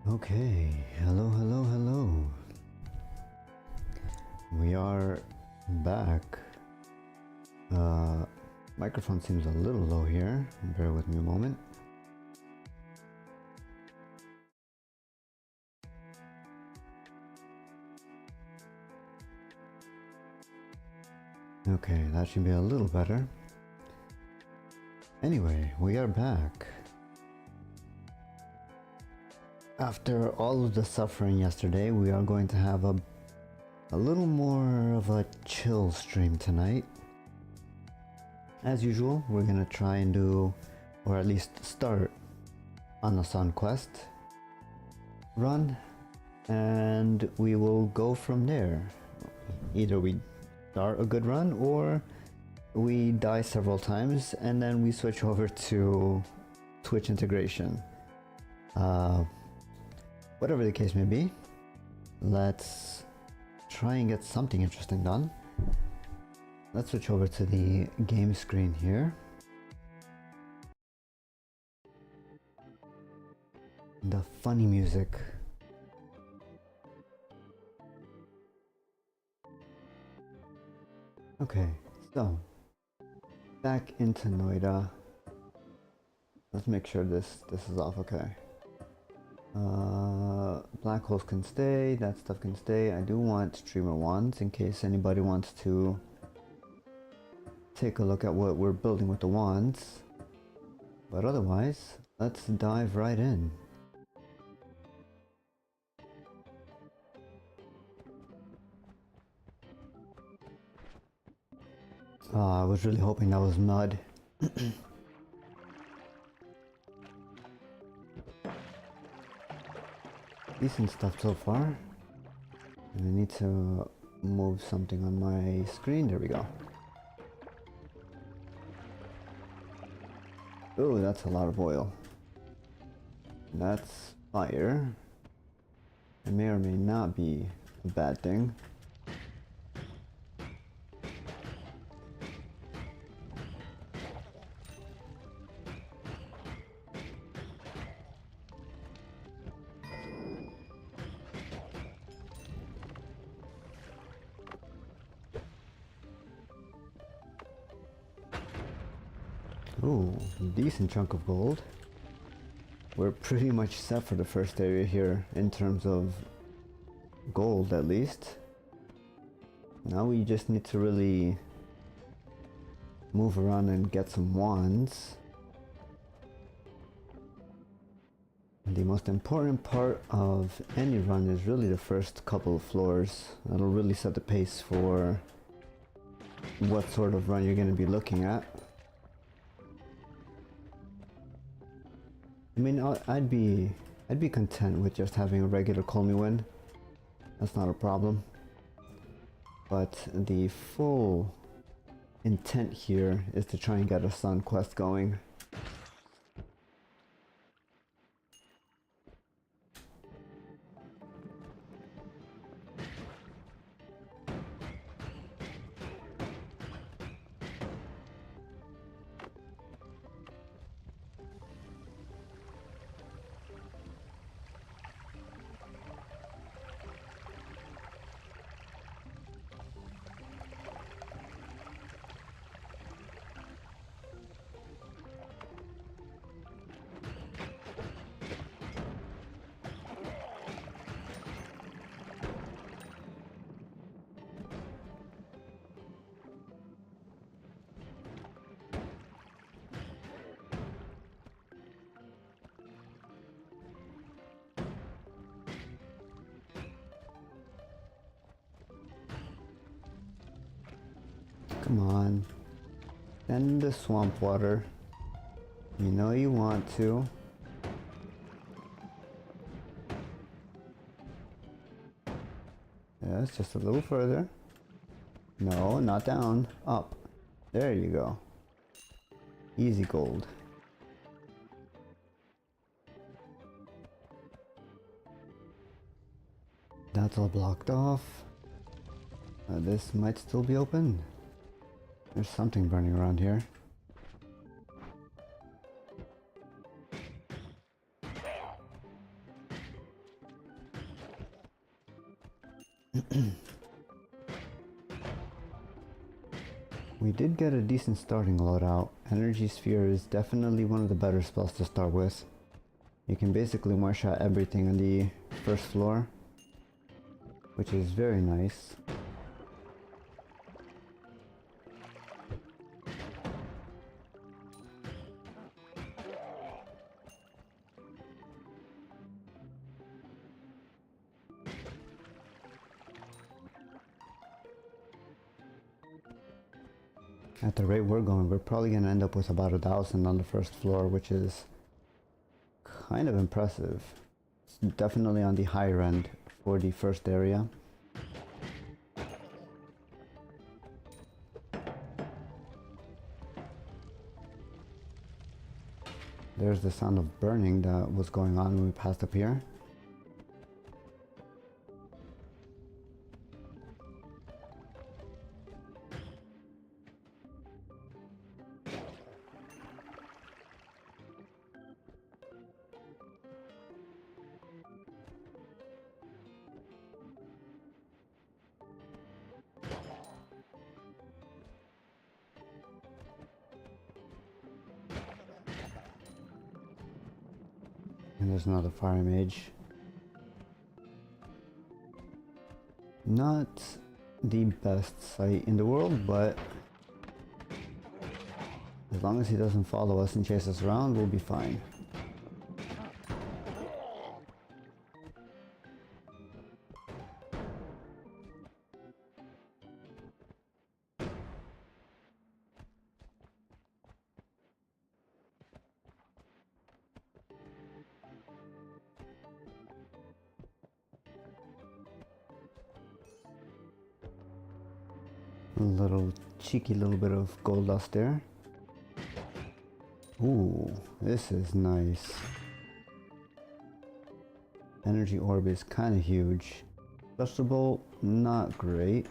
Okay, hello, hello, hello. We are back. Microphone seems a little low here. Bear with me a moment. Okay, that should be a little better. Anyway, we are back. After all of the suffering yesterday, we are going to have a little more of a chill stream tonight. As usual, we're gonna try and do, or at least start, on a Sun Quest run, and we will go from there. Either we start a good run, or we die several times, and then we switch over to Twitch integration. Whatever the case may be, let's try and get something interesting done. Let's switch over to the game screen here. The funny music. Okay, so back into Noita. Let's make sure this is off. Okay. Black holes can stay, that stuff can stay. I do want streamer wands in case anybody wants to take a look at what we're building with the wands. But otherwise, let's dive right in. I was really hoping that was mud. Decent stuff so far. And I need to move something on my screen. There we go. Oh, that's a lot of oil. That's fire. It may or may not be a bad thing. Ooh, decent chunk of gold. We're pretty much set for the first area here in terms of gold, at least. Now we just need to really move around and get some wands. The most important part of any run is really the first couple of floors. That'll really set the pace for what sort of run you're going to be looking at. I mean, I'd be content with just having a regular Call Me When. That's not a problem. But the full intent here is to try and get a Sun Quest going. Come on. Send the swamp water. You know you want to. Yes, just a little further. No, not down. Up. There you go. Easy gold. That's all blocked off. This might still be open. There's something burning around here. We did get a decent starting loadout. Energy Sphere is definitely one of the better spells to start with. You can basically one-shot everything on the first floor, which is very nice. At the rate we're going, we're probably going to end up with about 1,000 on the first floor, which is kind of impressive. It's definitely on the higher end for the first area. There's the sound of burning that was going on when we passed up here. And there's another fire mage. Not the best sight in the world, but as long as he doesn't follow us and chase us around, we'll be fine. A little cheeky little bit of gold dust there. Ooh, this is nice. Energy orb is kind of huge. Vegetable, not great.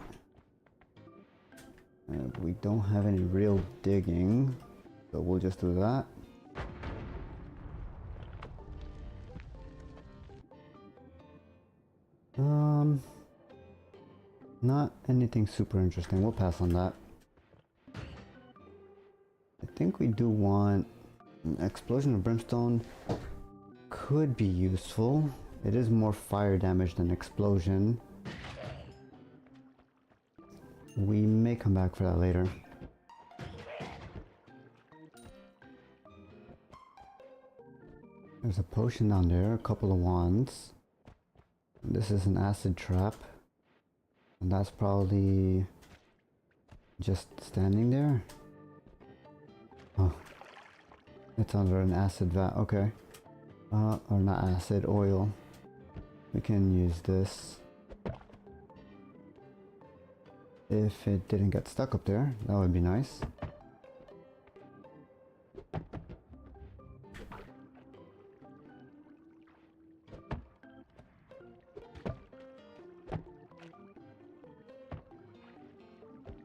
We don't have any real digging, so we'll just do that. Not anything super interesting. We'll pass on that. I think we do want an explosion of brimstone. Could be useful. It is more fire damage than explosion. We may come back for that later. There's a potion down there, a couple of wands. This is an acid trap. And that's probably just standing there. Oh, it's under an acid vat. Okay. Or not acid, oil. We can use this. If it didn't get stuck up there, that would be nice.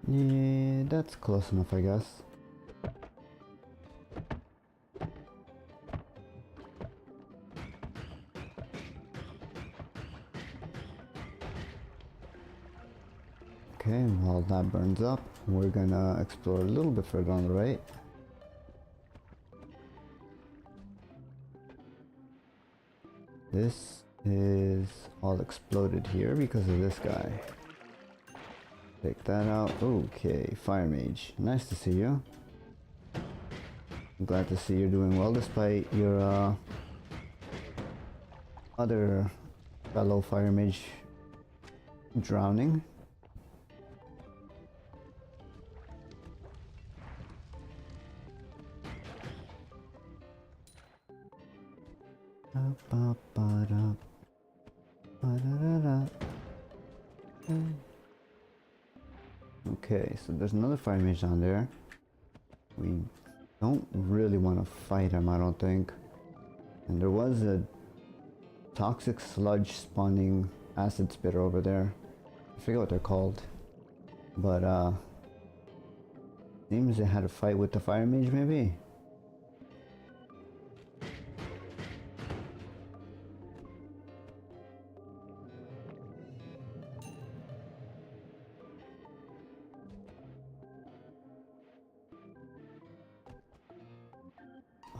Yeah, that's close enough, I guess. Okay, while that burns up, we're gonna explore a little bit further on the right. This is all exploded here because of this guy. Take that out. Okay, fire mage. Nice to see you. I'm glad to see you're doing well despite your other fellow fire mage drowning. Okay, so there's another fire mage down there. We don't really want to fight him, I don't think. And there was a toxic sludge spawning acid spitter over there. I forget what they're called. But seems they had a fight with the fire mage maybe.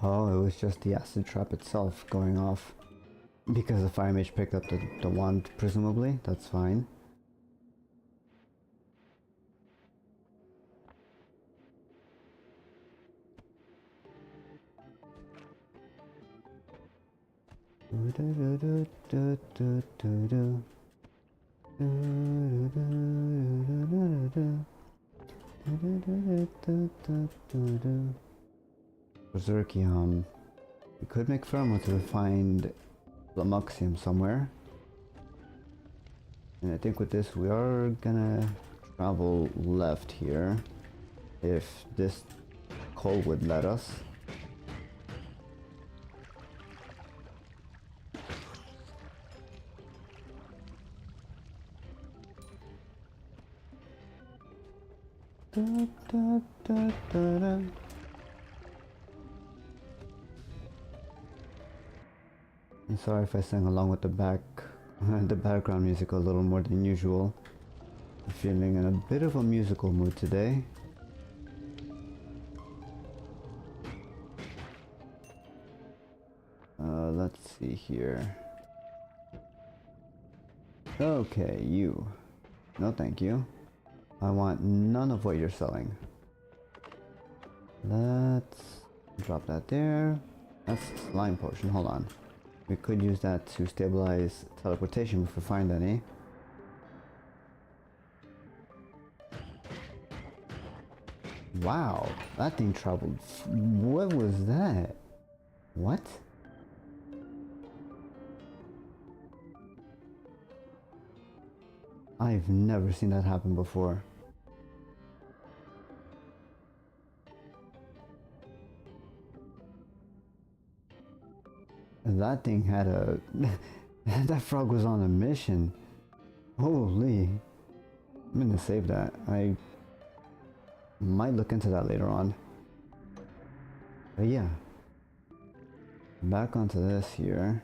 Oh, it was just the acid trap itself going off. Because the fire mage picked up the wand, presumably. That's fine. Berserkium. We could make pheromones to find Lamuxium somewhere. And I think with this we are gonna travel left here. If this coal would let us. Da, da, da, da, da. I'm sorry if I sang along with the background music a little more than usual. I'm feeling in a bit of a musical mood today. Let's see here. Okay, you. No thank you. I want none of what you're selling. Let's drop that there. That's slime potion, hold on. We could use that to stabilize teleportation if we find any. Wow, that thing traveled. What was that? What? I've never seen that happen before. That thing had a... that frog was on a mission. Holy. I'm gonna save that. I might look into that later on. But yeah. Back onto this here.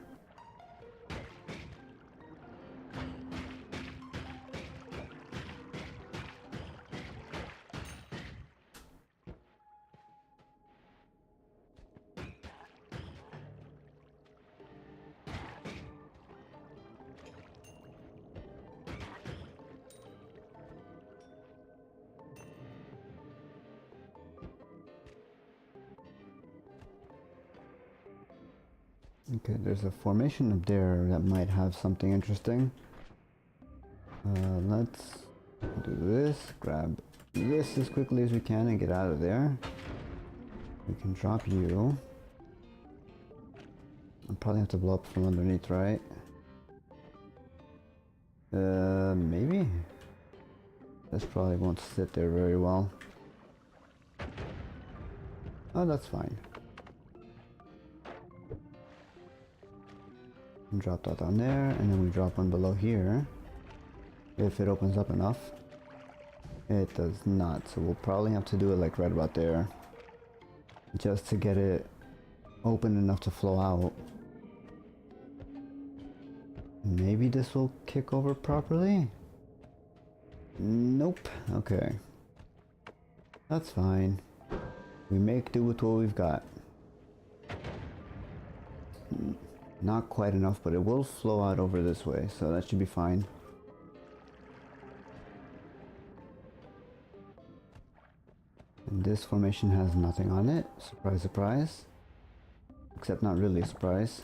Okay, there's a formation up there that might have something interesting. Let's do this, grab this as quickly as we can and get out of there. We can drop you. I'll probably have to blow up from underneath, right? Maybe? This probably won't sit there very well. Oh, that's fine. Drop that on there, and then we drop one below here. If it opens up enough. It does not, so we'll probably have to do it like right about there. Just to get it open enough to flow out. Maybe this will kick over properly? Nope. Okay. That's fine. We make do with what we've got. Not quite enough, but it will flow out over this way, so that should be fine. And this formation has nothing on it. Surprise, surprise. Except not really a surprise.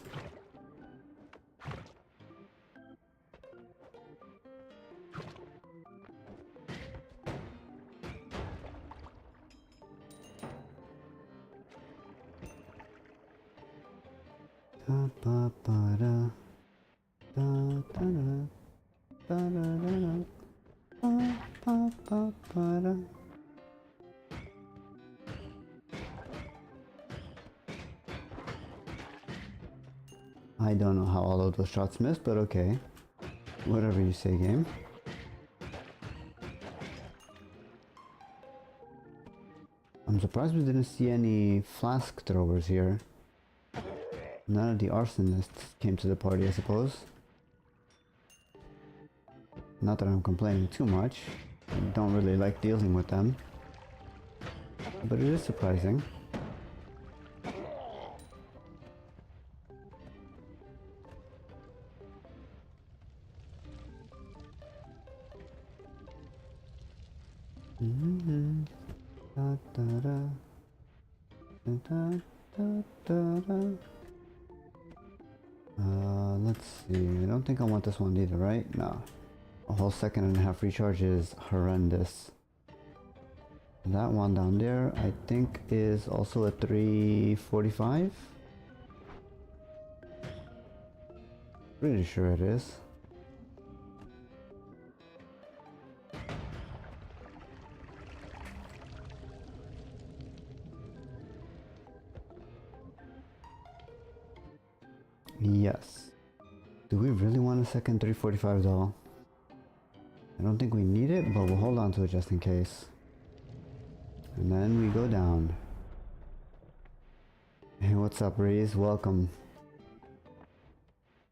I don't know how all of those shots missed, but okay. Whatever you say, game. I'm surprised we didn't see any flask throwers here. None of the arsonists came to the party, I suppose. Not that I'm complaining too much. I don't really like dealing with them. But it is surprising. Mm-hmm. Da, da, da. Da, da, da, da. Let's see. I don't think I want this one either, right? No. A whole 1.5 recharge is horrendous. That one down there, I think, is also a 345. Pretty sure it is. Yes. Do we really want a second 345 though? I don't think we need it, but we'll hold on to it just in case. And then we go down. Hey, what's up, Reese? Welcome.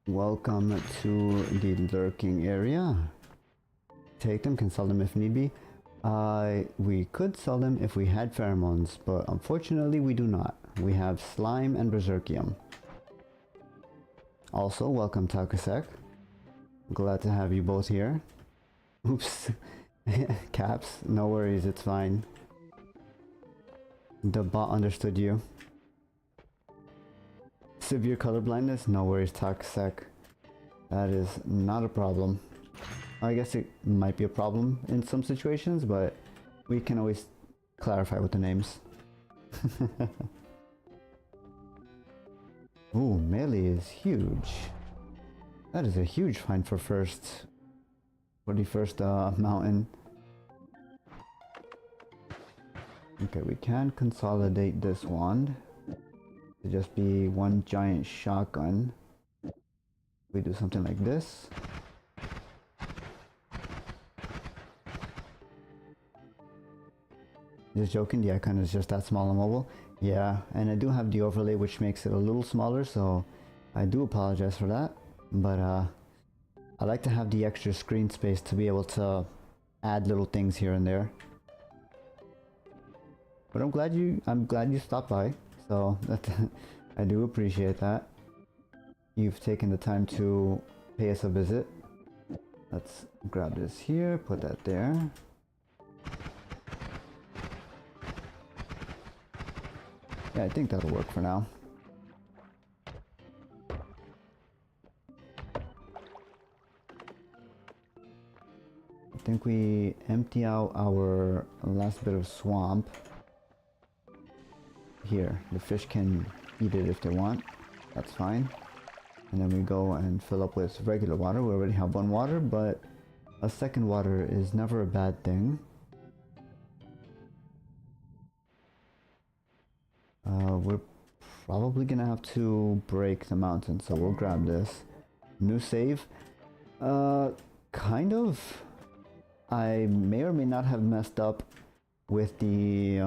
Welcome to the lurking area. Take them, can sell them if need be. We could sell them if we had pheromones, but unfortunately we do not. We have slime and berserkium. Also, welcome Takusek. Glad to have you both here. Oops. Caps, no worries, it's fine. The bot understood you. Severe color blindness? No worries, Takusek. That is not a problem. I guess it might be a problem in some situations, but we can always clarify with the names. Ooh, melee is huge. That is a huge find for the first mountain. Okay, we can consolidate this wand to just be one giant shotgun. We do something like this. Just joking, the icon is just that small and mobile. Yeah, and I do have the overlay which makes it a little smaller, so I do apologize for that. But I like to have the extra screen space to be able to add little things here and there. But I'm glad you stopped by, so that I do appreciate that. You've taken the time to pay us a visit. Let's grab this here, put that there. Yeah, I think that'll work for now. I think we empty out our last bit of swamp. Here, the fish can eat it if they want. That's fine. And then we go and fill up with regular water. We already have one water, but a second water is never a bad thing. We're probably gonna have to break the mountain, so we'll grab this. New save? Kind of. I may or may not have messed up with the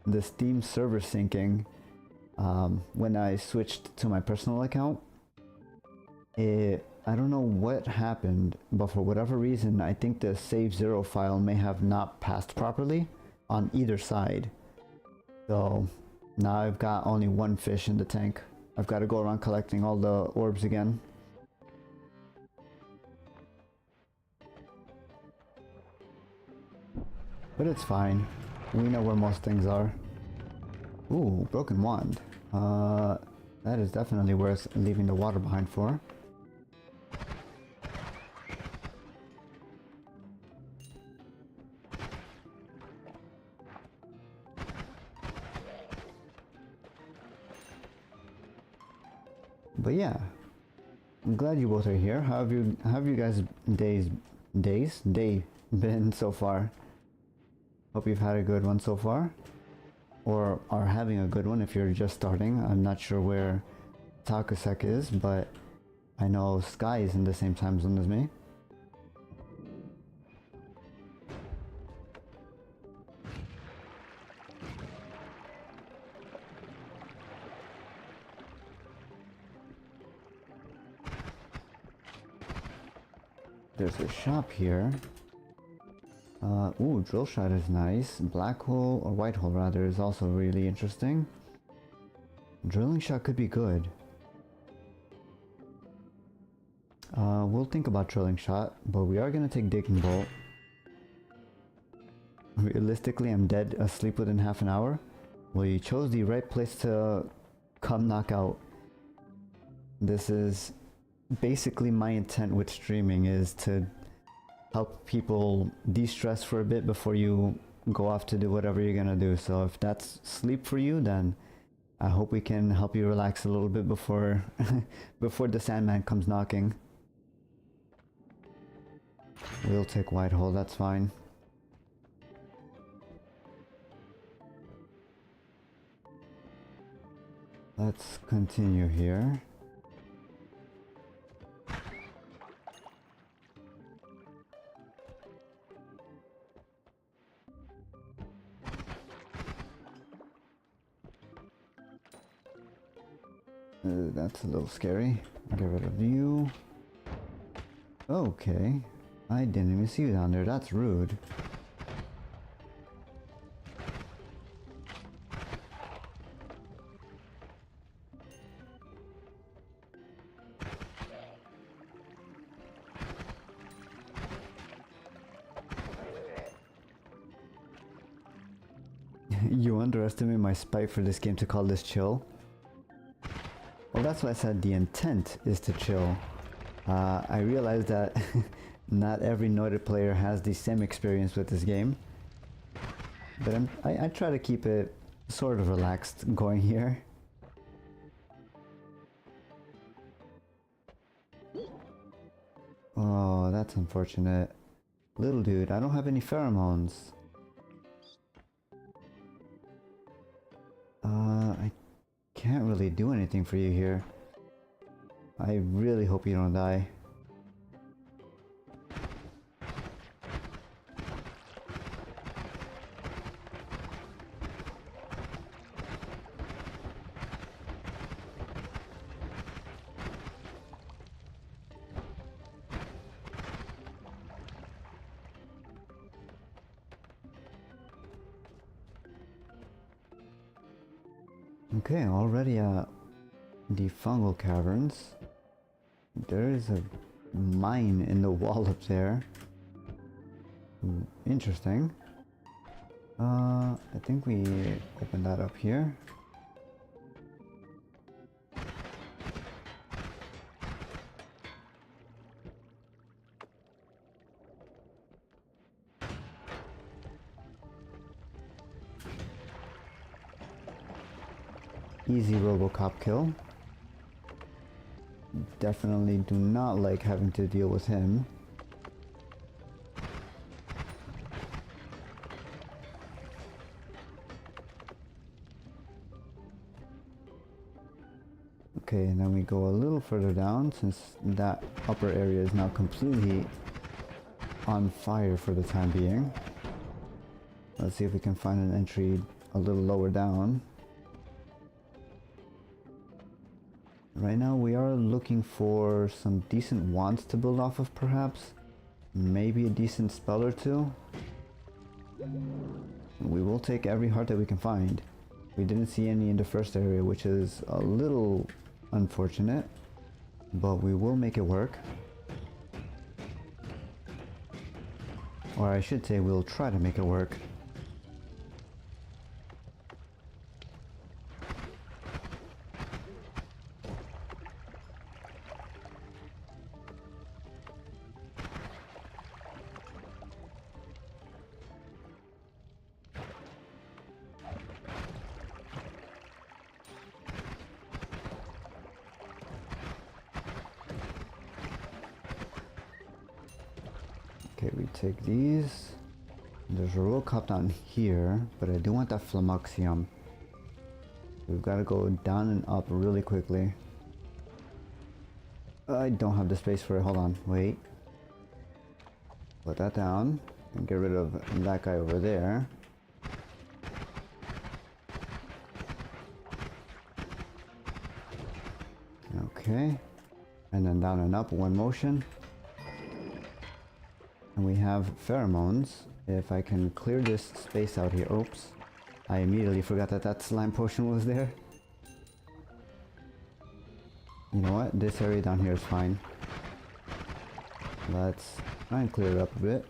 the Steam server syncing when I switched to my personal account. I don't know what happened, but for whatever reason, I think the save 0 file may have not passed properly on either side. So now I've got only one fish in the tank. I've got to go around collecting all the orbs again. But it's fine. We know where most things are. Ooh, broken wand. That is definitely worth leaving the water behind for. But yeah, I'm glad you both are here. How have you guys day been so far? Hope you've had a good one so far, or are having a good one if you're just starting. I'm not sure where Takusek is, but I know Sky is in the same time zone as me. There's a shop here. Ooh, drill shot is nice. Black hole, or white hole rather, is also really interesting. Drilling shot could be good. We'll think about drilling shot, but we are gonna take digging bolt. Realistically, I'm dead asleep within half an hour. Well, you chose the right place to come knock out. This is basically my intent with streaming, is to help people de-stress for a bit before you go off to do whatever you're gonna do. So if that's sleep for you, then I hope we can help you relax a little bit before before the Sandman comes knocking. We'll take Whitehole, that's fine. Let's continue here. That's a little scary. Get rid of you. Okay. I didn't even see you down there. That's rude. You underestimate my spite for this game to call this chill? Well, that's why I said the intent is to chill. I realize that not every Noita player has the same experience with this game. But I try to keep it sort of relaxed going here. Oh, that's unfortunate. Little dude, I don't have any pheromones. I can't really do anything for you here. I really hope you don't die. Okay, already at the fungal caverns. There is a mine in the wall up there. Interesting. I think we open that up here. Easy Robocop kill. Definitely do not like having to deal with him. Okay, and then we go a little further down, since that upper area is now completely on fire for the time being. Let's see if we can find an entry a little lower down. Right now we are looking for some decent wands to build off of, perhaps. Maybe a decent spell or two. We will take every heart that we can find. We didn't see any in the first area, which is a little unfortunate, but we will make it work. Or I should say, we'll try to make it work. Okay, we take these. There's a roll cup down here, but I do want that Flamoxium. We've got to go down and up really quickly. I don't have the space for it. Hold on, wait. Put that down and get rid of that guy over there. Okay, and then down and up, one motion. And we have pheromones. If I can clear this space out here. Oops. I immediately forgot that that slime potion was there. You know what? This area down here is fine. Let's try and clear it up a bit.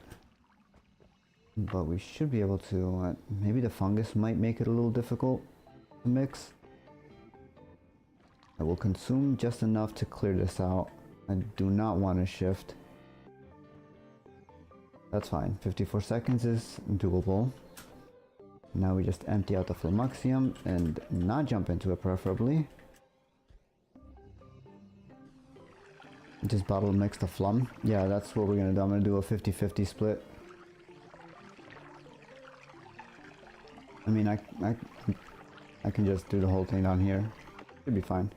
but we should be able to. Maybe the fungus might make it a little difficult to mix. I will consume just enough to clear this out. I do not want to shift. That's fine. 54 seconds is doable. Now we just empty out the Flummoxium and not jump into it preferably. Just bottle mix the Flum. Yeah, that's what we're gonna do. I'm gonna do a 50-50 split. I mean, I can just do the whole thing down here. Should be fine.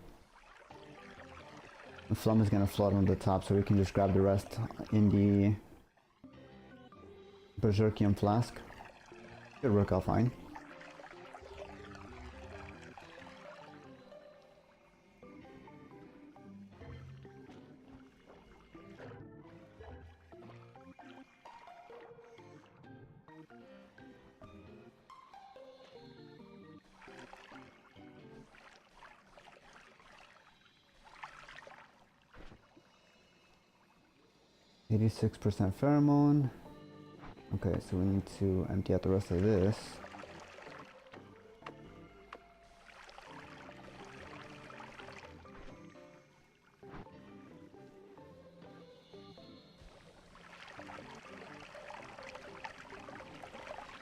The Flum is gonna float on the top, so we can just grab the rest in the Berserkium flask. Should work out fine. %, pheromone. Okay, so we need to empty out the rest of this.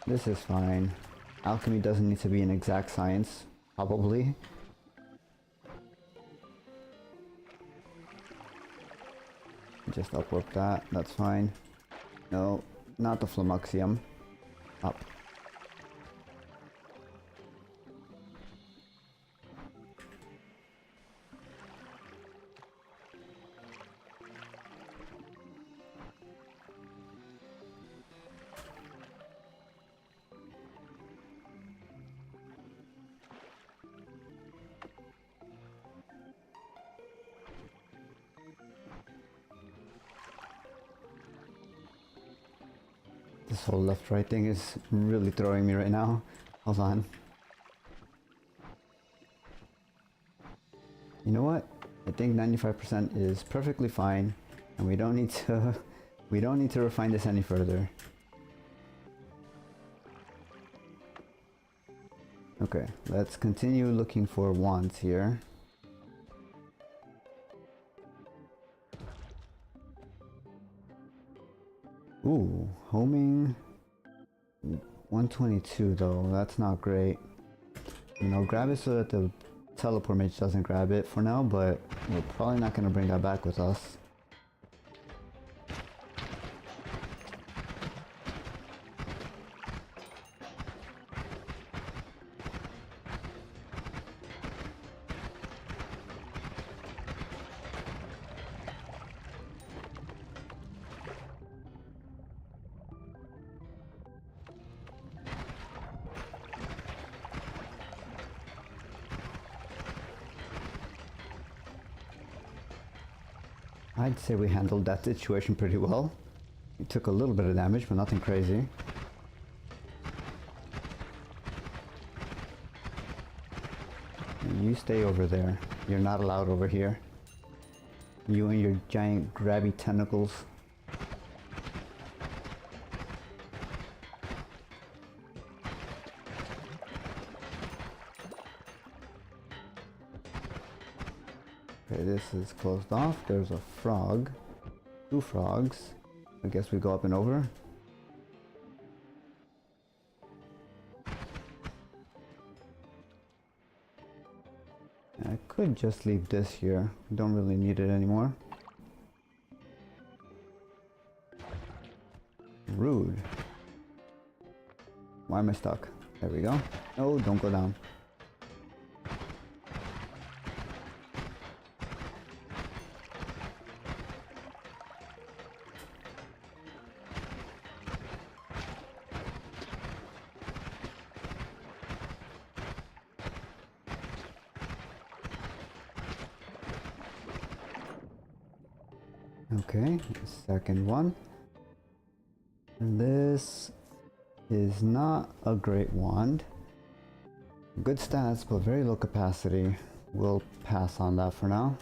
This is fine. Alchemy doesn't need to be an exact science, probably. Just upwork that, that's fine. No, not the Flummoxium. Up. This whole left-right thing is really throwing me right now. Hold on. You know what? I think 95% is perfectly fine, and we don't need to refine this any further. Okay, let's continue looking for wands here. Ooh, homing 122 though, that's not great. You know, grab it so that the teleport mage doesn't grab it for now, but we're probably not going to bring that back with us. I'd say we handled that situation pretty well. We took a little bit of damage, but nothing crazy. You stay over there. You're not allowed over here. You and your giant grabby tentacles. Okay, this is closed off. There's a frog. 2 frogs. I guess we go up and over. I could just leave this here. Don't really need it anymore. Rude. Why am I stuck? There we go. Oh, don't go down. Okay, second one. This is not a great wand. Good stats, but very low capacity. We'll pass on that for now.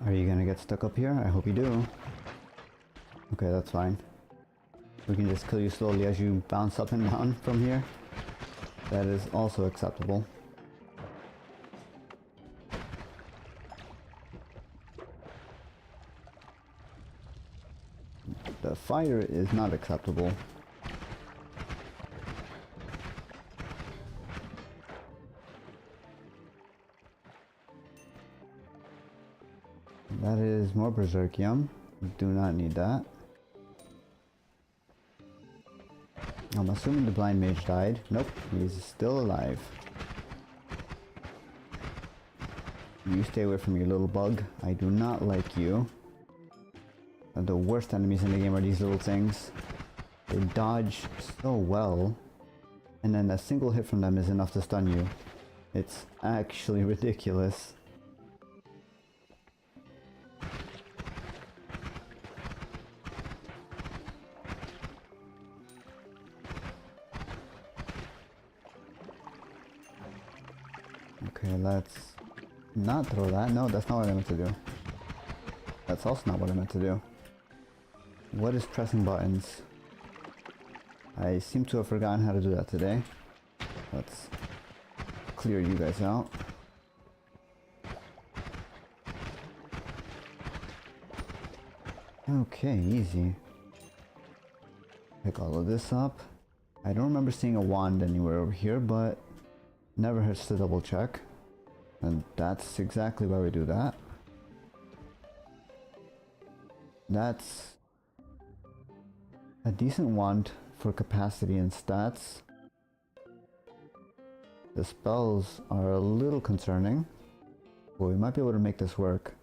Are you gonna get stuck up here? I hope you do. Okay, that's fine. We can just kill you slowly as you bounce up and down from here. That is also acceptable. The fire is not acceptable. That is more berserkium. We do not need that. I'm assuming the blind mage died. Nope, he's still alive. You stay away from me, little bug. I do not like you. The worst enemies in the game are these little things. They dodge so well, and then a single hit from them is enough to stun you. It's actually ridiculous. Okay, let's not throw that. No, that's not what I meant to do. That's also not what I meant to do. What is pressing buttons? I seem to have forgotten how to do that today. Let's clear you guys out. Okay, easy. Pick all of this up. I don't remember seeing a wand anywhere over here, but never hurts to double check. And that's exactly why we do that. That's a decent wand for capacity and stats. The spells are a little concerning, but we might be able to make this work.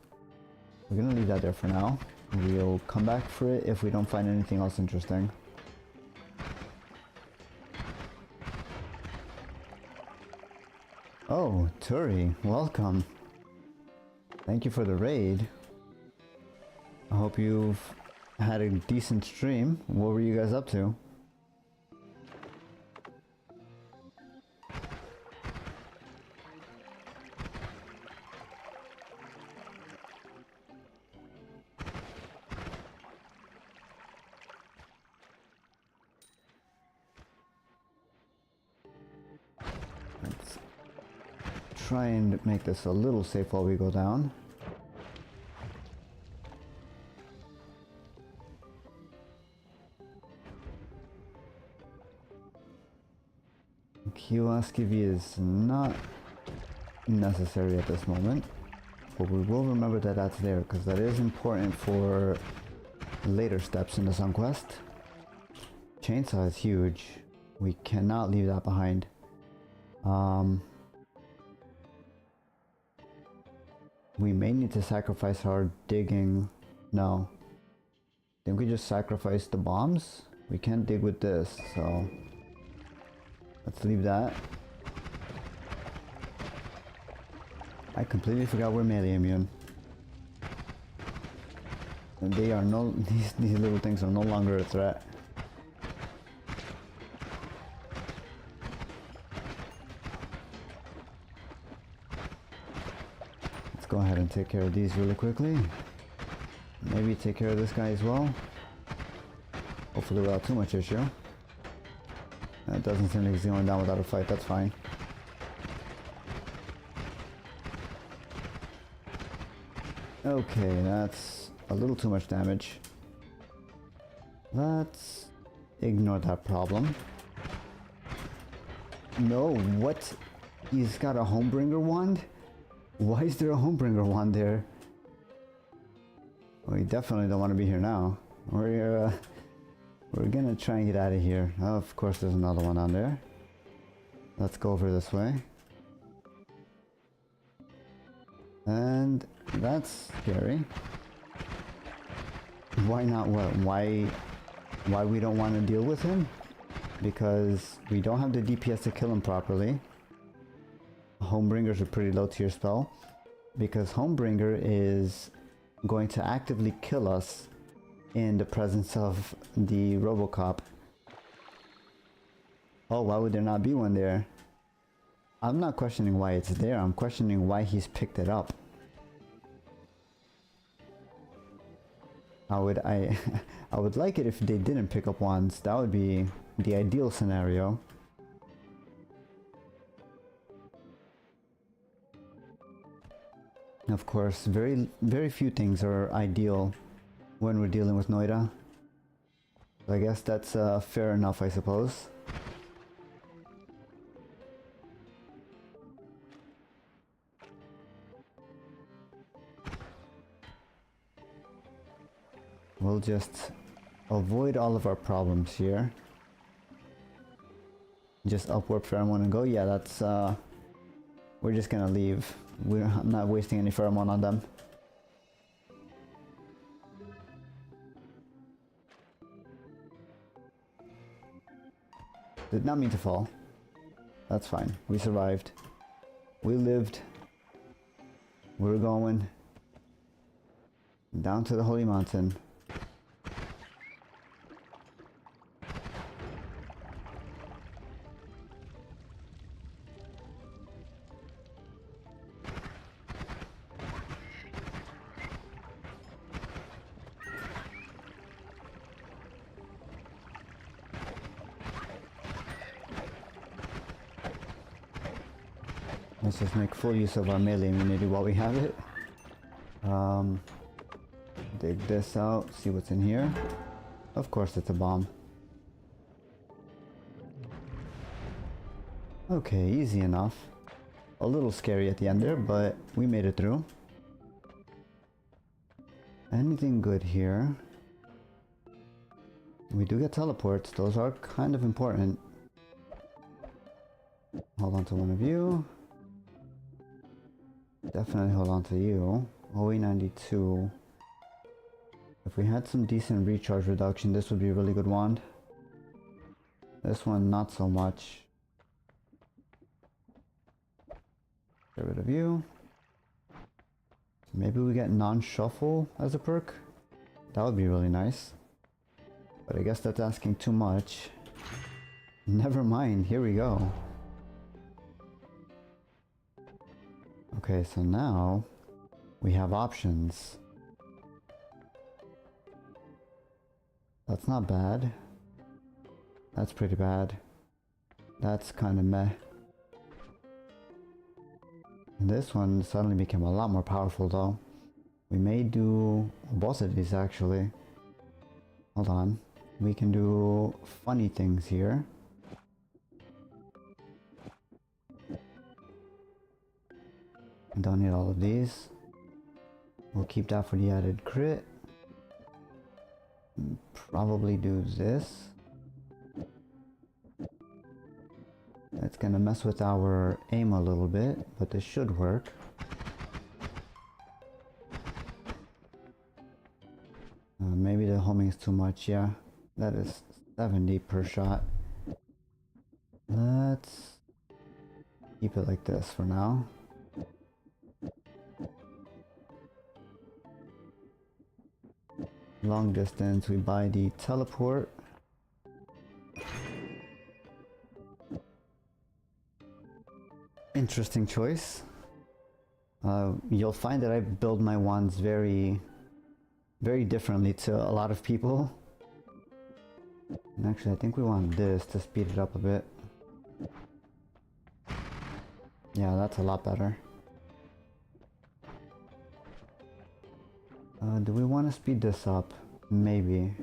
We're gonna leave that there for now. We'll come back for it if we don't find anything else interesting. Oh, Turi, welcome. Thank you for the raid. I hope you've had a decent stream. What were you guys up to? Let's try and make this a little safe while we go down. Kioskivi is not necessary at this moment, but we will remember that that's there because that is important for later steps in the Sun Quest. Chainsaw is huge. We cannot leave that behind. We may need to sacrifice our digging. No. I think we just sacrifice the bombs. We can't dig with this, so let's leave that. I completely forgot we're melee immune. And they are no, these little things are no longer a threat. Let's go ahead and take care of these really quickly. Maybe take care of this guy as well. Hopefully without too much issue. That doesn't seem like he's going down without a fight, that's fine. Okay, that's a little too much damage. Let's ignore that problem. No, what? He's got a Homebringer wand? Why is there a Homebringer wand there? Well, you definitely don't want to be here now. We're gonna try and get out of here. Oh, of course there's another one on there. Let's go over this way. And that's scary. Why not what? Why we don't want to deal with him? Because we don't have the DPS to kill him properly. Homebringer's a pretty low tier spell. Because Homebringer is going to actively kill us in the presence of the Robocop. Oh, why would there not be one there? I'm not questioning why it's there, I'm questioning why he's picked it up. I would like it if they didn't pick up wands. That would be the ideal scenario. Of course, very few things are ideal when we're dealing with Noita. I guess that's fair enough, I suppose. We'll just avoid all of our problems here. Just upwarp pheromone and go. Yeah, that's we're just gonna leave. We're not wasting any pheromone on them. Did not mean to fall. That's fine. We survived. We lived. We're going down to the Holy Mountain. Let's just make full use of our melee immunity while we have it. Dig this out, see what's in here. Of course it's a bomb. Okay, easy enough. A little scary at the end there, but we made it through. Anything good here? We do get teleports, those are kind of important. Hold on to one of you. Definitely hold on to you. OE92. If we had some decent recharge reduction, this would be a really good wand. This one, not so much. Get rid of you. Maybe we get non-shuffle as a perk. That would be really nice. But I guess that's asking too much. Never mind, here we go. Okay, so now we have options. That's not bad. That's pretty bad. That's kind of meh. This one suddenly became a lot more powerful though. We may do both of these actually. Hold on. We can do funny things here. Don't need all of these. We'll keep that for the added crit. Probably do this. It's gonna mess with our aim a little bit, but this should work. Maybe the homing is too much, yeah. That is 70 per shot. Let's keep it like this for now. Long distance, we buy the teleport. Interesting choice. You'll find that I build my wands very differently to a lot of people. And actually, I think we want this to speed it up a bit. Yeah, that's a lot better. Do we want to speed this up? Maybe.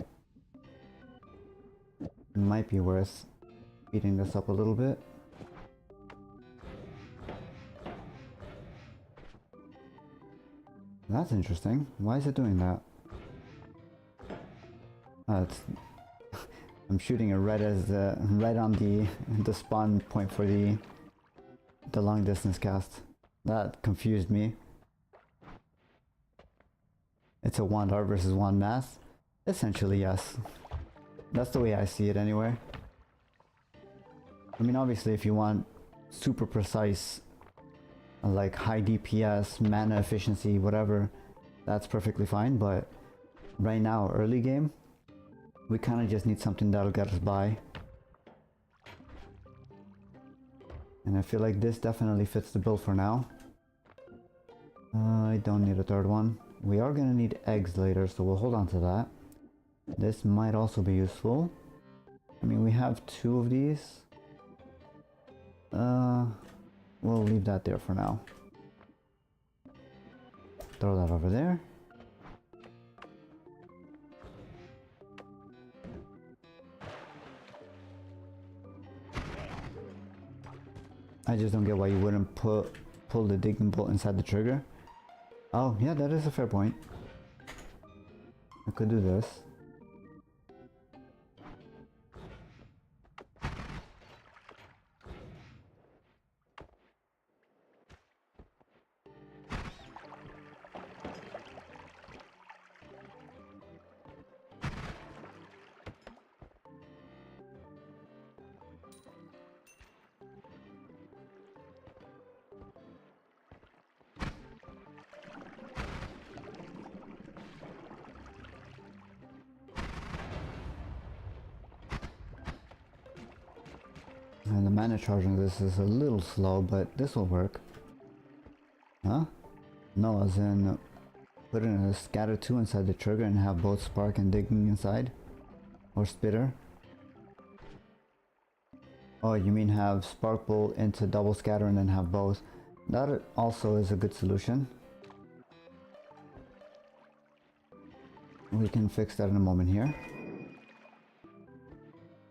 It might be worth speeding this up a little bit. That's interesting. Why is it doing that? It's I'm shooting it right as right on the spawn point for the long distance cast. That confused me. It's a wand art versus wand math? Essentially, yes. That's the way I see it anyway. I mean, obviously, if you want super precise, like high DPS, mana efficiency, whatever, that's perfectly fine, but right now, early game, we kind of just need something that'll get us by. And I feel like this definitely fits the bill for now. I don't need a third one. We are gonna need eggs later, so we'll hold on to that. This might also be useful. I mean, we have 2 of these. We'll leave that there for now. Throw that over there. I just don't get why you wouldn't pull the digging bolt inside the trigger. Oh, yeah, that is a fair point. I could do this. And the mana charging this is a little slow, but this will work. Huh? No, as in put in a scatter 2 inside the trigger and have both spark and digging inside? Or spitter? Oh, you mean have spark bolt into double scatter and then have both. That also is a good solution. We can fix that in a moment here.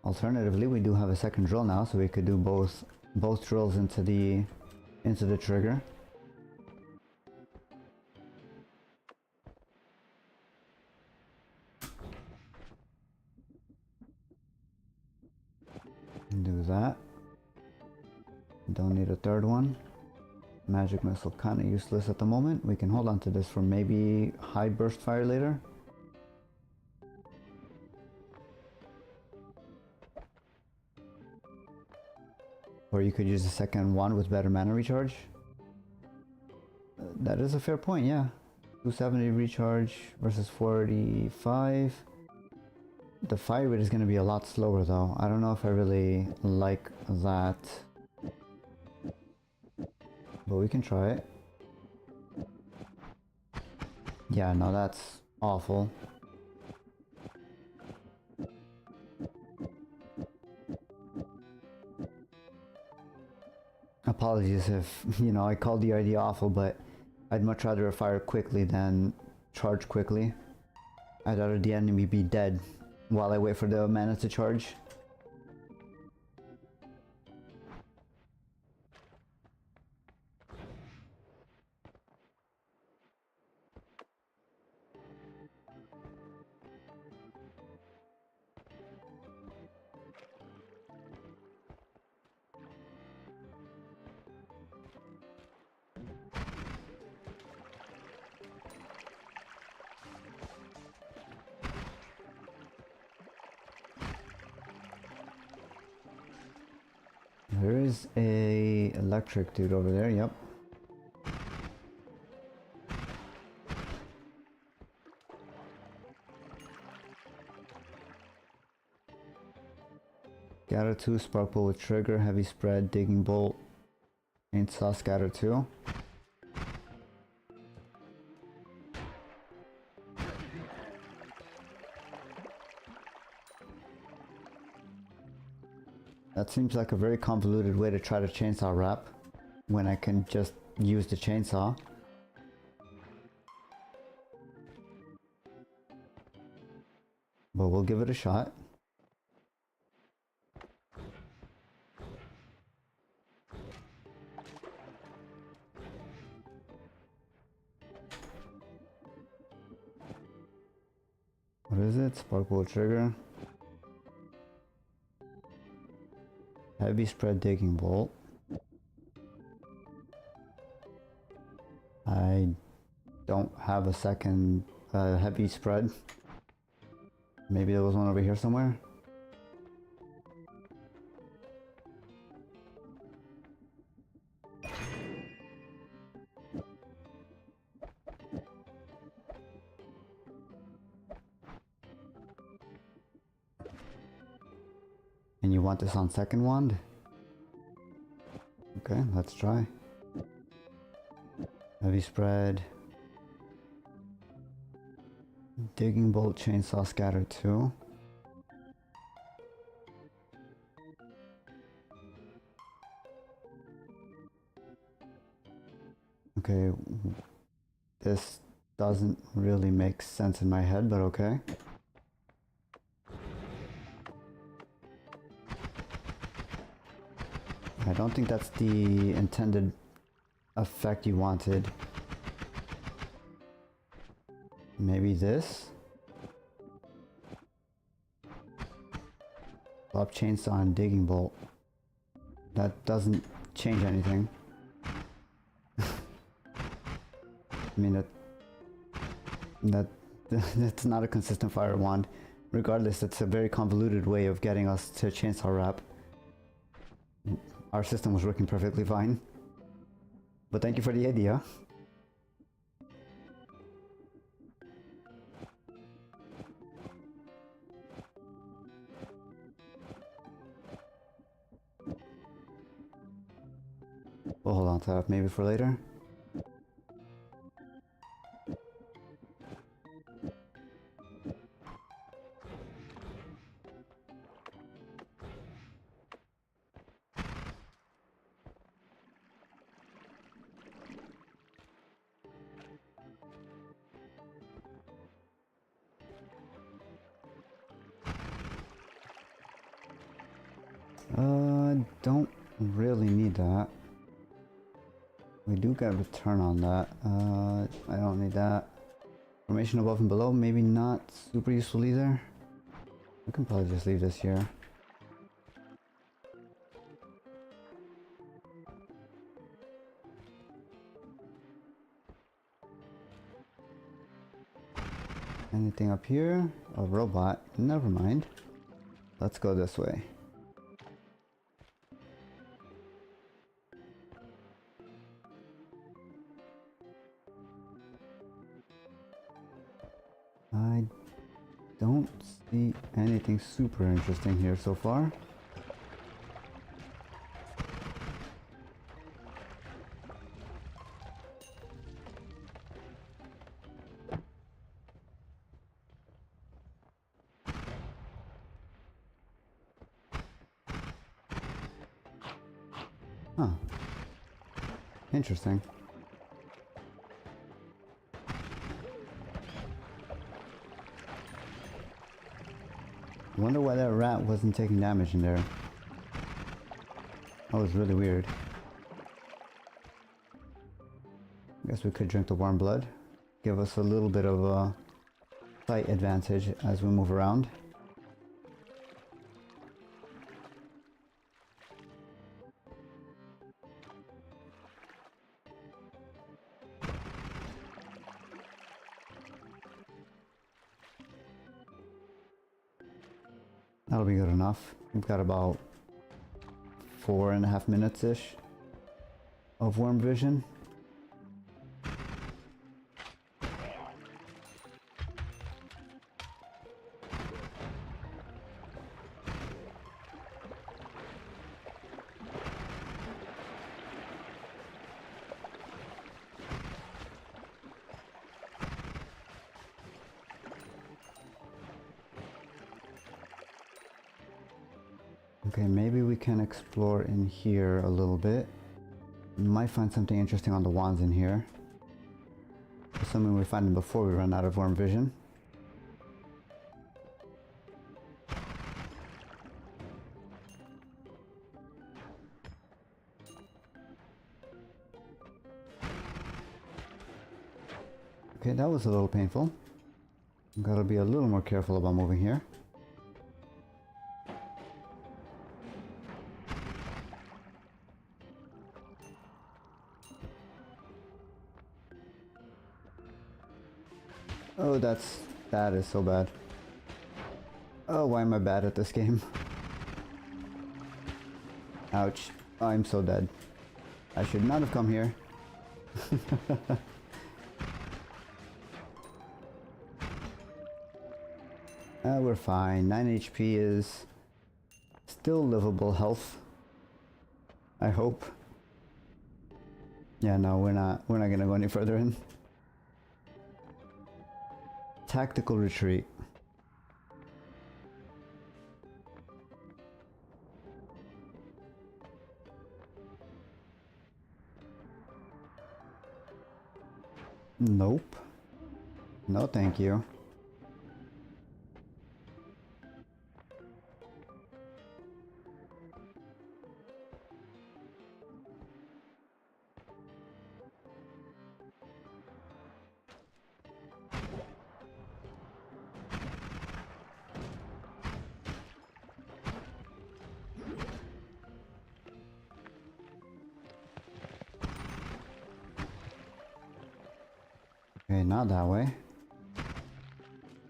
Alternatively, we do have a second drill now, so we could do both drills into the trigger. Do that. Don't need a third one. Magic missile kind of useless at the moment. We can hold on to this for maybe high burst fire later. Or you could use the second one with better mana recharge. That is a fair point, yeah. 270 recharge versus 45. The fire rate is going to be a lot slower though. I don't know if I really like that. But we can try it. Yeah, no, that's awful. Apologies if, you know, I called the idea awful, but I'd much rather fire quickly than charge quickly. I'd rather the enemy be dead while I wait for the mana to charge. There is a electric dude over there, yep. Scatter 2, spark bolt with trigger, heavy spread, digging bolt, and saw scatter 2. That seems like a very convoluted way to try to chainsaw wrap when I can just use the chainsaw. But we'll give it a shot. What is it? Spark bolt trigger. Heavy spread digging bolt. I don't have a second heavy spread. Maybe there was one over here somewhere. And you want this on second wand? Okay, let's try. Heavy spread. Digging bolt, chainsaw, scatter 2. Okay, this doesn't really make sense in my head, but okay. I don't think that's the intended effect you wanted. Maybe this? Flop chainsaw and digging bolt. That doesn't change anything. I mean, that's not a consistent fire wand. Regardless, it's a very convoluted way of getting us to chainsaw wrap. Our system was working perfectly fine. But thank you for the idea. We'll hold on to that maybe for later. Don't really need that. We do get a return on that. I don't need that. Formation above and below, maybe not super useful either. We can probably just leave this here. Anything up here? A robot. Never mind. Let's go this way. I don't see anything super interesting here so far. Huh. Interesting. I wonder why that rat wasn't taking damage in there. That was really weird. I guess we could drink the warm blood. Give us a little bit of a sight advantage as we move around. That'll be good enough. We've got about 4.5 minutes-ish of worm vision. Okay, maybe we can explore in here a little bit. We might find something interesting on the wands in here. Assuming we find them before we run out of worm vision. Okay, that was a little painful. Gotta be a little more careful about moving here. Oh, that is so bad. Oh, why am I bad at this game? Ouch. I'm so dead. I should not have come here. We're fine. 9 HP is still livable health. I hope. Yeah, no, we're not gonna go any further in. tactical retreat. Nope. No, thank you. Okay, not that way.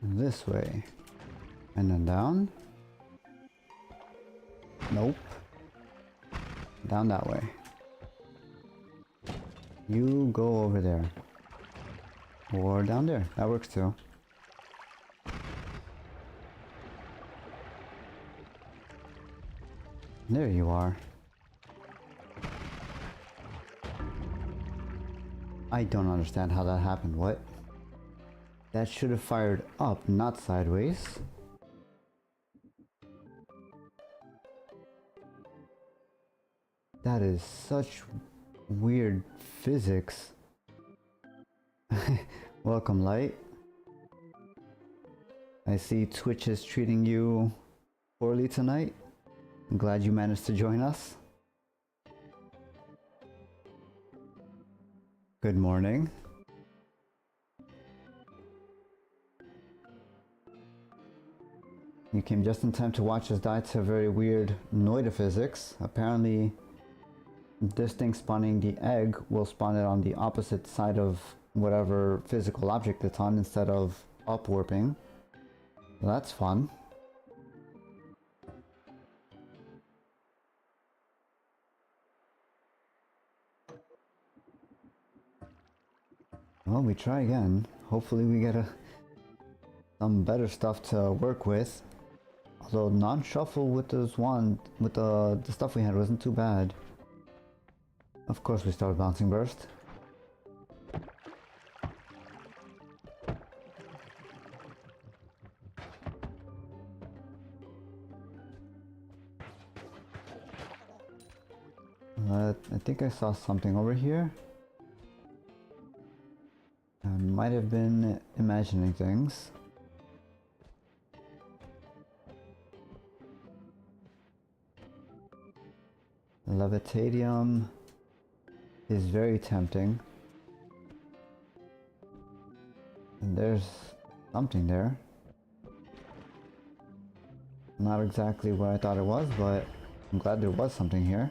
This way. And then down. Nope. Down that way. You go over there. Or down there. That works too. There you are. I don't understand how that happened. What? That should have fired up, not sideways. That is such weird physics. Welcome, Light. I see Twitch is treating you poorly tonight. I'm glad you managed to join us. Good morning. You came just in time to watch us die to very weird Noita physics. Apparently, this thing spawning the egg will spawn it on the opposite side of whatever physical object it's on instead of upwarping. That's fun. Well, we try again. Hopefully we get some better stuff to work with. Although non-shuffle with this one, with the stuff we had wasn't too bad. Of course we start bouncing burst. I think I saw something over here. I might have been imagining things. Levitadium is very tempting. And there's something there. Not exactly what I thought it was, but I'm glad there was something here.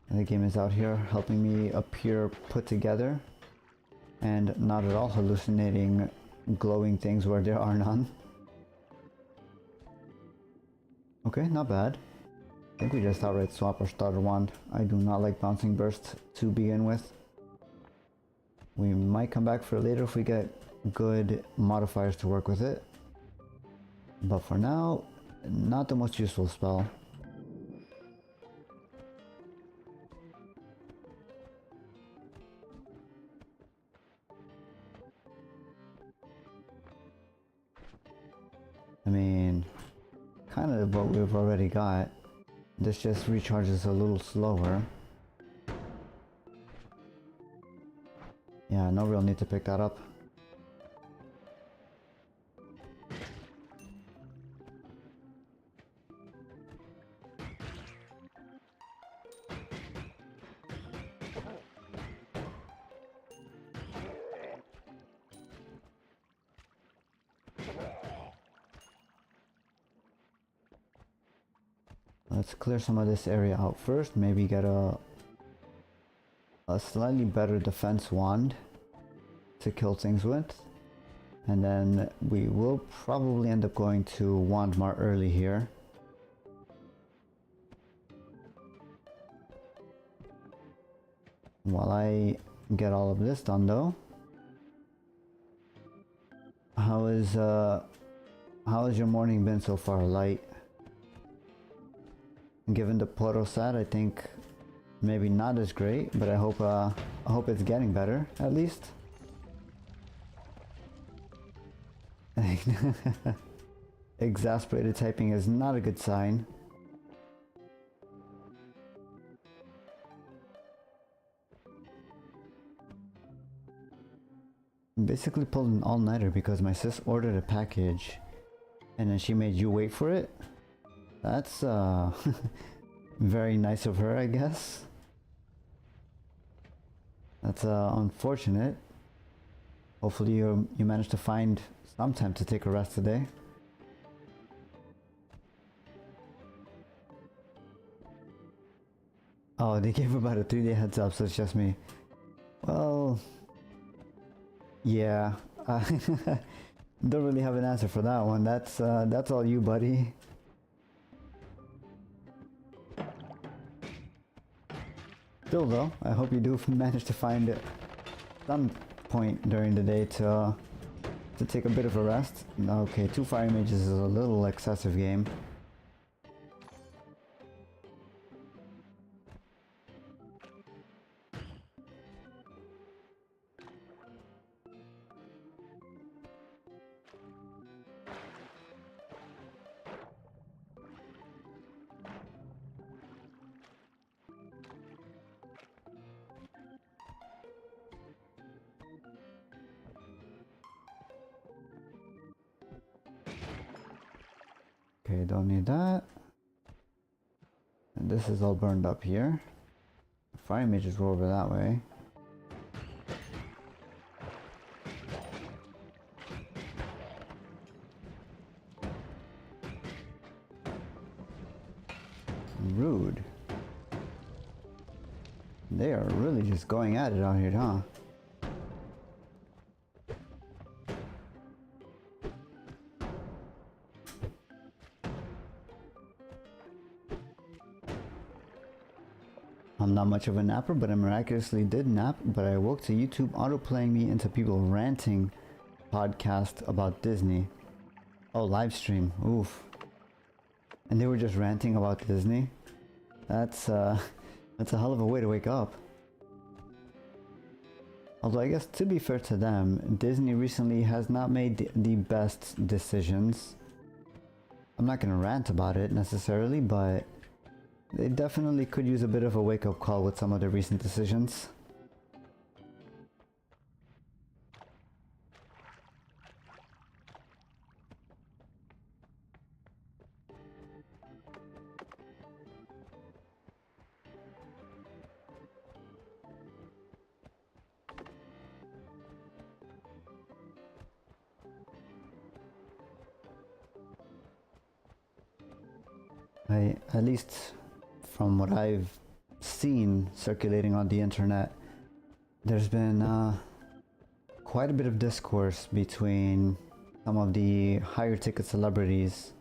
And the game is out here helping me appear put together and not at all hallucinating glowing things where there are none. Okay, not bad. I think we just outright swap our starter wand. I do not like bouncing burst to begin with. We might come back for it later if we get good modifiers to work with it. But for now, not the most useful spell. I mean, kind of what we've already got. This just recharges a little slower. Yeah, no real need to pick that up. Let's clear some of this area out first. Maybe get a slightly better defense wand to kill things with. And then we will probably end up going to Wandmar early here. While I get all of this done though, how has your morning been so far, Light? Given the Poro set, I think maybe not as great, but I hope it's getting better at least. Exasperated typing is not a good sign. Basically pulled an all-nighter because my sis ordered a package and then she made you wait for it. That's very nice of her, I guess. That's unfortunate. Hopefully you managed to find some time to take a rest today. Oh, they gave about a 3-day heads up, so it's just me. Well, yeah. Don't really have an answer for that one. That's all you, buddy. Still though, I hope you do manage to find some point during the day to take a bit of a rest. Okay, 2 fire mages is a little excessive game. Okay, don't need that. And this is all burned up here. Fire mages go over that way. Rude. They are really just going at it out here, huh? I'm not much of a napper, but I miraculously did nap, but I woke to YouTube auto-playing me into people ranting podcast about Disney. Oh, live stream. Oof. And they were just ranting about Disney. That's a hell of a way to wake up. Although I guess to be fair to them, Disney recently has not made the best decisions. I'm not gonna rant about it necessarily, but they definitely could use a bit of a wake-up call with some of their recent decisions. At least from what I've seen circulating on the internet, there's been quite a bit of discourse between some of the higher ticket celebrities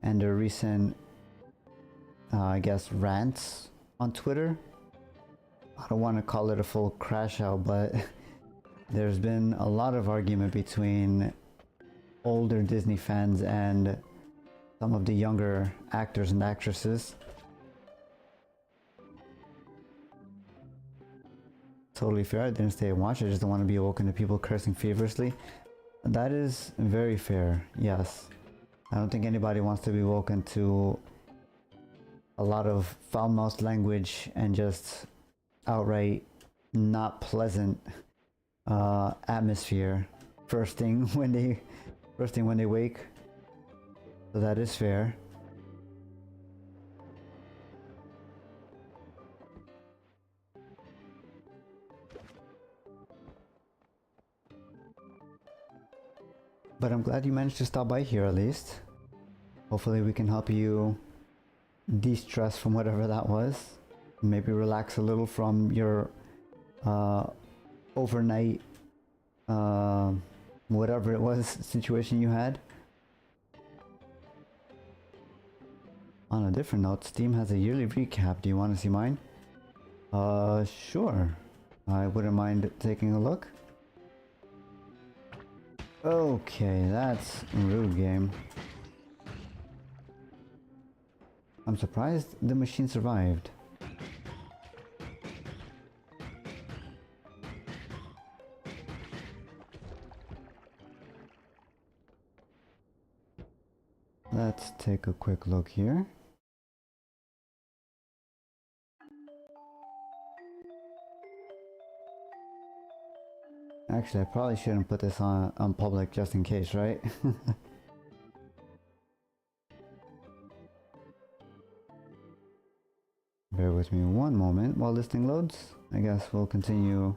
and their recent, I guess, rants on Twitter. I don't want to call it a full crash out, but there's been a lot of argument between older Disney fans and some of the younger actors and actresses. Totally fair. I didn't stay and watch. I just don't want to be awoken to people cursing feverishly. That is very fair. Yes. I don't think anybody wants to be woken to a lot of foul-mouthed language and just outright not pleasant atmosphere first thing when they wake. So that is fair. But I'm glad you managed to stop by here at least. Hopefully we can help you de-stress from whatever that was. Maybe relax a little from your overnight whatever it was situation you had. On a different note, Steam has a yearly recap. Do you want to see mine? Sure. I wouldn't mind taking a look. Okay, that's a rude game. I'm surprised the machine survived. Let's take a quick look here. Actually, I probably shouldn't put this on public just in case, right? Bear with me one moment while this thing loads. I guess we'll continue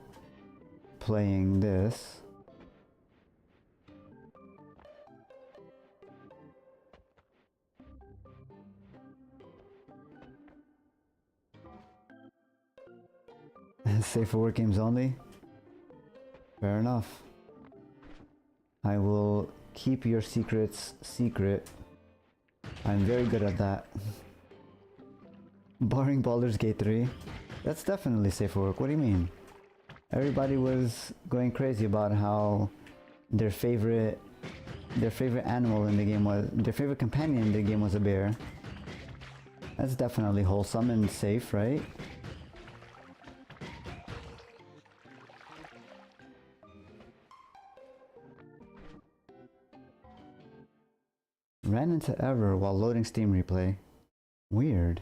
playing this. Safe for work games only? Fair enough. I will keep your secrets secret. I'm very good at that. Barring Baldur's Gate 3, that's definitely safe for work. What do you mean? Everybody was going crazy about how their favorite animal in the game was, their favorite companion in the game was a bear. That's definitely wholesome and safe, right? Ran into error while loading Steam replay. Weird.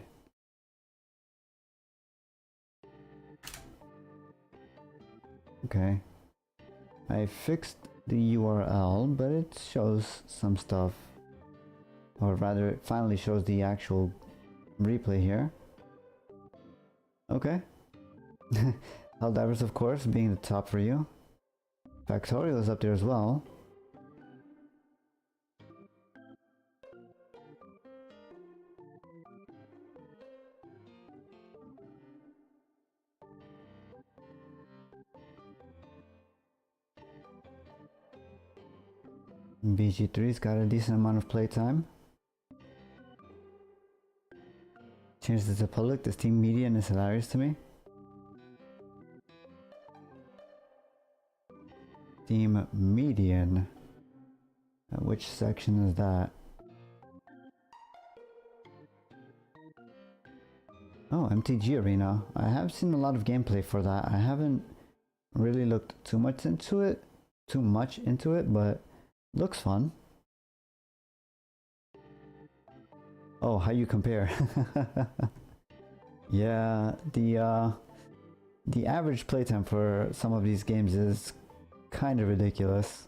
Okay. I fixed the URL, but it shows some stuff. Or rather, it finally shows the actual replay here. Okay. Helldivers, of course, being the top for you. Factorial is up there as well. BG3's got a decent amount of playtime. Changed it to public. This team median is hilarious to me. Team median. Which section is that? Oh, MTG Arena. I have seen a lot of gameplay for that. I haven't really looked too much into it, but looks fun. Oh, how you compare? Yeah, the average playtime for some of these games is kind of ridiculous.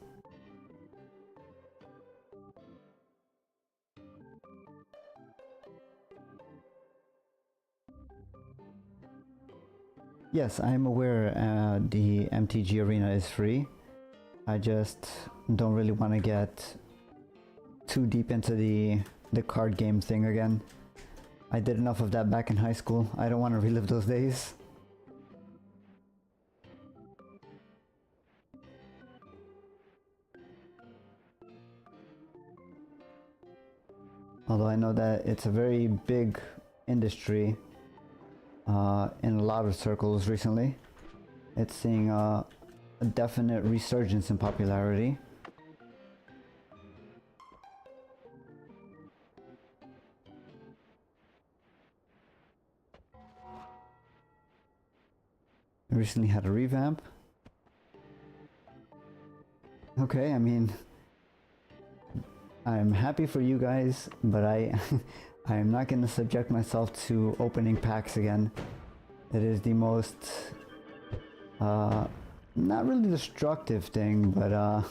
Yes, I'm aware the MTG Arena is free. I just don't really want to get too deep into the card game thing again. I did enough of that back in high school. I don't want to relive those days. Although I know that it's a very big industry in a lot of circles recently. It's seeing a definite resurgence in popularity. I recently had a revamp. Okay, I mean, I'm happy for you guys, but I am not going to subject myself to opening packs again. It is the most not really destructive thing, but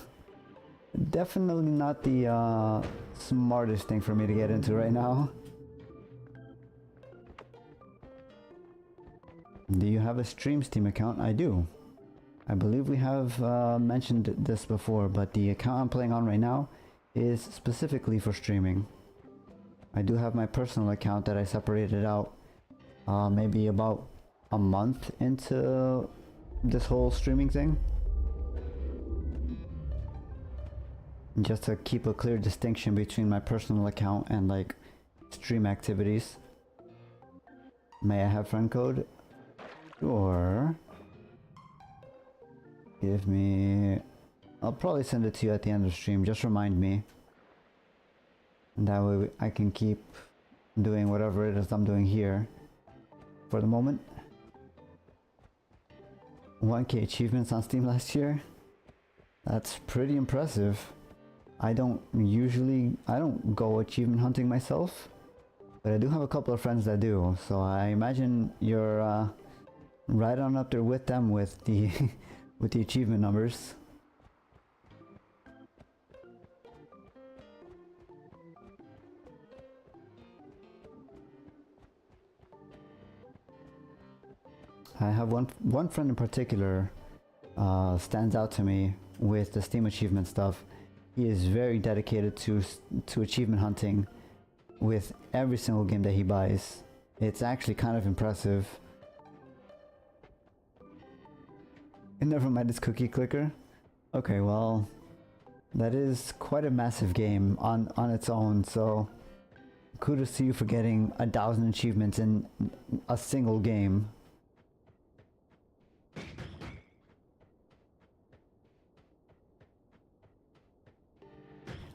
definitely not the smartest thing for me to get into right now. Do you have a Stream Steam account? I do. I believe we have mentioned this before, but the account I'm playing on right now is specifically for streaming. I do have my personal account that I separated out maybe about a month into this whole streaming thing, just to keep a clear distinction between my personal account and like stream activities. May I have friend code? Sure. Give me... I'll probably send it to you at the end of the stream. Just remind me. And that way I can keep doing whatever it is I'm doing here for the moment. 1K achievements on Steam last year. That's pretty impressive. I don't go achievement hunting myself, but I do have a couple of friends that do, so I imagine you're right on up there with them with the with the achievement numbers. I have one friend in particular stands out to me with the Steam achievement stuff. He is very dedicated to achievement hunting with every single game that he buys. It's actually kind of impressive. And never mind, it's Cookie Clicker. Okay, well, that is quite a massive game on its own, so kudos to you for getting 1,000 achievements in a single game.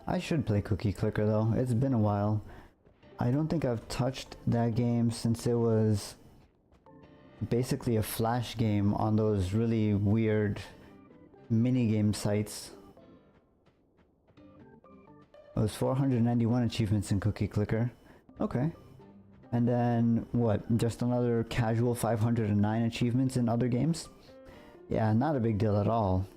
I should play Cookie Clicker though, it's been a while. I don't think I've touched that game since it was basically a flash game on those really weird minigame sites. It was 491 achievements in Cookie Clicker. Okay. And then what, just another casual 509 achievements in other games? Yeah, not a big deal at all.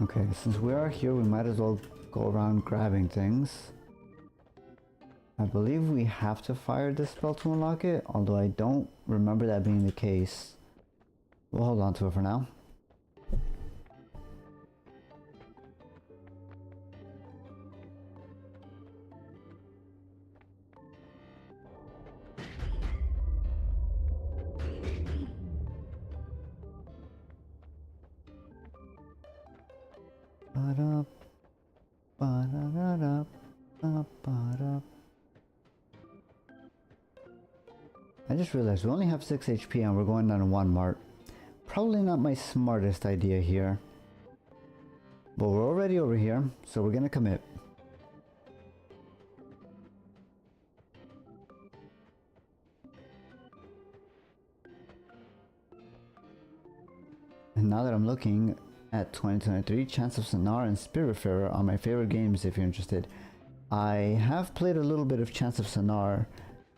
Okay, since we are here, we might as well go around grabbing things. I believe we have to fire this spell to unlock it, although I don't remember that being the case. We'll hold on to it for now. I just realized we only have 6 HP and we're going down to 1 mart. Probably not my smartest idea here. But we're already over here, so we're gonna commit. And now that I'm looking at 2023, Chance of Sonar and Spiritfarer are my favorite games if you're interested. I have played a little bit of Chance of Sonar.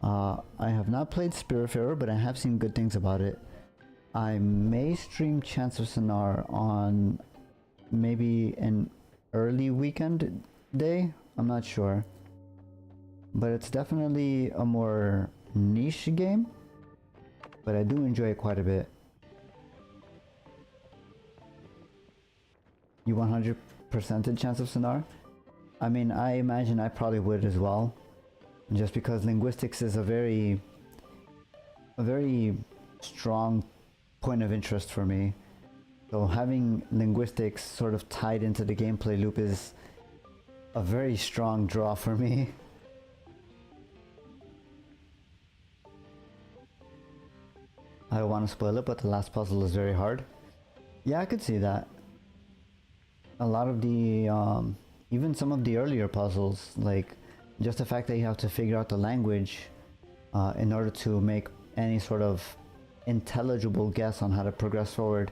I have not played Spiritfarer, but I have seen good things about it. I may stream Chance of Sonar on maybe an early weekend day, I'm not sure. But it's definitely a more niche game, but I do enjoy it quite a bit. You 100%ed Chance of Sonar? I mean, I imagine I probably would as well. Just because linguistics is a very strong point of interest for me. So having linguistics sort of tied into the gameplay loop is a very strong draw for me. I don't want to spoil it, but the last puzzle is very hard. Yeah, I could see that. A lot of the, even some of the earlier puzzles, like just the fact that you have to figure out the language in order to make any sort of intelligible guess on how to progress forward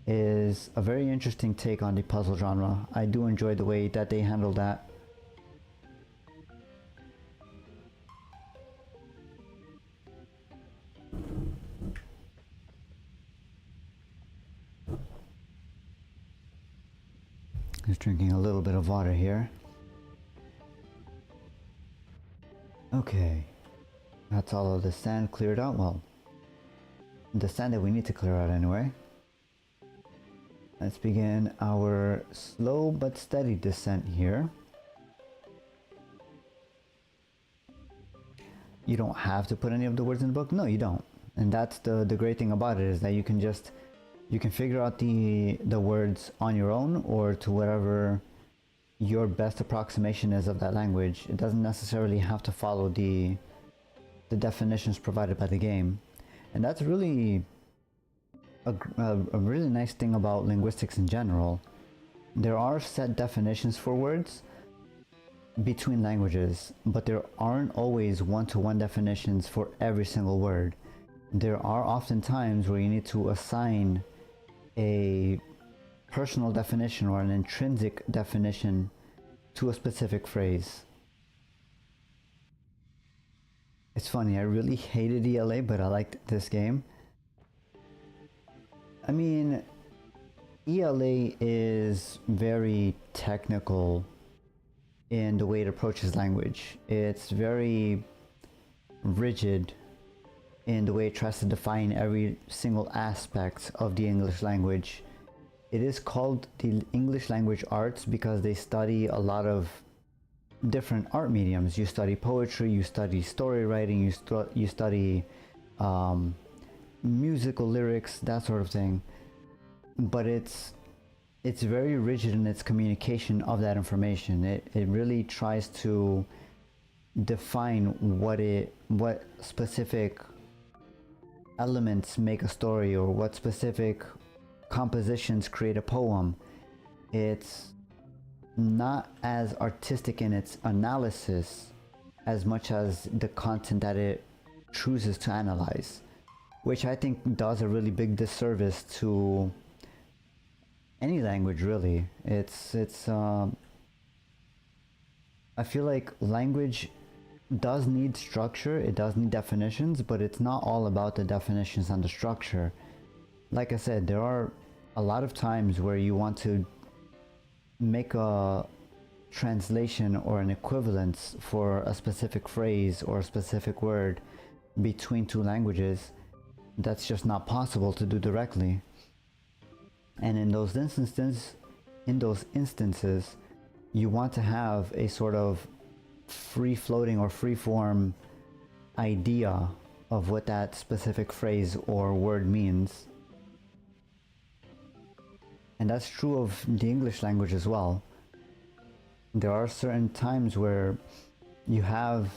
is a very interesting take on the puzzle genre. I do enjoy the way that they handle that. Just drinking a little bit of water here. Okay, that's all of the sand cleared out. Well, the sand that we need to clear out anyway. Let's begin our slow but steady descent here. you don't have to put any of the words in the book. No, you don't. And that's the great thing about it, is that you can figure out the words on your own, or to whatever your best approximation is of that language. It doesn't necessarily have to follow the definitions provided by the game. And that's really a really nice thing about linguistics in general. There are set definitions for words between languages, but there aren't always one-to-one definitions for every single word. There are often times where you need to assign a personal definition or an intrinsic definition to a specific phrase. It's funny, I really hated ELA, but I liked this game. I mean, ELA is very technical in the way it approaches language. It's very rigid in the way it tries to define every single aspect of the English language. It is called the English language arts because they study a lot of different art mediums. You study poetry, you study story writing, you study musical lyrics, that sort of thing. But it's very rigid in its communication of that information. It really tries to define what specific elements make a story, or what specific compositions create a poem. It's not as artistic in its analysis as much as the content that it chooses to analyze, which I think does a really big disservice to any language, really. I feel like language does need structure, it does need definitions, but it's not all about the definitions and the structure. Like I said, there are a lot of times where you want to make a translation or an equivalence for a specific phrase or a specific word between two languages. That's just not possible to do directly. And in those instances, you want to have a sort of free-floating or free-form idea of what that specific phrase or word means. And that's true of the English language as well. There are certain times where you have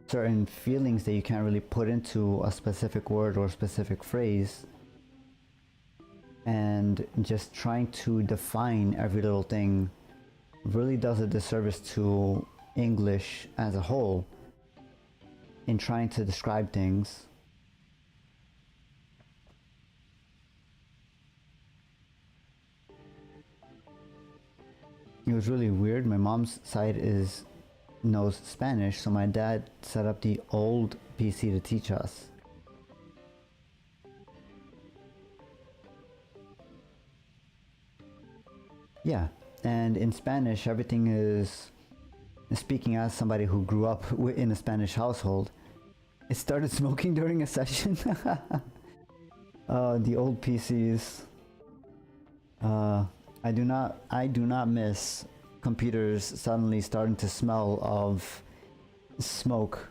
certain feelings that you can't really put into a specific word or specific phrase, and just trying to define every little thing really does a disservice to English as a whole in trying to describe things. It was really weird. My mom's side knows Spanish, so my dad set up the old PC to teach us. Yeah, and in Spanish everything is, speaking as somebody who grew up in a Spanish household, it started smoking during a session. The old PCs. I do not miss computers suddenly starting to smell of smoke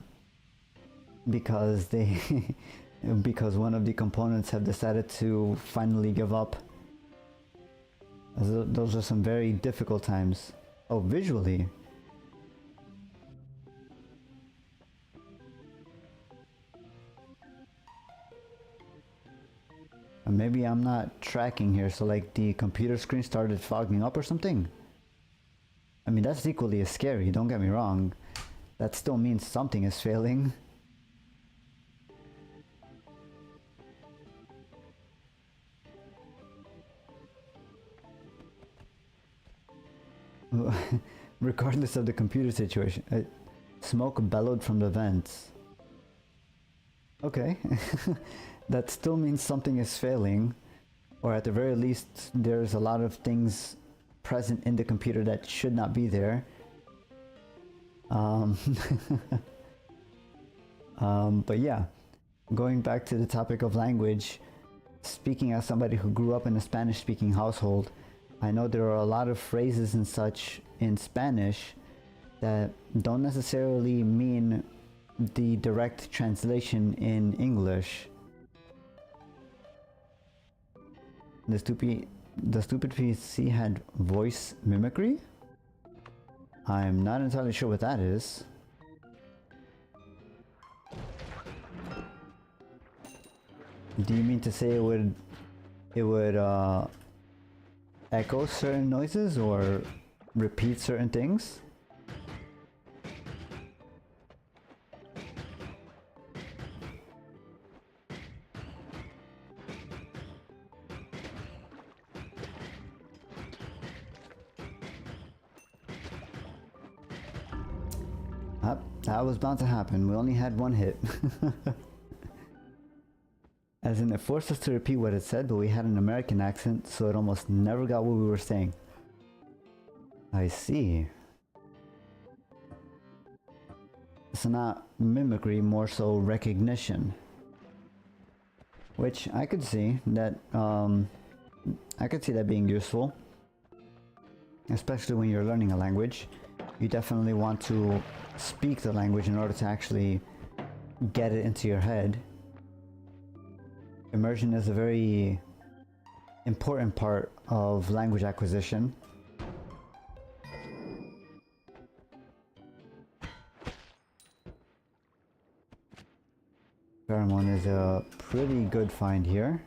because because one of the components have decided to finally give up. Those are some very difficult times. Oh, visually. Maybe I'm not tracking here, so like the computer screen started fogging up or something. I mean, that's equally as scary, don't get me wrong. That still means something is failing. Regardless of the computer situation, smoke bellowed from the vents. Okay. That still means something is failing, or at the very least there's a lot of things present in the computer that should not be there. But yeah, going back to the topic of language, speaking as somebody who grew up in a Spanish-speaking household, I know there are a lot of phrases and such in Spanish that don't necessarily mean the direct translation in English. The stupid PC had voice mimicry? I'm not entirely sure what that is. Do you mean to say it would echo certain noises or repeat certain things? That was bound to happen. We only had one hit. As in, it forced us to repeat what it said, but we had an American accent, so it almost never got what we were saying. I see. So not mimicry, more so recognition. Which I could see that, being useful. Especially when you're learning a language. You definitely want to speak the language in order to actually get it into your head. Immersion is a very important part of language acquisition. Pheromone is a pretty good find here.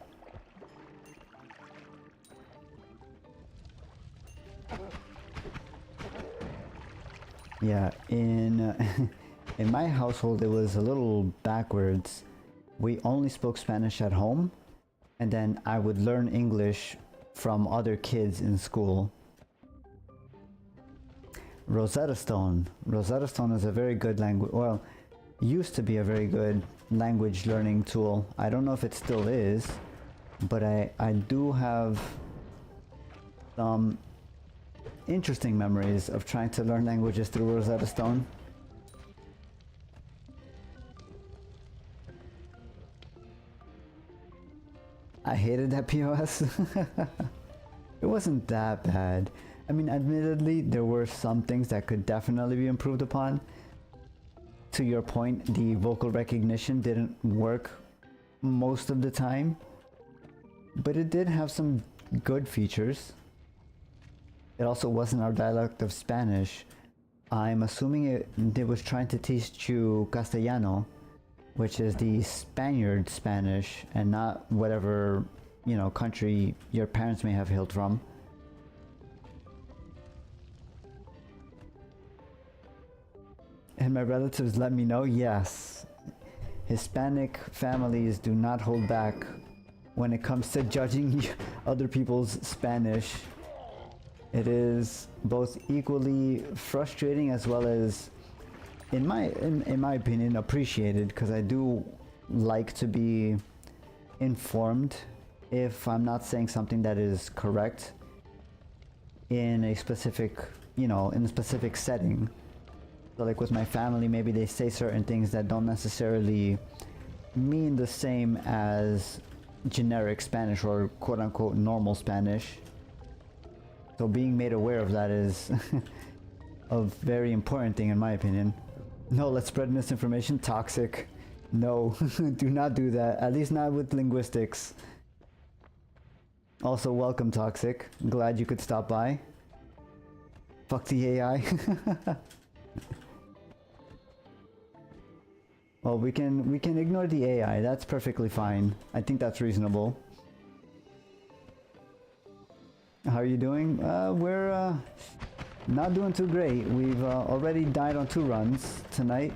Yeah, in my household it was a little backwards. We only spoke Spanish at home, and then I would learn English from other kids in school. Rosetta Stone. Rosetta Stone is a very good language, well, used to be a very good language learning tool. I don't know if it still is, but I do have some interesting memories of trying to learn languages through Rosetta Stone. I hated that POS. It wasn't that bad. I mean, admittedly, there were some things that could definitely be improved upon. To your point, the vocal recognition didn't work most of the time, but it did have some good features. It also wasn't our dialect of Spanish. I'm assuming it was trying to teach you Castellano, which is the Spaniard Spanish, and not whatever, you know, country your parents may have hailed from. And my relatives let me know, yes, Hispanic families do not hold back when it comes to judging other people's Spanish. It is both equally frustrating as well as, in my opinion, appreciated, because I do like to be informed if I'm not saying something that is correct in a specific, you know, in a specific setting. So like with my family, maybe they say certain things that don't necessarily mean the same as generic Spanish or quote-unquote normal Spanish. So being made aware of that is a very important thing in my opinion. No, let's spread misinformation. Toxic. No, do not do that. At least not with linguistics. Also, welcome Toxic. Glad you could stop by. Fuck the AI. Well, we can ignore the AI. That's perfectly fine. I think that's reasonable. How are you doing? We're not doing too great. We've already died on 2 runs tonight,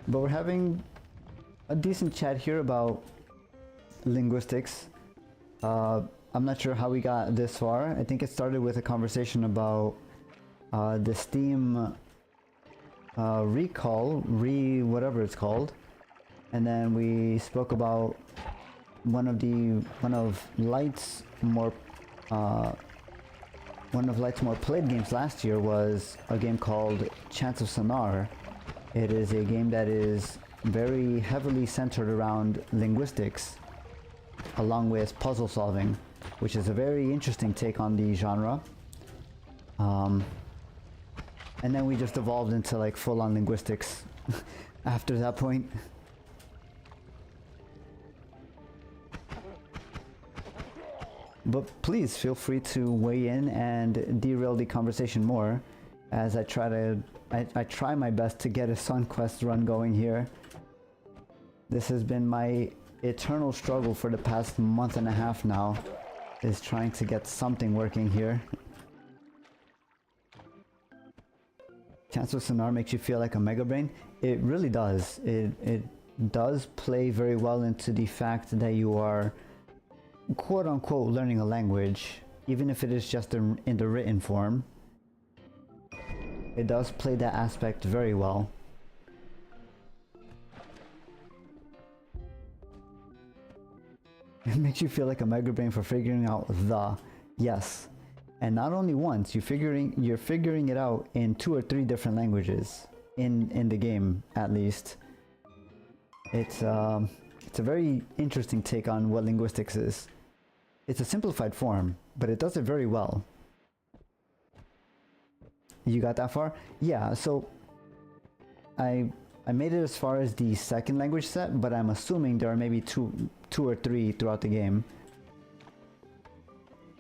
but we're having a decent chat here about linguistics. I'm not sure how we got this far. I think it started with a conversation about the Steam recall, whatever it's called, and then we spoke about one of Light's more played games last year was a game called Chants of Sonar. It is a game that is very heavily centered around linguistics, along with puzzle solving, which is a very interesting take on the genre. And then we just evolved into like full-on linguistics. after that point. But please feel free to weigh in and derail the conversation more as I try my best to get a Sun Quest run going here. This has been my eternal struggle for the past month and a half now, is trying to get something working here. Chance of Sonar makes you feel like a Mega Brain. It really does. It does play very well into the fact that you are quote-unquote learning a language, even if it is just in the written form. It does play that aspect very well. It makes you feel like a Mega Brain for figuring out the yes. And not only once, you're figuring it out in 2 or 3 different languages in the game, at least. It's a very interesting take on what linguistics is. It's a simplified form, but it does it very well. You got that far? Yeah, so I made it as far as the second language set, but I'm assuming there are maybe two or three throughout the game.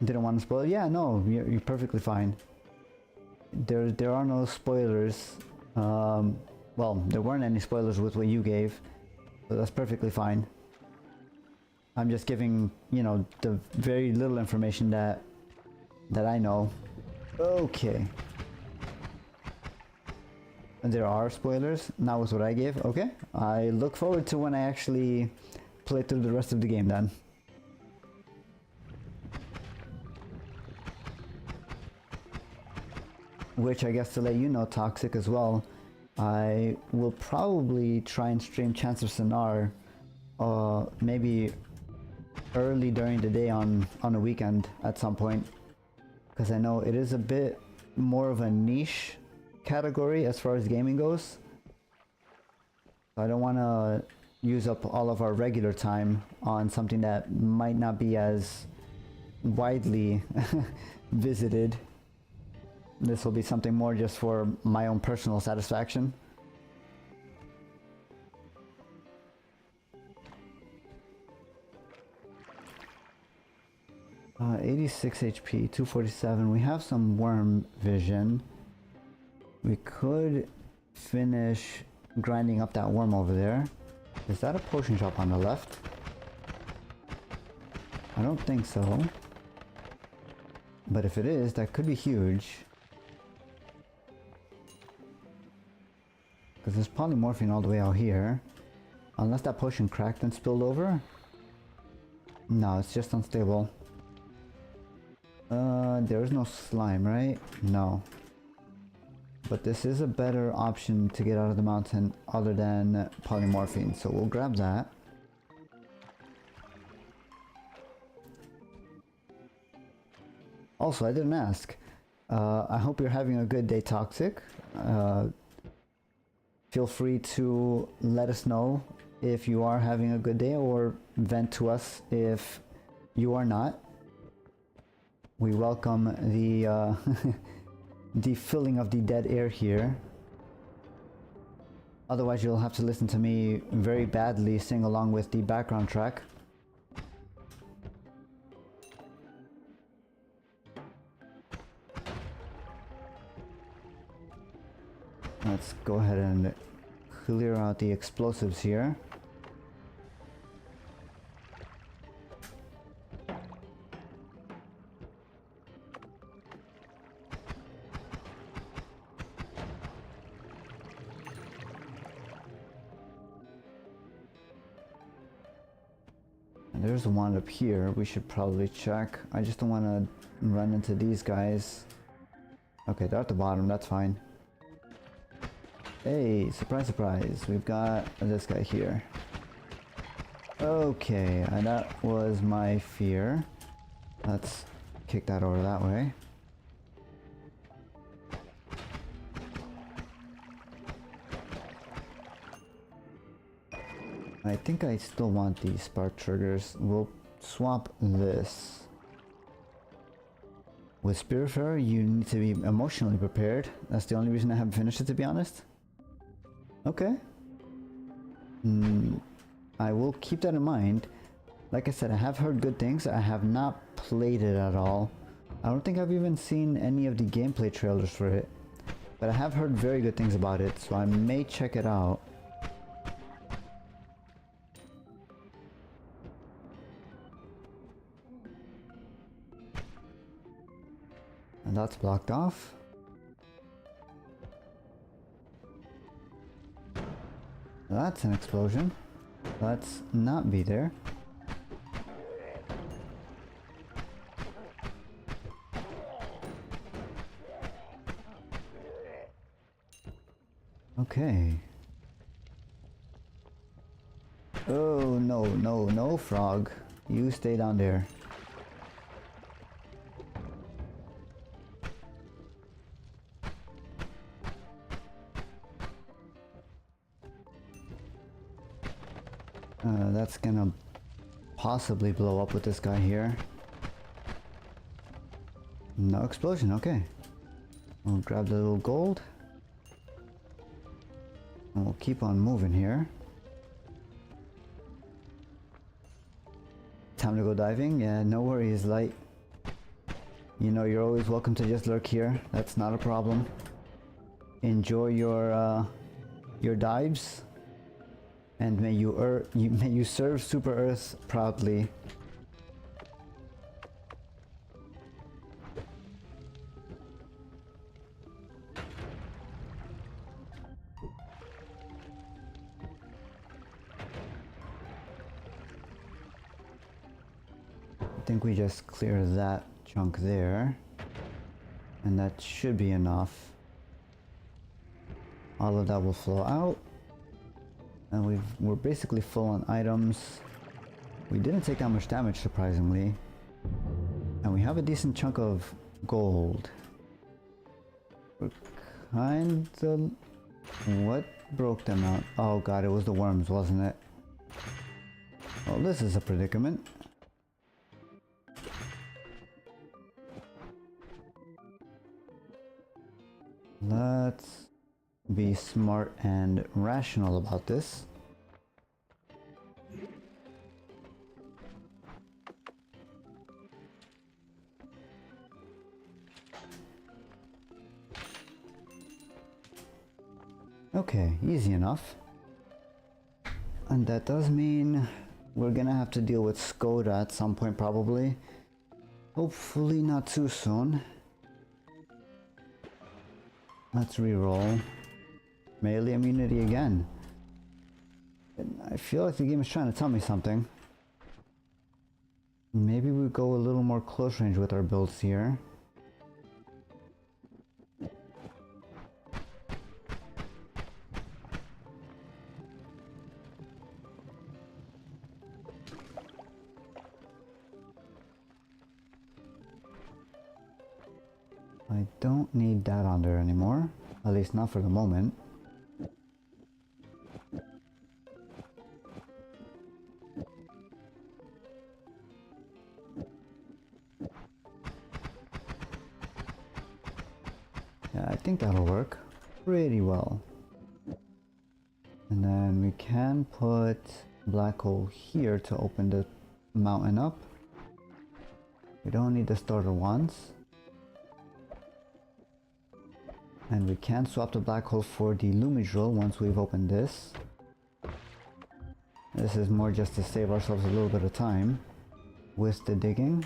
Didn't want to spoil it? Yeah, no, you're perfectly fine. There are no spoilers. Well, there weren't any spoilers with what you gave, so that's perfectly fine. I'm just giving, you know, the very little information that I know. Okay. There are spoilers, not with what I gave. Okay. I look forward to when I actually play through the rest of the game then. Which I guess to let you know, Toxic, as well, I will probably try and stream Chance of Sonar maybe early during the day on a weekend at some point, because I know it is a bit more of a niche category as far as gaming goes. I don't want to use up all of our regular time on something that might not be as widely visited. This will be something more just for my own personal satisfaction. 86 HP, 247. We have some wyrm vision. We could finish grinding up that wyrm over there. Is that a potion shop on the left? I don't think so. But if it is, that could be huge. Because there's polymorphine all the way out here. Unless that potion cracked and spilled over? No, it's just unstable. There is no slime, right? No. But this is a better option to get out of the mountain other than polymorphine, so we'll grab that. Also, I didn't ask. I hope you're having a good day, Toxic. Feel free to let us know if you are having a good day, or vent to us if you are not. We welcome the the filling of the dead air here. Otherwise you'll have to listen to me very badly sing along with the background track. Let's go ahead and clear out the explosives here. There's one up here we should probably check. I just don't want to run into these guys. Okay, they're at the bottom, that's fine. Hey, surprise, surprise. We've got this guy here. Okay, and that was my fear. Let's kick that over that way. I think I still want these spark triggers. We'll swap this. With Spiritfarer, you need to be emotionally prepared. That's the only reason I haven't finished it, to be honest. Okay. I will keep that in mind. Like I said, I have heard good things. I have not played it at all. I don't think I've even seen any of the gameplay trailers for it. But I have heard very good things about it, so I may check it out. And that's blocked off. That's an explosion. Let's not be there. Okay. Oh, no, no, no, frog. You stay down there. That's gonna possibly blow up with this guy here. No explosion, okay. We'll grab the little gold. And we'll keep on moving here. Time to go diving? Yeah, no worries, Light. You know, you're always welcome to just lurk here. That's not a problem. Enjoy your dives. And may you serve Super Earth proudly. I think we just clear that chunk there. And that should be enough. All of that will flow out. And we're basically full on items. We didn't take that much damage, surprisingly. And we have a decent chunk of gold. We're kinda... What broke them out? Oh god, it was the worms, wasn't it? Well, this is a predicament. Let's be smart and rational about this. Okay, easy enough. And that does mean we're gonna have to deal with Skoda at some point probably. Hopefully not too soon. Let's reroll. Melee immunity again. I feel like the game is trying to tell me something. Maybe we go a little more close range with our builds here. I don't need that on there anymore. At least not for the moment. Yeah, I think that'll work pretty well. And then we can put black hole here to open the mountain up. We don't need the starter once. And we can swap the black hole for the Lumidrill once we've opened this. This is more just to save ourselves a little bit of time with the digging.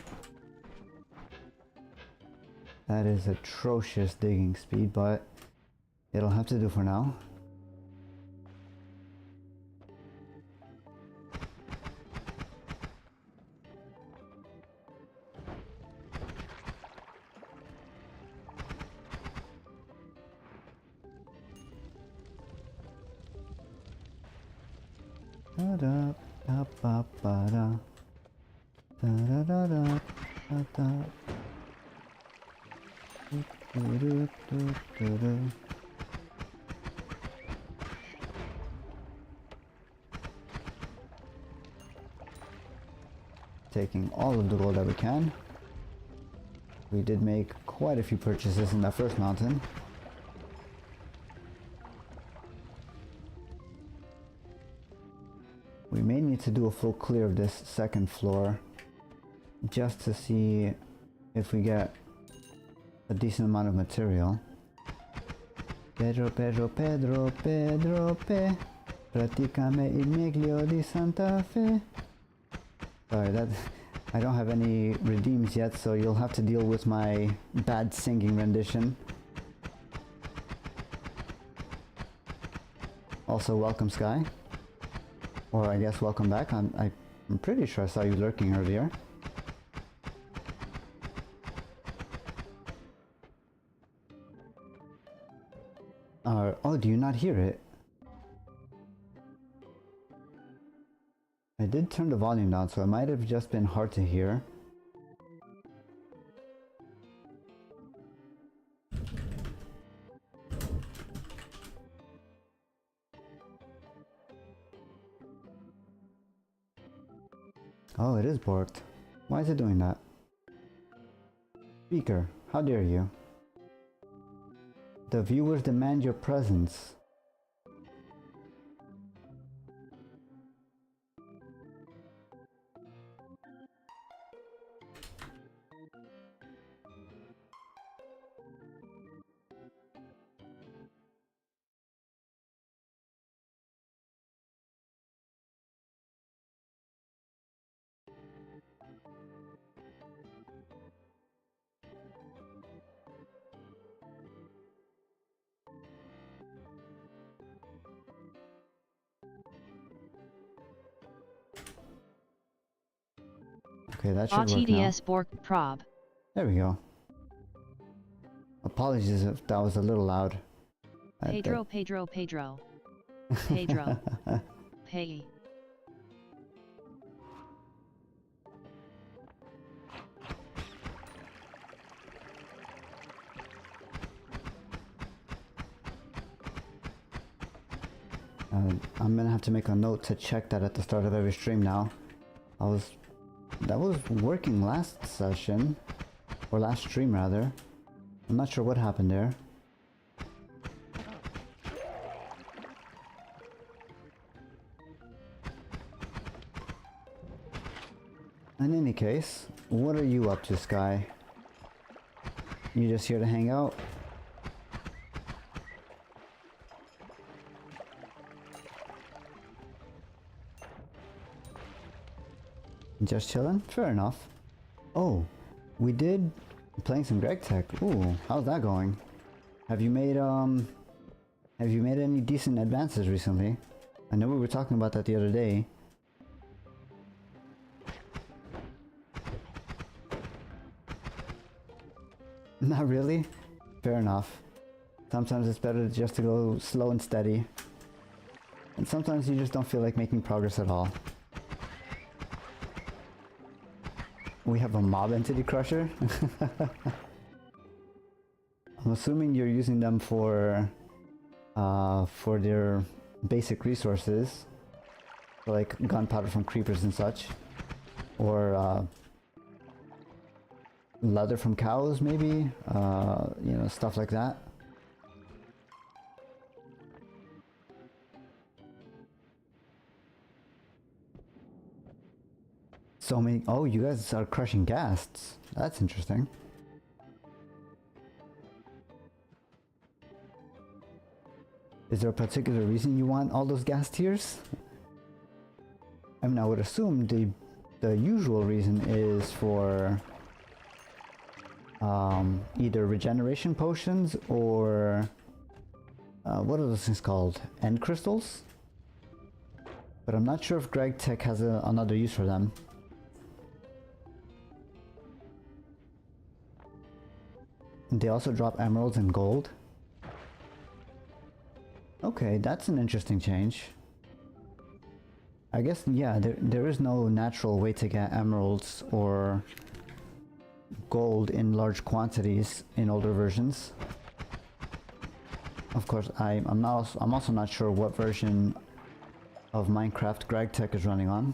That is atrocious digging speed, but it'll have to do for now. Taking all of the gold that we can. We did make quite a few purchases in that first mountain. We may need to do a full clear of this second floor just to see if we get a decent amount of material. Pedro, Pedro, Pedro, Pedro, Pe. Praticame il meglio di Santa Fe. Sorry, that I don't have any redeems yet, so you'll have to deal with my bad singing rendition. Also, welcome Sky. Or I guess welcome back. I'm pretty sure I saw you lurking earlier. Oh, do you not hear it? I did turn the volume down, so it might have just been hard to hear. Oh, it is borked. Why is it doing that? Speaker, how dare you? The viewers demand your presence. Okay, that should work now. Bork prob. There we go. Apologies if that was a little loud. Pedro, Pedro, Pedro. Pedro. Pay. I'm gonna have to make a note to check that at the start of every stream now. That was working last session, or last stream rather. I'm not sure what happened there. In any case, what are you up to, Sky? You just here to hang out? Just chilling? Fair enough. Oh, we did playing some Greg Tech. Ooh, how's that going? Have you made any decent advances recently? I know we were talking about that the other day. Not really? Fair enough. Sometimes it's better just to go slow and steady. And sometimes you just don't feel like making progress at all. We have a mob entity crusher. I'm assuming you're using them for their basic resources, like gunpowder from creepers and such, or leather from cows, maybe. You know, stuff like that. So many. Oh, you guys are crushing ghasts. That's interesting. Is there a particular reason you want all those ghast tiers? I mean, I would assume the usual reason is for either regeneration potions or what are those things called? End crystals? But I'm not sure if Greg Tech has another use for them. They also drop emeralds and gold. Okay, that's an interesting change. I guess, yeah, there is no natural way to get emeralds or gold in large quantities in older versions. Of course, I'm also not sure what version of Minecraft Greg Tech is running on.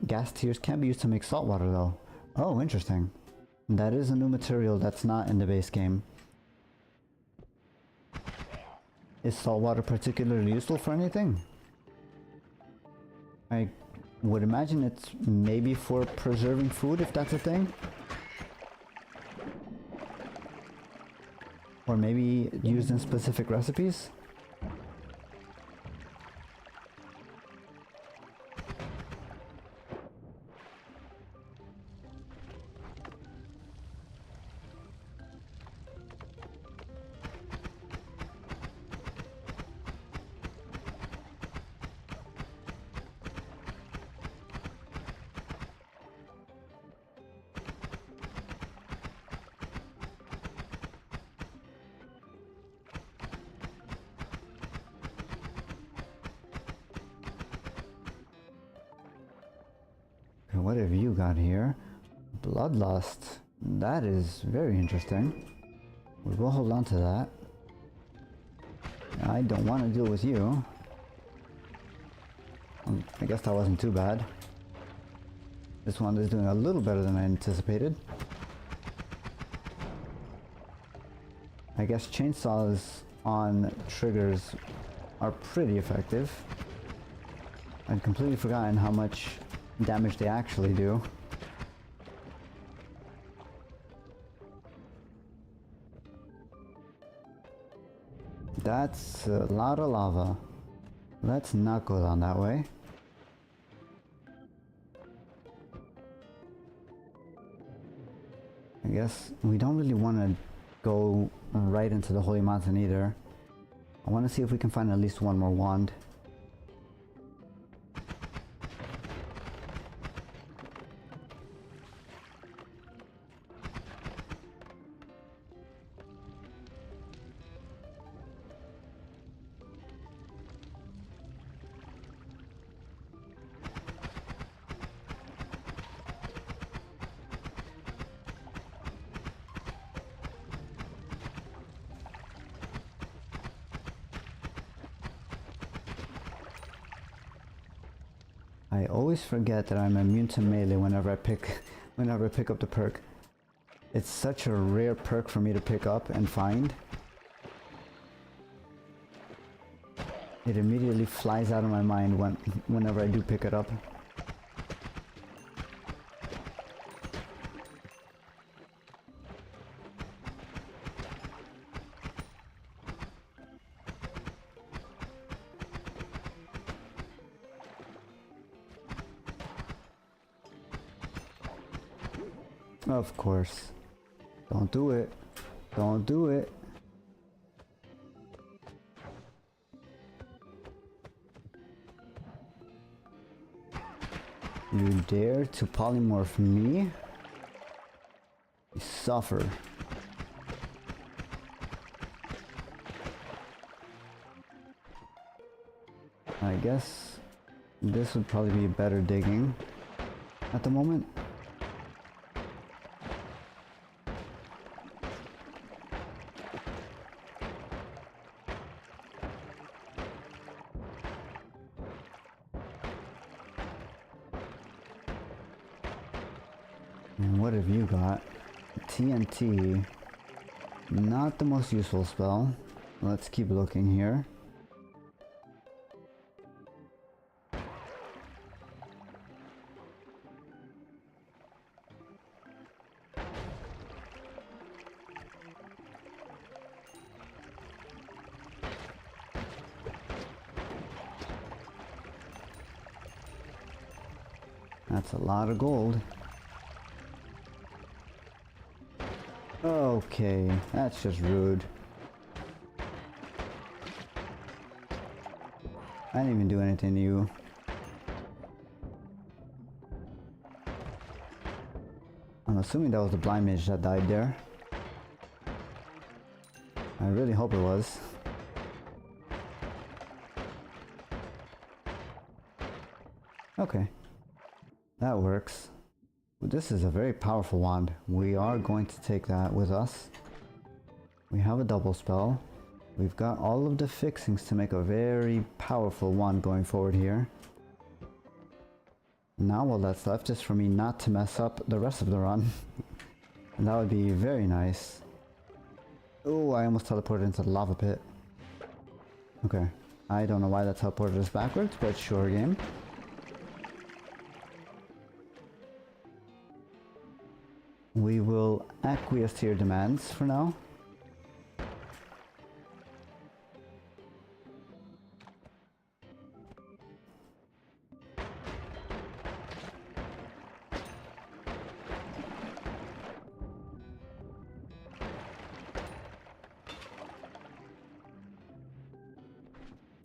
Gas tiers can be used to make salt water though. Oh, interesting. That is a new material that's not in the base game. Is salt water particularly useful for anything? I would imagine it's maybe for preserving food, if that's a thing. Or maybe used in specific recipes. What have you got here? Bloodlust. That is very interesting. We will hold on to that. I don't want to deal with you. I guess that wasn't too bad. This one is doing a little better than I anticipated. I guess chainsaws on triggers are pretty effective. I'd completely forgotten how much damage they actually do. That's a lot of lava. Let's not go down that way. I guess we don't really want to go right into the Holy Mountain either. I want to see if we can find at least one more wand. I always forget that I'm immune to melee whenever I pick up the perk. It's such a rare perk for me to pick up and find. It immediately flies out of my mind whenever I do pick it up. Of course. Don't do it. Don't do it. You dare to polymorph me? You suffer. I guess this would probably be better digging at the moment. And what have you got? TNT. Not the most useful spell. Let's keep looking here. That's a lot of gold. Okay, that's just rude. I didn't even do anything to you. I'm assuming that was the blind mage that died there. I really hope it was. Okay, that works. This is a very powerful wand. We are going to take that with us. We have a double spell. We've got all of the fixings to make a very powerful wand going forward here. Now all that's left is for me not to mess up the rest of the run. And that would be very nice. Oh, I almost teleported into the lava pit. Okay. I don't know why that teleported us backwards, but sure game. We will acquiesce to your demands for now.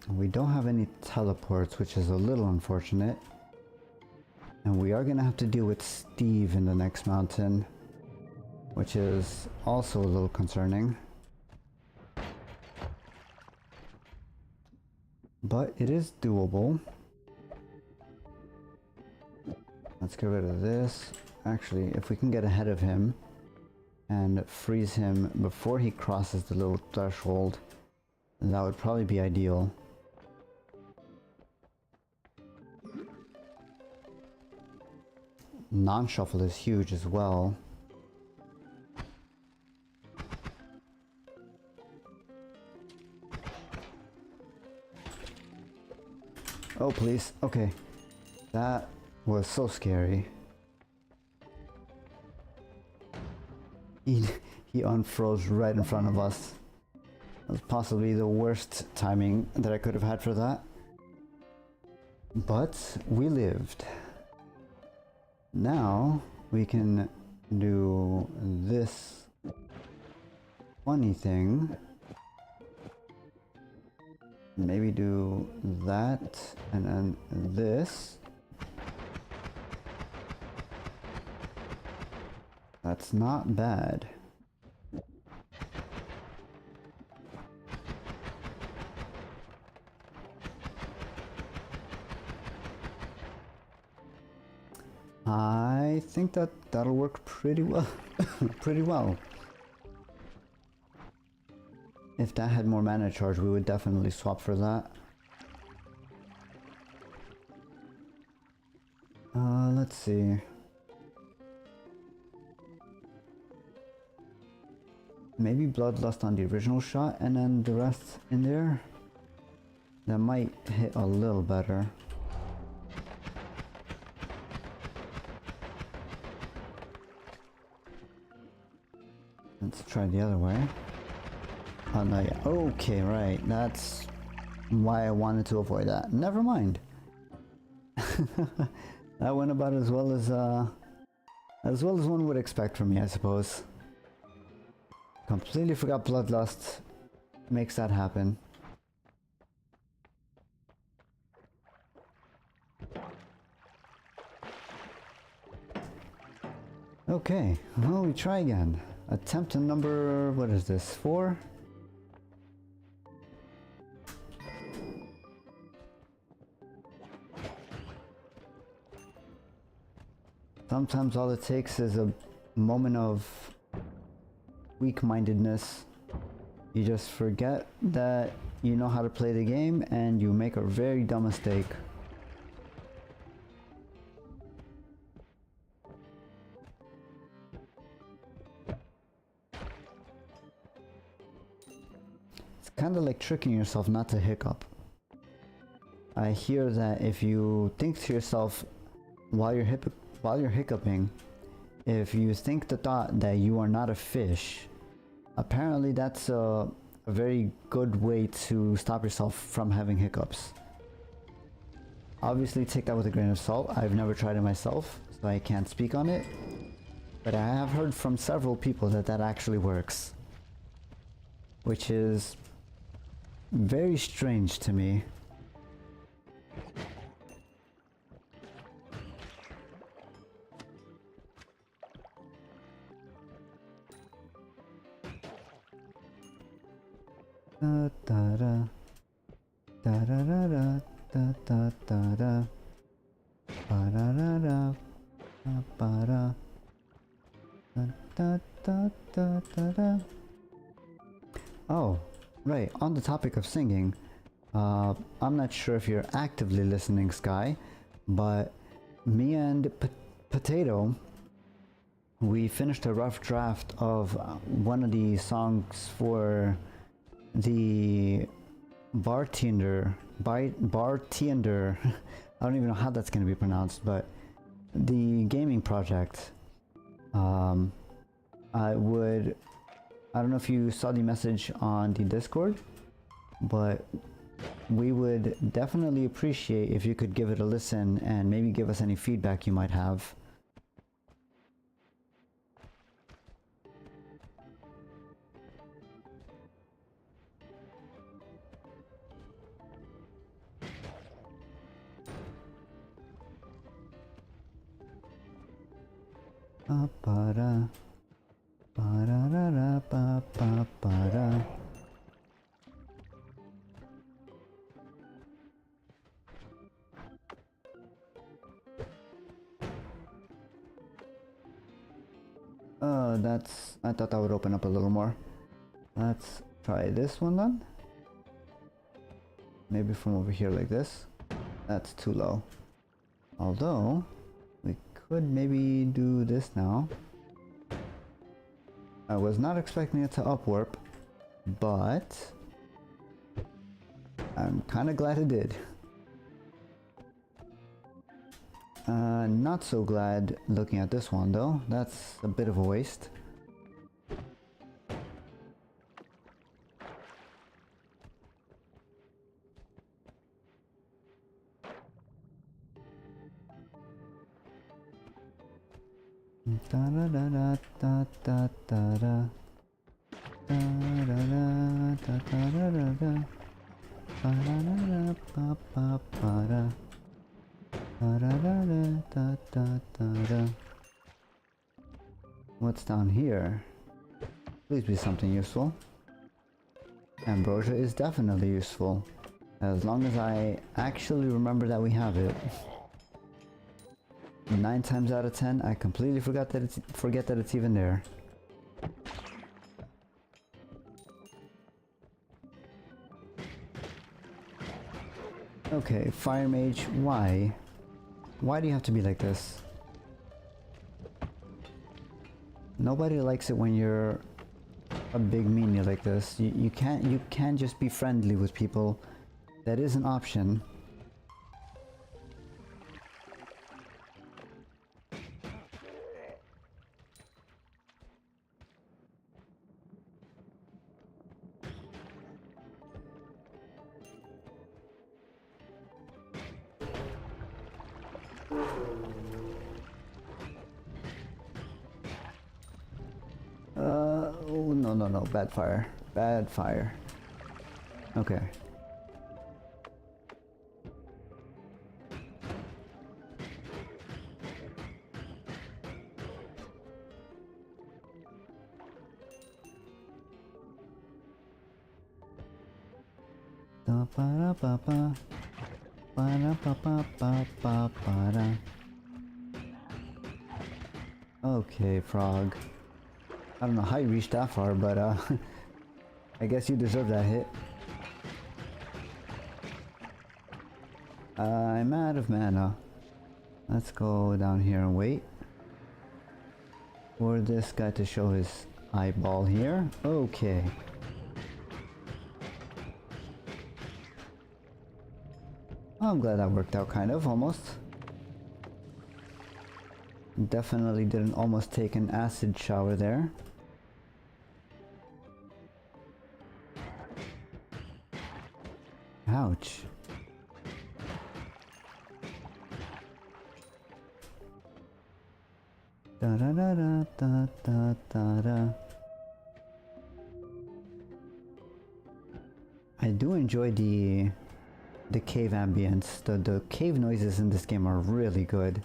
We don't have any teleports, which is a little unfortunate. And we are gonna have to deal with Steve in the next mountain, which is also a little concerning. But it is doable. Let's get rid of this. Actually, if we can get ahead of him and freeze him before he crosses the little threshold, that would probably be ideal. Non-shuffle is huge as well. Oh please, okay. That was so scary. He unfroze right in front of us. That was possibly the worst timing that I could have had for that. But we lived. Now we can do this funny thing. Maybe do that and then this. That's not bad. I think that that'll work pretty well. Pretty well. If that had more mana charge, we would definitely swap for that. Let's see. Maybe Bloodlust on the original shot and then the rest in there. That might hit a little better. Let's try the other way. Oh, no, yeah. Okay, right. That's why I wanted to avoid that. Never mind. That went about as well as one would expect from me, I suppose. Completely forgot Bloodlust makes that happen. Okay, well, we try again. Attempt to number, what is this, 4? Sometimes all it takes is a moment of weak-mindedness. You just forget that you know how to play the game and you make a very dumb mistake. It's kind of like tricking yourself not to hiccup. I hear that if you think to yourself while you're hiccuping, if you think the thought that you are not a fish, apparently that's a very good way to stop yourself from having hiccups. Obviously take that with a grain of salt. I've never tried it myself, so I can't speak on it. But I have heard from several people that that actually works. Which is very strange to me. Da da da da da da da da da da ba da da da ba da da da da da da. Oh, right, on the topic of singing, I'm not sure if you're actively listening, Sky, but me and Potato, we finished a rough draft of one of the songs for the bartender, I don't even know how that's going to be pronounced, but the gaming project. I don't know if you saw the message on the Discord, but we would definitely appreciate if you could give it a listen and maybe give us any feedback you might have. Ba-ba-da, ba-da-da-da, ba-ba-ba-da. I thought that would open up a little more. Let's try this one then. Maybe from over here like this. That's too low. Although, we could maybe do this now. I was not expecting it to upwarp, but I'm kind of glad it did. Not so glad looking at this one though. That's a bit of a waste. Da da da da da da da da da da da da da da ba da da ba ba ba da ba da da da da da. What's down here? Please be something useful. Ambrosia is definitely useful, as long as I actually remember that we have it. 9 times out of 10, I completely forget that it's even there. Okay, Fire Mage, why? Why do you have to be like this? Nobody likes it when you're a big meanie like this. You can't just be friendly with people. That is an option. Oh, no, bad fire. Bad fire. Okay. Da ba da ba ba ba da ba ba ba ba ba da. Okay, frog. I don't know how you reached that far, but I guess you deserve that hit. I'm out of mana. Let's go down here and wait for this guy to show his eyeball here. Okay. I'm glad that worked out kind of, almost. Definitely didn't almost take an acid shower there. Ouch. Da da da da da da da da. I do enjoy the cave ambience. The cave noises in this game are really good.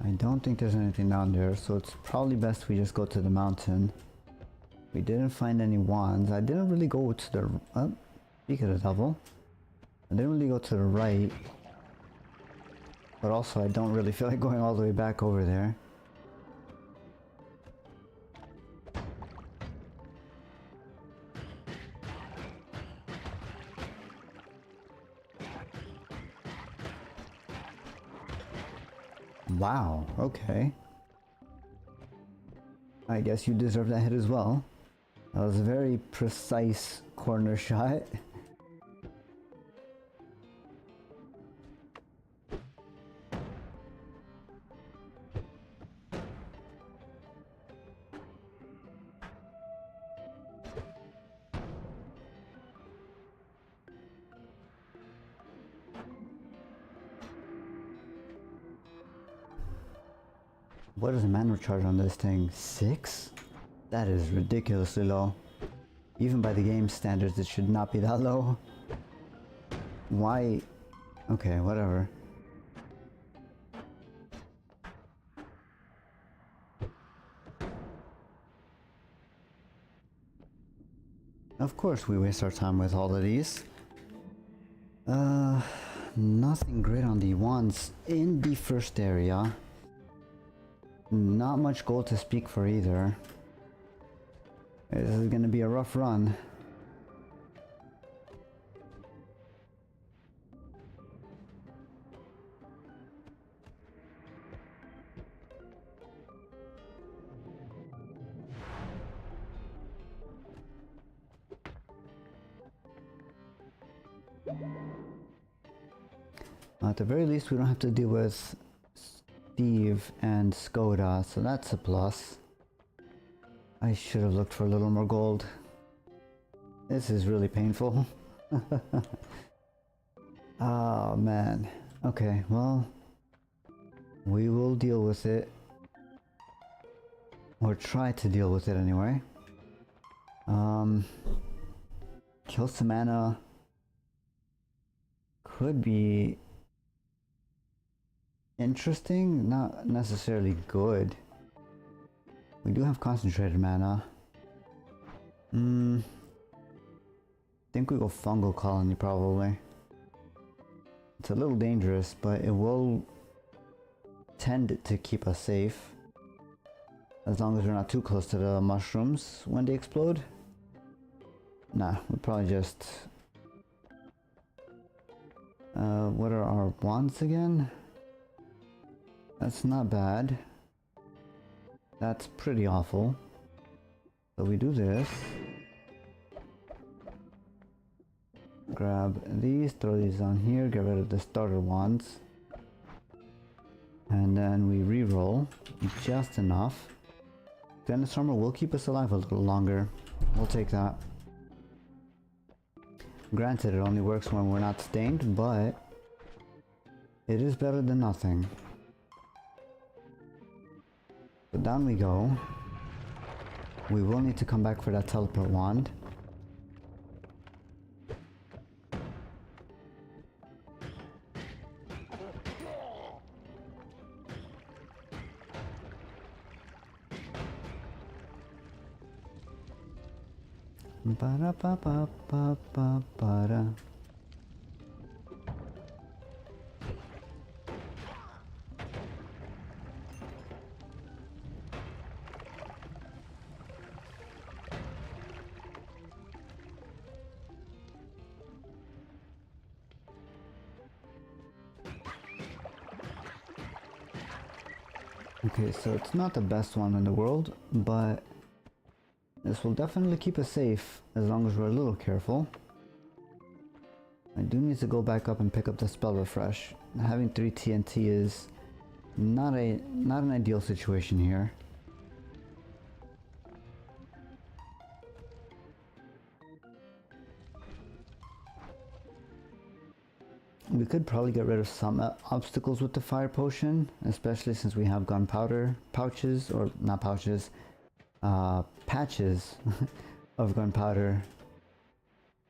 I don't think there's anything down there, so it's probably best we just go to the mountain. We didn't find any wands. I didn't really go to the... speak of the devil. I didn't really go to the right. But also I don't really feel like going all the way back over there. Wow, okay. I guess you deserve that hit as well. That was a very precise corner shot. What is the mana recharge on this thing? 6? That is ridiculously low. Even by the game standards, it should not be that low. Why? Okay, whatever. Of course we waste our time with all of these. Nothing great on the wands in the first area. Not much gold to speak for either. This is gonna be a rough run. At the very least, we don't have to deal with Steve and Skoda, so that's a plus. I should have looked for a little more gold. This is really painful. Oh man. Okay, well, we will deal with it. Or try to deal with it anyway. Kill some mana could be interesting, not necessarily good. We do have concentrated mana. Think we go fungal colony probably. It's a little dangerous, but it will tend to keep us safe. As long as we're not too close to the mushrooms when they explode. Nah, we'll probably just... what are our wands again? That's not bad. That's pretty awful. So we do this. Grab these, throw these on here, get rid of the starter wands. And then we re-roll just enough. Dennis Armor will keep us alive a little longer. We'll take that. Granted, it only works when we're not stained, but it is better than nothing. So down we go. We will need to come back for that teleport wand. Ba-da-ba-ba-ba-ba-ba-da. Okay, so it's not the best one in the world, but this will definitely keep us safe as long as we're a little careful. I do need to go back up and pick up the spell refresh. Having 3 TNT is not an ideal situation here. We could probably get rid of some obstacles with the fire potion, especially since we have gunpowder pouches, or not pouches, patches of gunpowder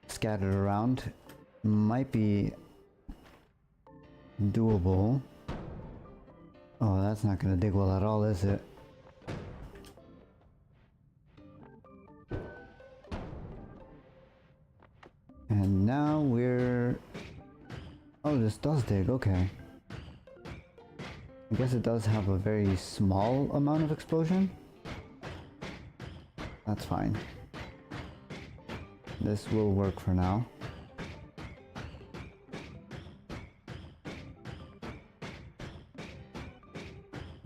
scattered around. Might be doable. Oh, that's not gonna dig well at all, is it? And now we're... Oh, this does dig, okay. I guess it does have a very small amount of explosion. That's fine. This will work for now.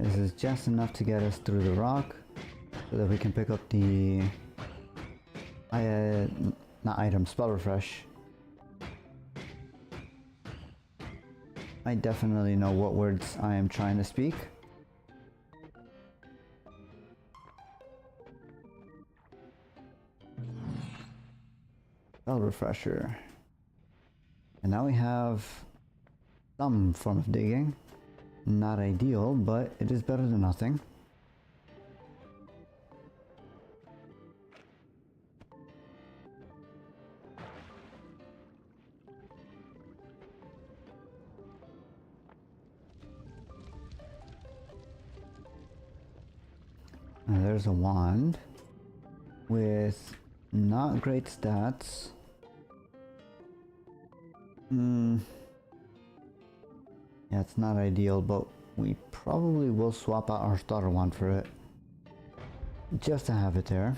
This is just enough to get us through the rock so that we can pick up the not item, spell refresh. I definitely know what words I am trying to speak. Spell refresher. And now we have some form of digging. Not ideal, but it is better than nothing. And there's a wand with not great stats. Yeah, it's not ideal, but we probably will swap out our starter wand for it. Just to have it there.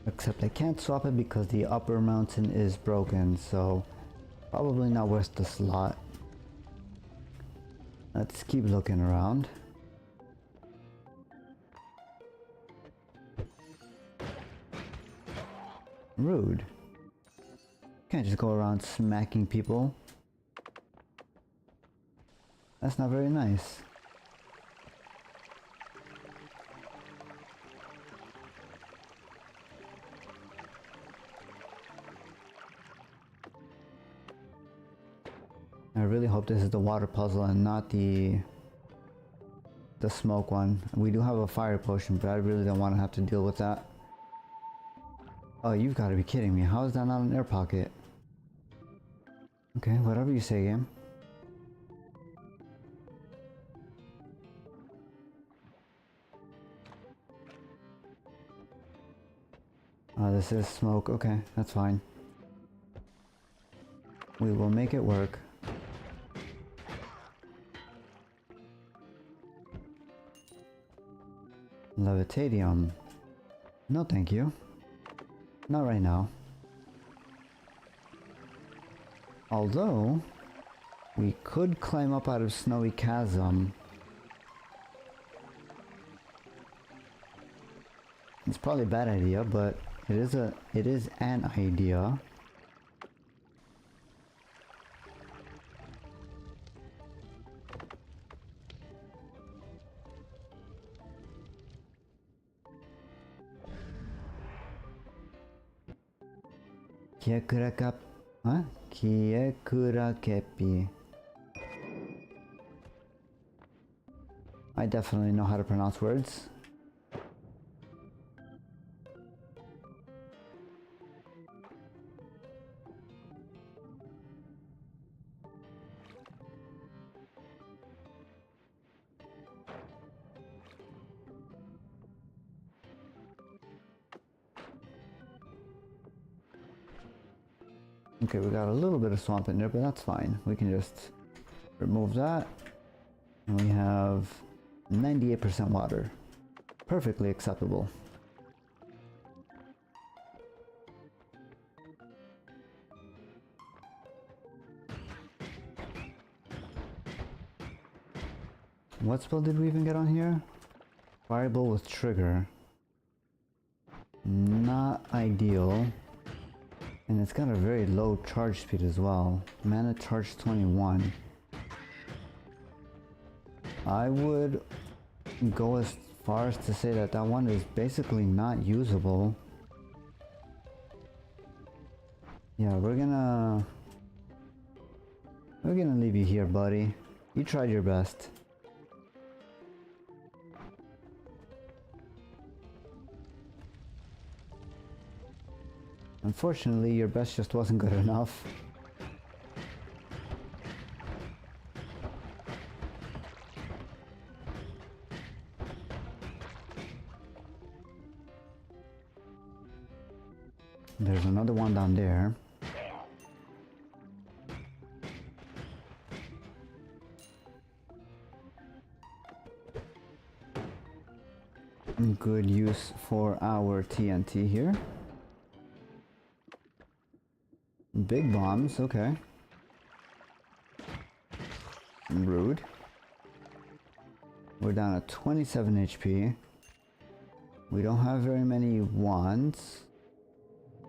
Except I can't swap it because the upper mountain is broken, so probably not worth the slot. Let's keep looking around. Rude. Can't just go around smacking people. That's not very nice. I really hope this is the water puzzle and not the smoke one. We do have a fire potion, but I really don't want to have to deal with that. Oh, you've got to be kidding me. How is that not an air pocket? Okay, whatever you say, game. Oh, this is smoke. Okay, that's fine. We will make it work. Levitadium. No, thank you. Not right now. Although, we could climb up out of Snowy Chasm. It's probably a bad idea, but it is an idea. Kiekurakepi. I definitely know how to pronounce words. Okay, we got a little bit of swamp in there, but that's fine. We can just remove that. And we have 98% water. Perfectly acceptable. What spell did we even get on here? Fireball with trigger. Not ideal. And it's got a very low charge speed as well. Mana charge 21. I would go as far as to say that that one is basically not usable. Yeah, we're gonna leave you here, buddy. You tried your best. Unfortunately, your best just wasn't good enough. There's another one down there. Good use for our TNT here. big bombs, okay. Rude. We're down at 27 HP. We don't have very many wands.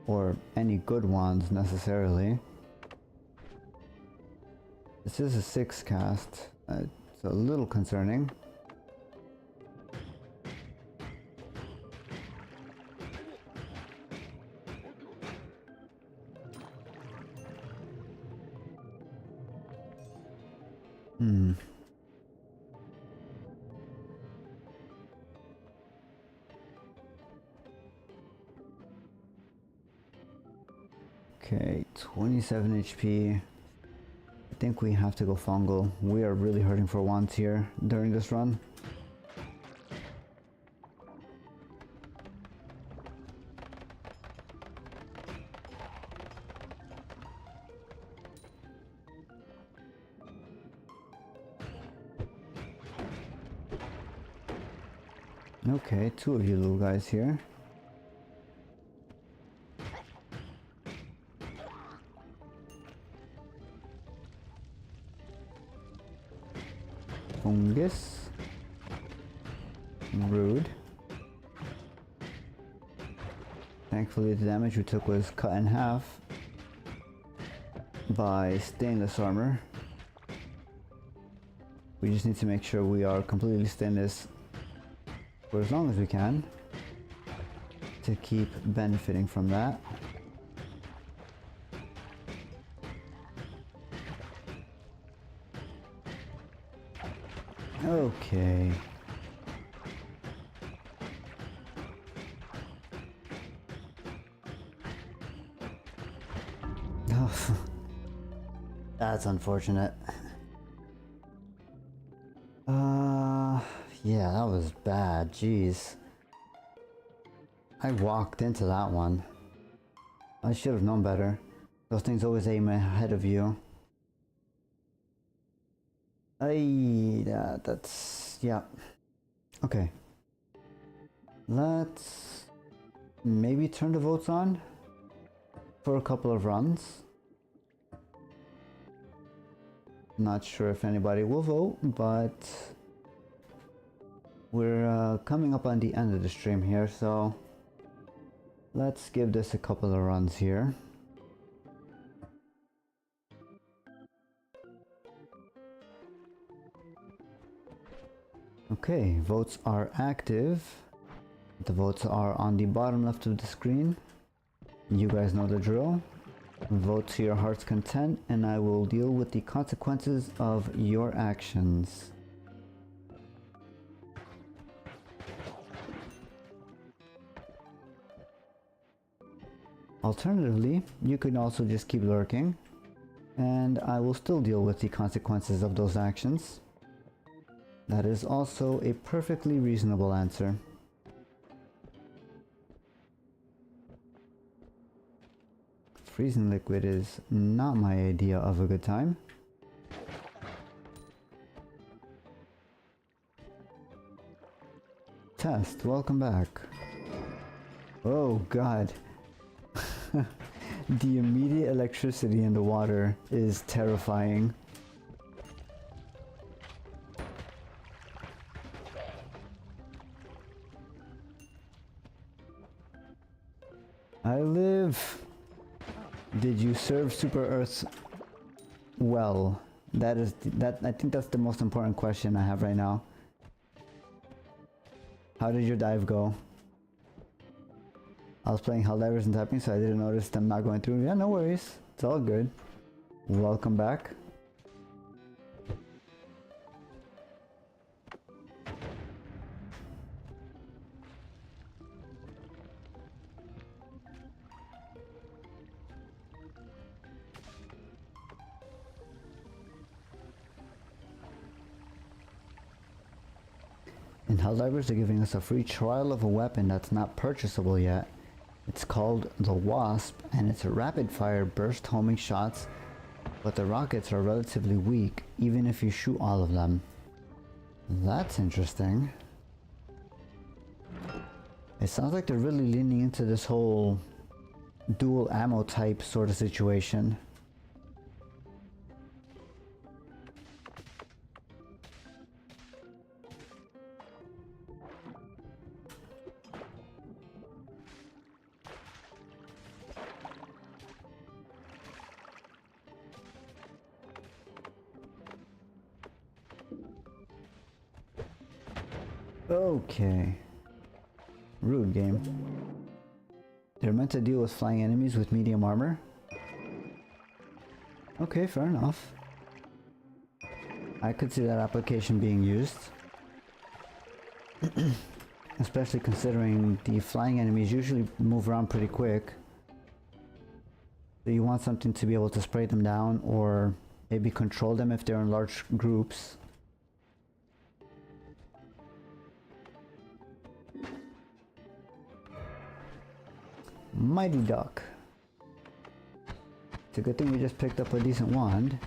Or any good wands necessarily. This is a 6 cast. It's a little concerning. Okay, 27 HP. I think we have to go fungal. We are really hurting for wands here during this run. Okay, 2 of you little guys here. Fungus. Rude. Thankfully the damage we took was cut in half by stainless armor. We just need to make sure we are completely stainless for as long as we can to keep benefiting from that. Okay. Oh, that's unfortunate. Yeah, that was bad. Jeez. I walked into that one. I should have known better. Those things always aim ahead of you. That's... yeah. Okay. Let's maybe turn the votes on for a couple of runs. Not sure if anybody will vote, but we're coming up on the end of the stream here, so let's give this a couple of runs here. Okay, votes are active. The votes are on the bottom left of the screen. You guys know the drill. Vote to your heart's content, and I will deal with the consequences of your actions. Alternatively, you could also just keep lurking, and I will still deal with the consequences of those actions. That is also a perfectly reasonable answer. Freezing liquid is not my idea of a good time. Test, welcome back. Oh god. The immediate electricity in the water is terrifying. I live. Did you serve Super Earth well? I think that's the most important question I have right now. How did your dive go? I was playing Helldivers and typing, so I didn't notice them not going through. Yeah, no worries. It's all good. Welcome back. In Helldivers, they're giving us a free trial of a weapon that's not purchasable yet. It's called the Wasp, and it's a rapid-fire burst homing shots, but the rockets are relatively weak, even if you shoot all of them. That's interesting. It sounds like they're really leaning into this whole dual ammo type sort of situation. Okay. Rude game. They're meant to deal with flying enemies with medium armor. Okay, fair enough. I could see that application being used. Especially considering the flying enemies usually move around pretty quick. So you want something to be able to spray them down or maybe control them if they're in large groups. Mighty Duck. It's a good thing we just picked up a decent wand.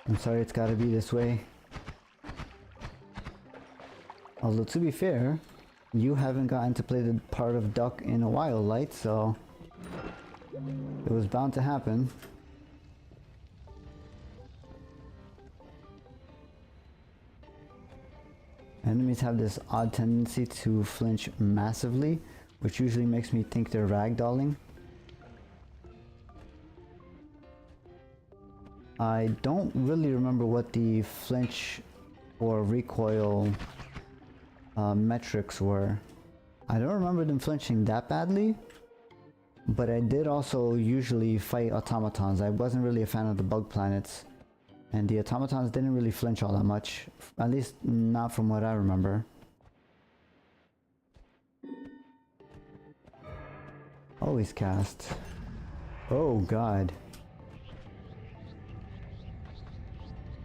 I'm sorry it's gotta be this way. Although to be fair, you haven't gotten to play the part of Duck in a while, Light, so it was bound to happen. Enemies have this odd tendency to flinch massively, which usually makes me think they're ragdolling. I don't really remember what the flinch or recoil metrics were. I don't remember them flinching that badly, but I did also usually fight automatons. I wasn't really a fan of the bug planets. And the automatons didn't really flinch all that much, at least not from what I remember. Always cast. Oh god.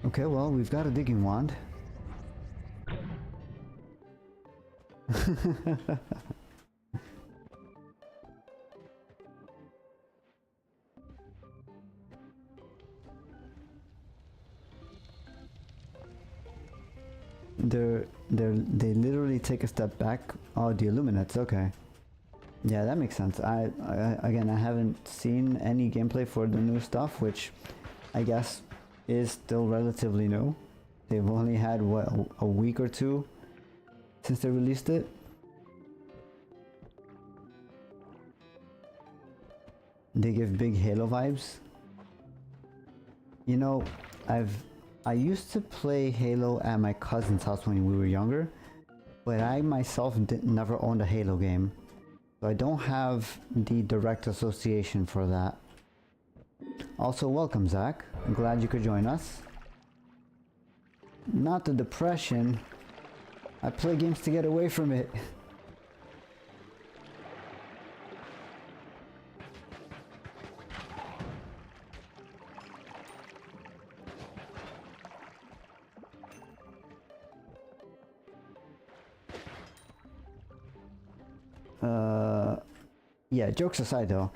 Okay, well, we've got a digging wand. They literally take a step back. Oh, the Illuminates, okay. Yeah, that makes sense. Again, I haven't seen any gameplay for the new stuff, which I guess is still relatively new. They've only had, what, a week or two since they released it? They give big Halo vibes. You know, I used to play Halo at my cousin's house when we were younger, but I myself never owned a Halo game, so I don't have the direct association for that. Also, welcome Zach, I'm glad you could join us. Not the depression, I play games to get away from it. Yeah, jokes aside though,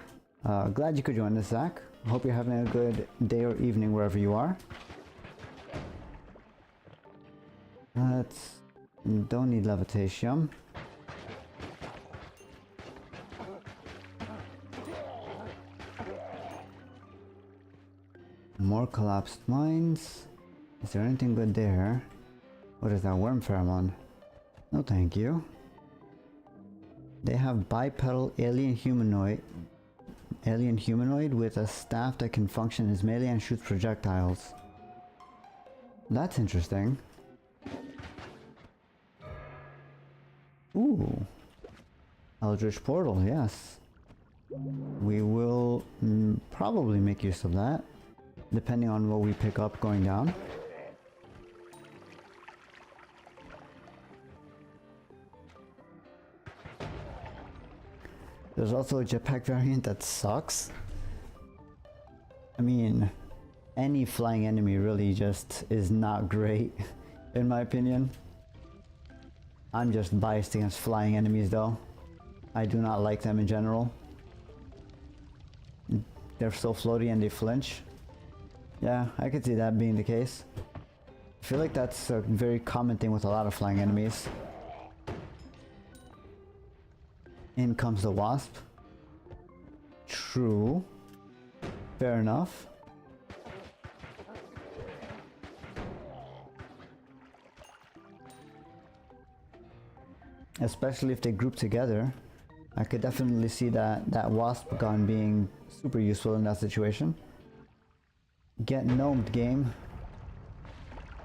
glad you could join us, Zach. Hope you're having a good day or evening wherever you are. Don't need levitation. More collapsed mines. Is there anything good there? What is that, worm pheromone? No thank you. They have bipedal alien humanoid with a staff that can function as melee and shoots projectiles. That's interesting. Ooh. Eldritch Portal, yes. We will probably make use of that, depending on what we pick up going down. There's also a jetpack variant that sucks. I mean, any flying enemy really just is not great, in my opinion. I'm just biased against flying enemies though. I do not like them in general. They're so floaty and they flinch. Yeah, I could see that being the case. I feel like that's a very common thing with a lot of flying enemies. In comes the wasp. True. Fair enough. Especially if they group together. I could definitely see that wasp gun being super useful in that situation. Get gnomed, game.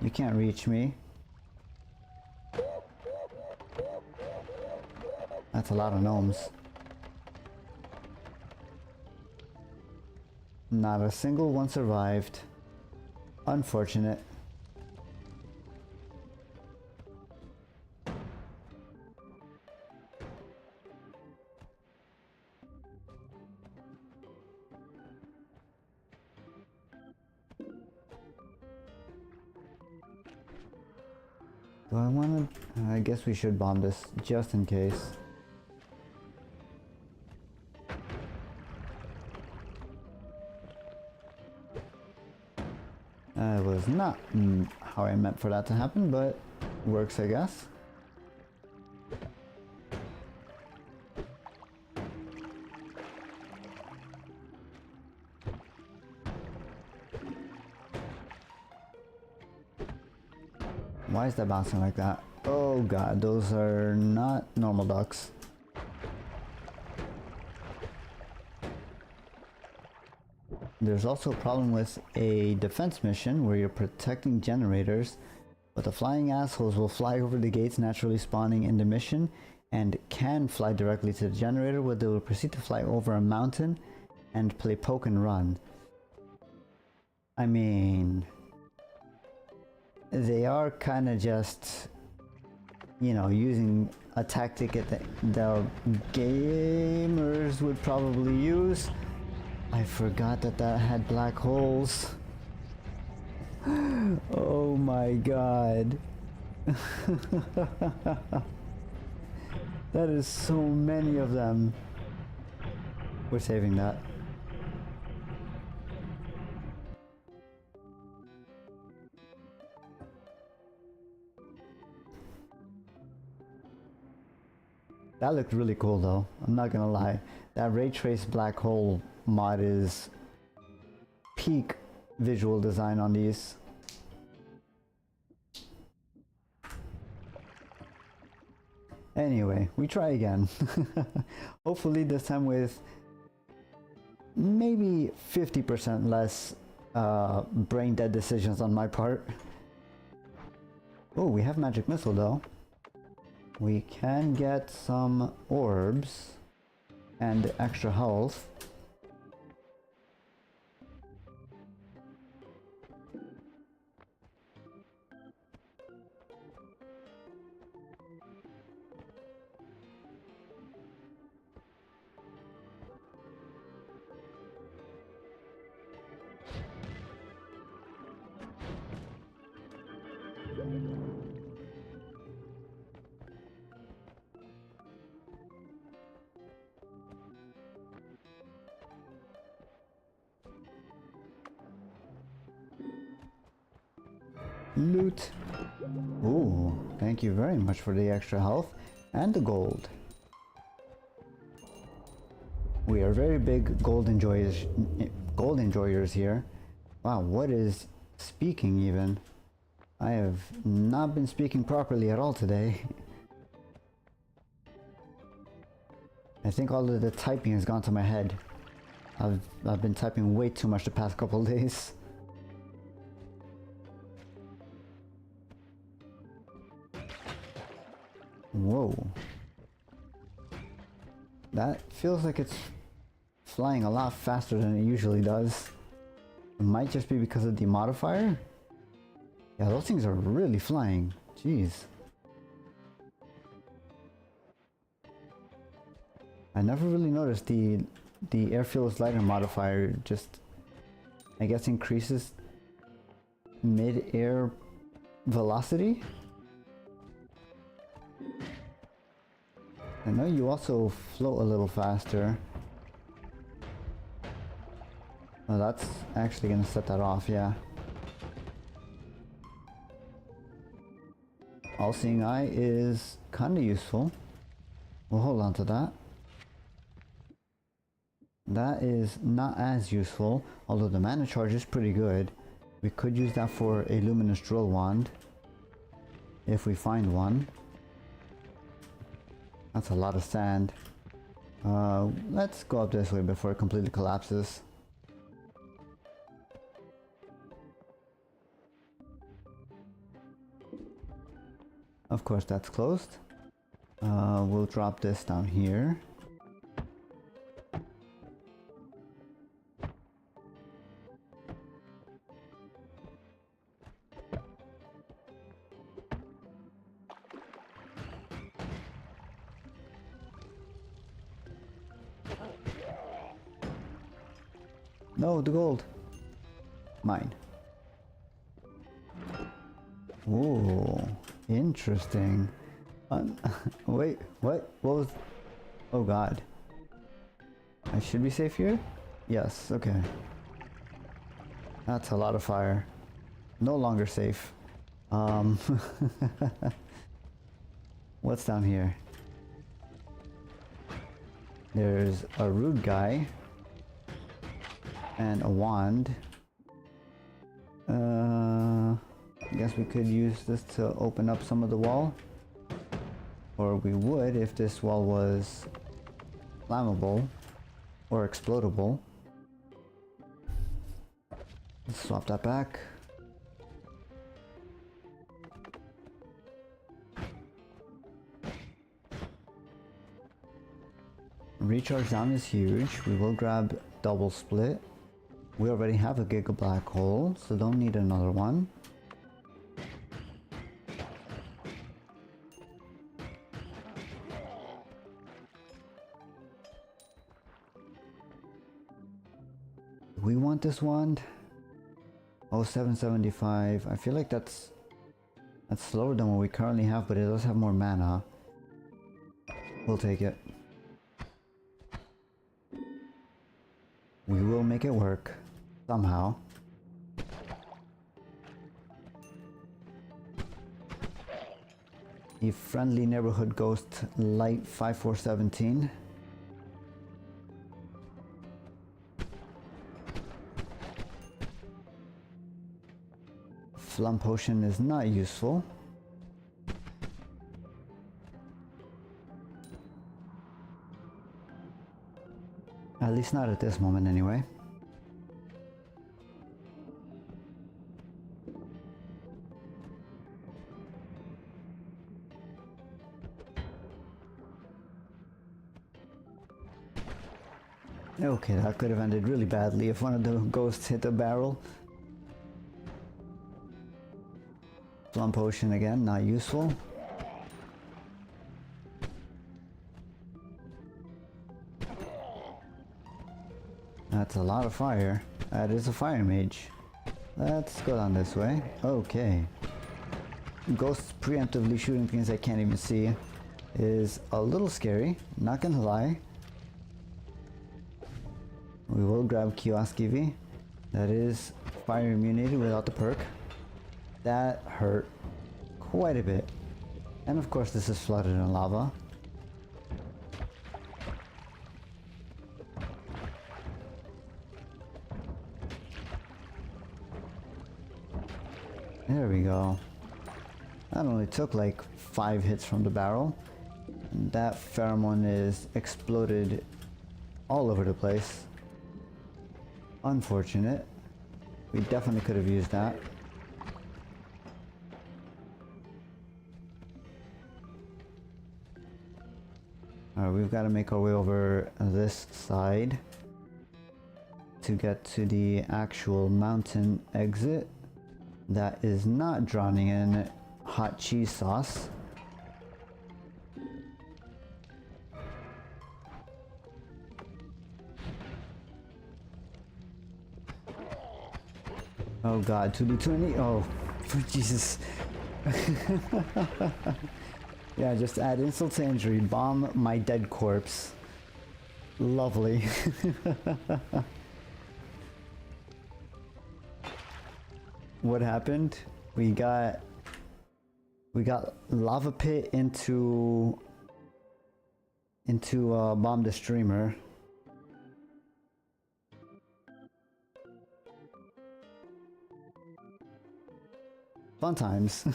You can't reach me. That's a lot of gnomes. Not a single one survived. Unfortunate. Do I want to? I guess we should bomb this just in case. It was not how I meant for that to happen, but works, I guess. Why is that bouncing like that? Oh god, those are not normal ducks. There's also a problem with a defense mission where you're protecting generators, but the flying assholes will fly over the gates naturally spawning in the mission and can fly directly to the generator, where they will proceed to fly over a mountain and play poke and run. I mean, they are kind of just, you know, using a tactic that the gamers would probably use. I forgot that had black holes. Oh my god. That is so many of them. We're saving that. That looked really cool though, I'm not gonna lie. That ray trace black hole mod is peak visual design on these. Anyway, we try again. Hopefully this time with maybe 50% less brain dead decisions on my part. Oh, we have magic missile though. We can get some orbs and extra health. Loot. Ooh, thank you very much for the extra health and the gold. We are very big gold enjoyers here. Wow, what is speaking even? I have not been speaking properly at all today. I think all of the typing has gone to my head. I've been typing way too much the past couple of days. Whoa. That feels like it's flying a lot faster than it usually does. It might just be because of the modifier. Yeah, those things are really flying. Jeez. I never really noticed the airfield slider modifier just, I guess, increases mid-air velocity. I know you also float a little faster. Oh, that's actually gonna set that off, yeah. All-seeing eye is kinda useful. We'll hold on to that. That is not as useful, although the mana charge is pretty good. We could use that for a luminous drill wand, if we find one. That's a lot of sand. Let's go up this way before it completely collapses. Of course that's closed. We'll drop this down here. No, the gold. Mine. Ooh, interesting. Wait, what? What was... Oh god. I should be safe here? Yes, okay. That's a lot of fire. No longer safe. What's down here? There's a rude guy. And a wand. I guess we could use this to open up some of the wall. Or we would if this wall was flammable or explodable. Let's swap that back. Recharge down is huge. We will grab double split. We already have a giga black hole, so don't need another one. We want this wand. Oh, 775. I feel like that's slower than what we currently have, but it does have more mana. We'll take it. We will make it work. Somehow. A friendly neighborhood ghost light 5417. Flum potion is not useful. At least not at this moment anyway. Okay, that could have ended really badly if one of the ghosts hit the barrel. Flum potion again, not useful. That's a lot of fire. That is a fire mage. Let's go down this way. Okay. Ghosts preemptively shooting things I can't even see is a little scary, not gonna lie. We will grab Kiosk EV. That is fire immunity without the perk. That hurt quite a bit. And of course this is flooded in lava. There we go. That only took like 5 hits from the barrel. That pheromone is exploded all over the place. Unfortunate. We definitely could have used that. Alright, we've got to make our way over this side to get to the actual mountain exit that is not drowning in hot cheese sauce. Oh god, 2d20? Oh, Jesus. Yeah, just add insult to injury, bomb my dead corpse. Lovely. What happened? We got lava pit into bomb the streamer. Fun times.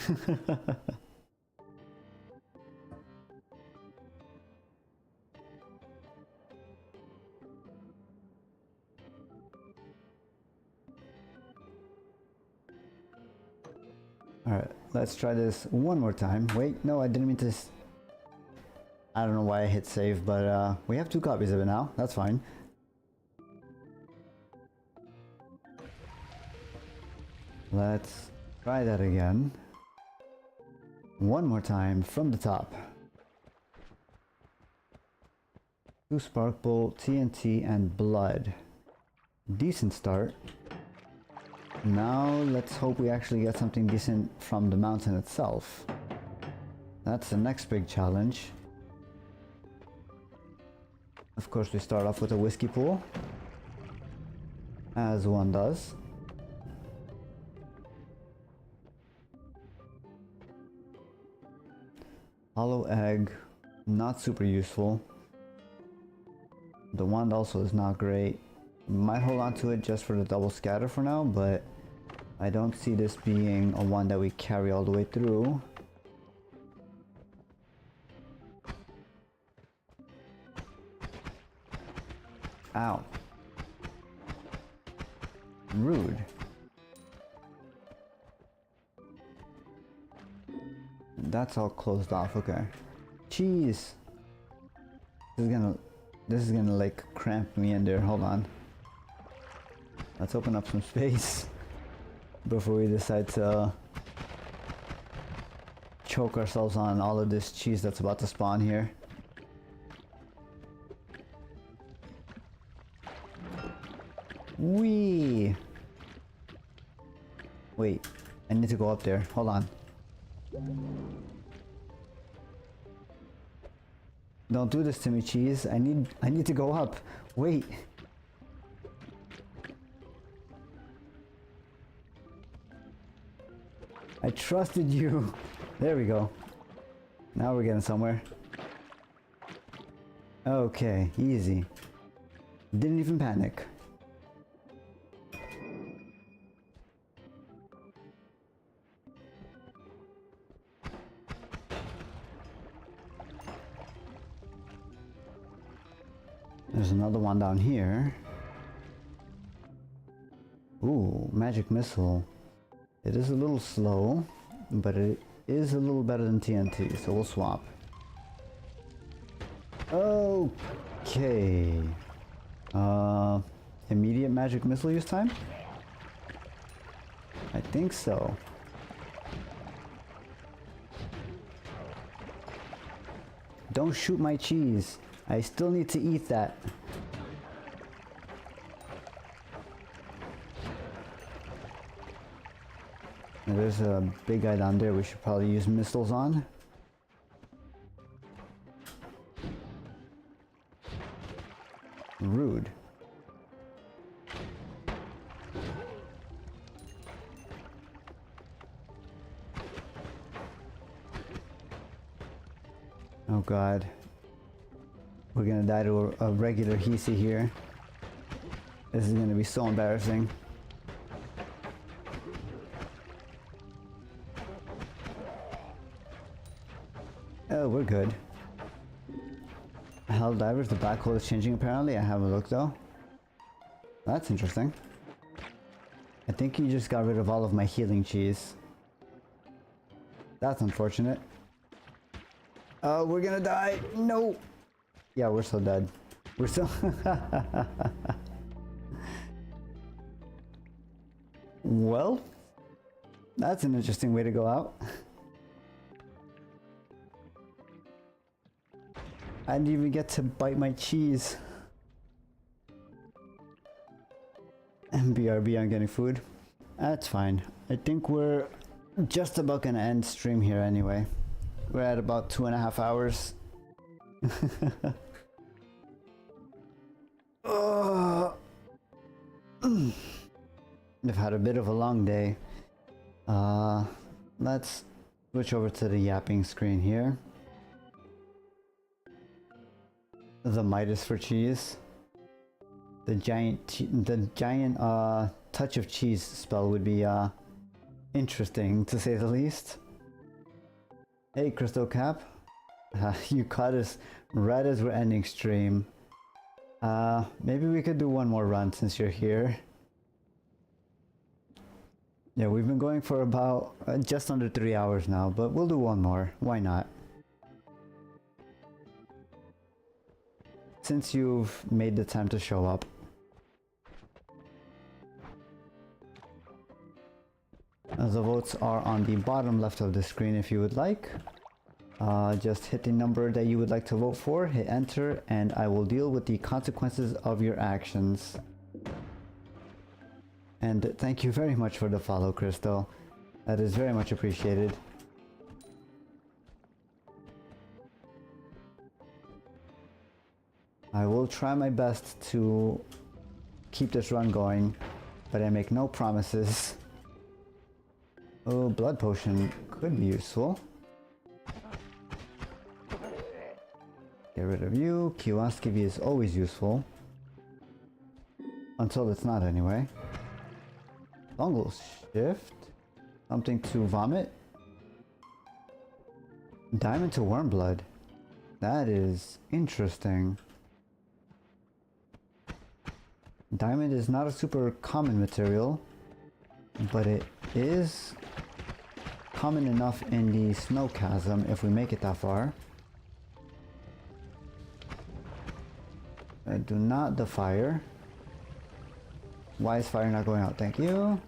Alright, let's try this one more time. Wait, no, I didn't mean to... I don't know why I hit save, but we have 2 copies of it now. That's fine. Let's try that again. One more time from the top. 2 spark bolt, TNT, and blood. Decent start. Now let's hope we actually get something decent from the mountain itself. That's the next big challenge. Of course, we start off with a whiskey pool, as one does. Hollow egg, not super useful. The wand also is not great. Might hold on to it just for the double scatter for now, but I don't see this being a one that we carry all the way through. Ow. Rude. That's all closed off, okay. Cheese! This is gonna like cramp me in there, hold on. Let's open up some space before we decide to choke ourselves on all of this cheese that's about to spawn here. Wee! Wait, I need to go up there. Hold on. Don't do this to me, cheese. I need to go up. Wait. I trusted you. There we go. Now we're getting somewhere. Okay, easy. Didn't even panic. There's another one down here. Ooh, magic missile. It is a little slow, but it is a little better than TNT, so we'll swap. Okay. Immediate magic missile use time? I think so. Don't shoot my cheese. I still need to eat that. There's a big guy down there we should probably use missiles on. Rude. Oh god. We're gonna die to a regular Hisi here. This is gonna be so embarrassing. Oh, we're good. Helldivers, the black hole is changing apparently. I haven't looked though. That's interesting. I think you just got rid of all of my healing cheese. That's unfortunate. We're gonna die. No. Yeah, we're so dead. We're so... Well, that's an interesting way to go out. I didn't even get to bite my cheese. And BRB, I'm getting food. That's fine. I think we're just about gonna end stream here anyway. We're at about 2.5 hours. I've had a bit of a long day. Let's switch over to the yapping screen here. The Midas for cheese. The giant touch of cheese spell would be interesting to say the least. Hey, Crystal Cap. You caught us right as we're ending stream. Maybe we could do one more run since you're here. Yeah, we've been going for about just under 3 hours now, but we'll do one more. Why not? Since you've made the time to show up. The votes are on the bottom left of the screen if you would like. Just hit the number that you would like to vote for, hit enter, and I will deal with the consequences of your actions. And thank you very much for the follow, Crystal. That is very much appreciated. I will try my best to keep this run going, but I make no promises. Oh, blood potion could be useful. Get rid of you. Kiwaskivi is always useful. Until it's not anyway. Dongle shift. Something to vomit. Diamond to worm blood. That is interesting. Diamond is not a super common material, but it is common enough in the snow chasm if we make it that far. I do not the fire. Why is fire not going out? Thank you.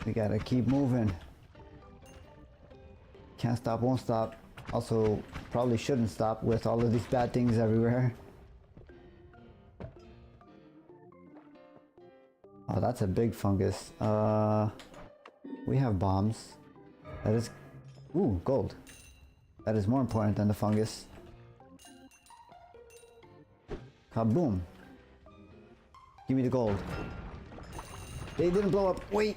We gotta keep moving. Can't stop, won't stop. Also, probably shouldn't stop with all of these bad things everywhere. Oh, that's a big fungus. We have bombs. That is... Ooh, gold. That is more important than the fungus. Kaboom. Give me the gold. They didn't blow up. Wait!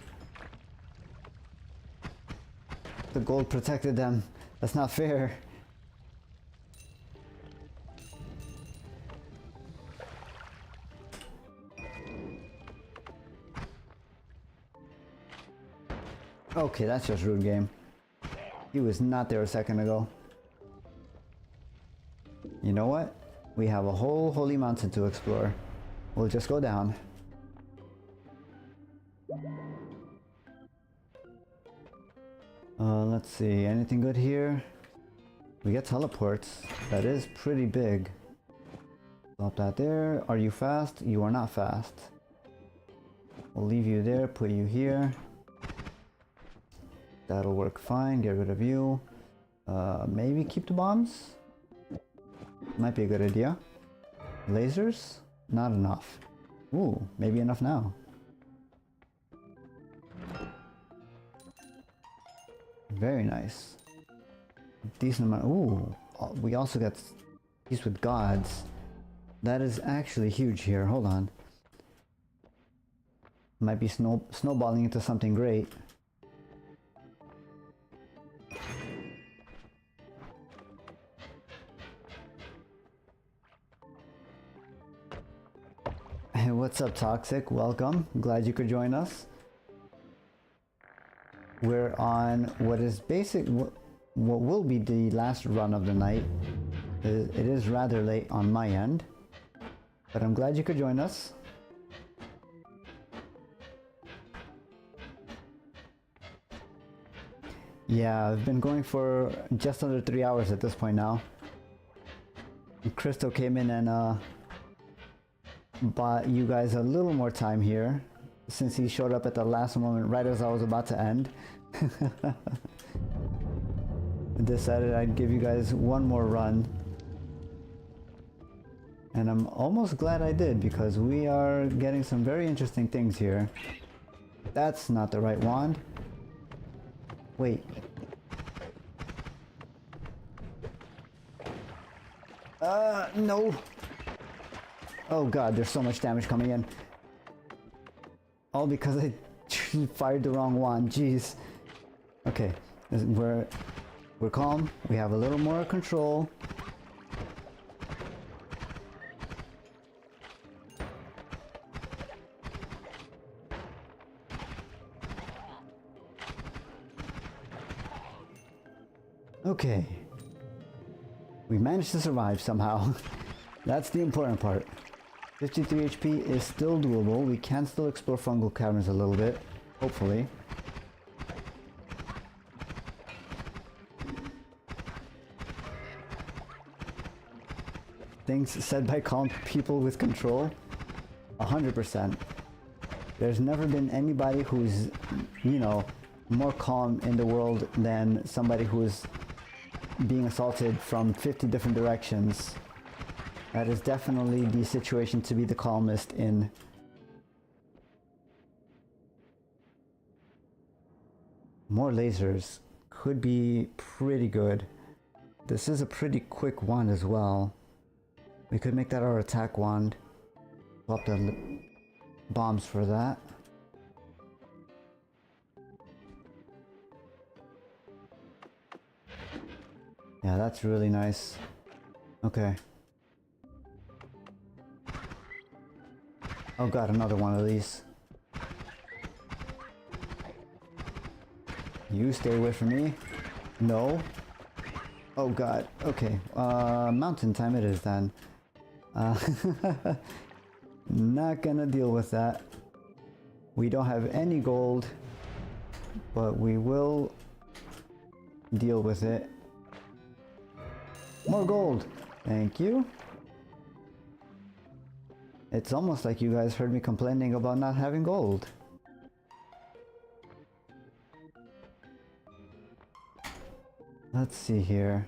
The gold protected them. That's not fair. Okay, that's just rude game. He was not there a second ago. You know what? We have a whole holy mountain to explore. We'll just go down. Let's see, anything good here? We get teleports. That is pretty big. Stop that there. Are you fast? You are not fast. We'll leave you there, put you here. That'll work fine. Get rid of you. Maybe keep the bombs? Might be a good idea. Lasers? Not enough. Ooh, maybe enough now. Very nice. Decent amount. Ooh, we also got these with gods. That is actually huge here. Hold on. Might be snowballing into something great. Hey, what's up, Toxic? Welcome. Glad you could join us. We're on what is what will be the last run of the night. It is rather late on my end, but I'm glad you could join us. Yeah, I've been going for just under 3 hours at this point now. Crystal came in and bought you guys a little more time here, since he showed up at the last moment right as I was about to end. Decided I'd give you guys one more run. And I'm almost glad I did, because we are getting some very interesting things here. That's not the right wand. Wait. No. Oh god, there's so much damage coming in. All because I fired the wrong one. Jeez. Okay, we're calm. We have a little more control. Okay. We managed to survive somehow. That's the important part. 53 HP is still doable. We can still explore fungal caverns a little bit, hopefully. Things said by calm people with control, 100%. There's never been anybody who's, you know, more calm in the world than somebody who's being assaulted from 50 different directions. That is definitely the situation to be the calmest in. More lasers could be pretty good. This is a pretty quick wand as well. We could make that our attack wand. Swap the bombs for that. Yeah, that's really nice. Okay. Oh god, another one of these. You stay away from me. No. Oh god, okay. Mountain time it is then. Not gonna deal with that. We don't have any gold, but we will deal with it. More gold! Thank you. It's almost like you guys heard me complaining about not having gold. Let's see here.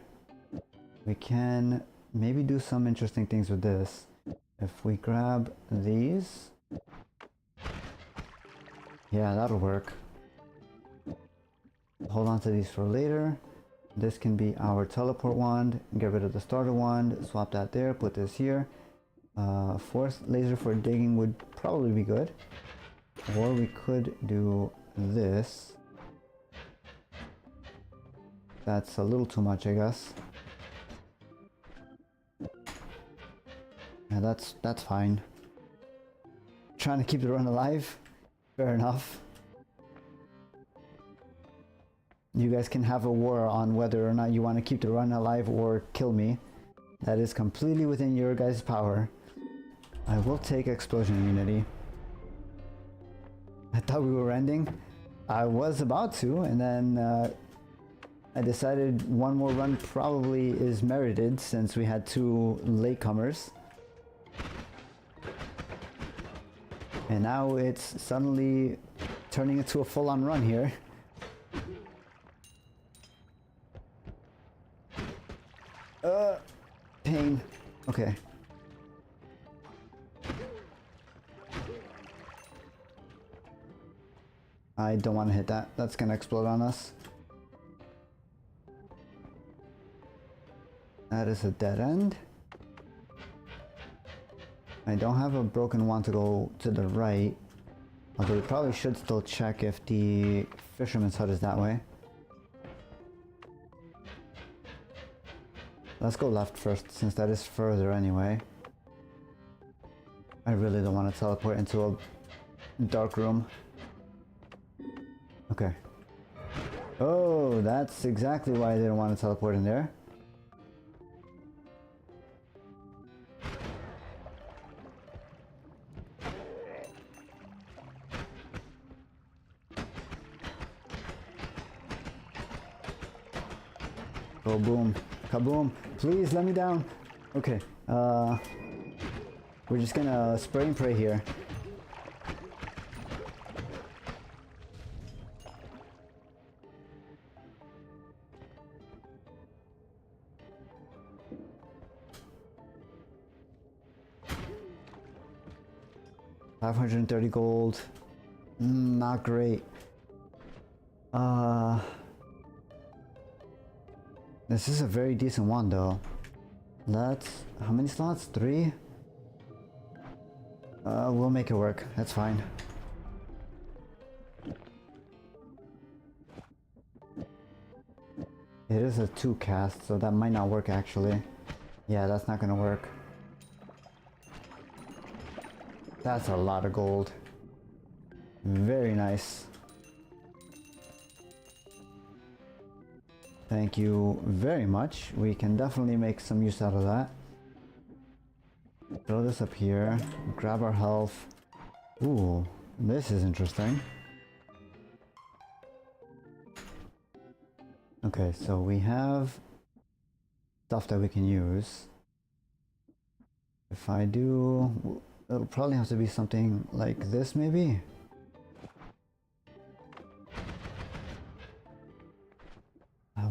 We can maybe do some interesting things with this. If we grab these. Yeah, that'll work. Hold on to these for later. This can be our teleport wand. Get rid of the starter wand. Swap that there. Put this here. Fourth laser for digging would probably be good. Or we could do this. That's a little too much, I guess. Yeah, that's fine. Trying to keep the run alive. Fair enough. You guys can have a war on whether or not you want to keep the run alive or kill me. That is completely within your guys' power. I will take explosion immunity. I thought we were ending. I was about to, and then I decided one more run probably is merited since we had two latecomers. And now it's suddenly turning into a full-on run here. Pain. Okay. I don't want to hit that. That's gonna explode on us. That is a dead end. I don't have a broken one to go to the right. Although we probably should still check if the fisherman's hut is that way. Let's go left first, since that is further anyway. I really don't want to teleport into a dark room. Okay. Oh, that's exactly why I didn't want to teleport in there. Oh, boom. Kaboom. Please let me down. Okay. We're just gonna spray and pray here. $530 gold. Not great. This is a very decent one though. Let's... how many slots? 3? We'll make it work. That's fine. It is a 2 cast, so that might not work actually. Yeah, that's not gonna work. That's a lot of gold. Very nice. Thank you very much. We can definitely make some use out of that. Throw this up here. Grab our health. Ooh, this is interesting. Okay, so we have stuff that we can use. If I do, it'll probably have to be something like this maybe.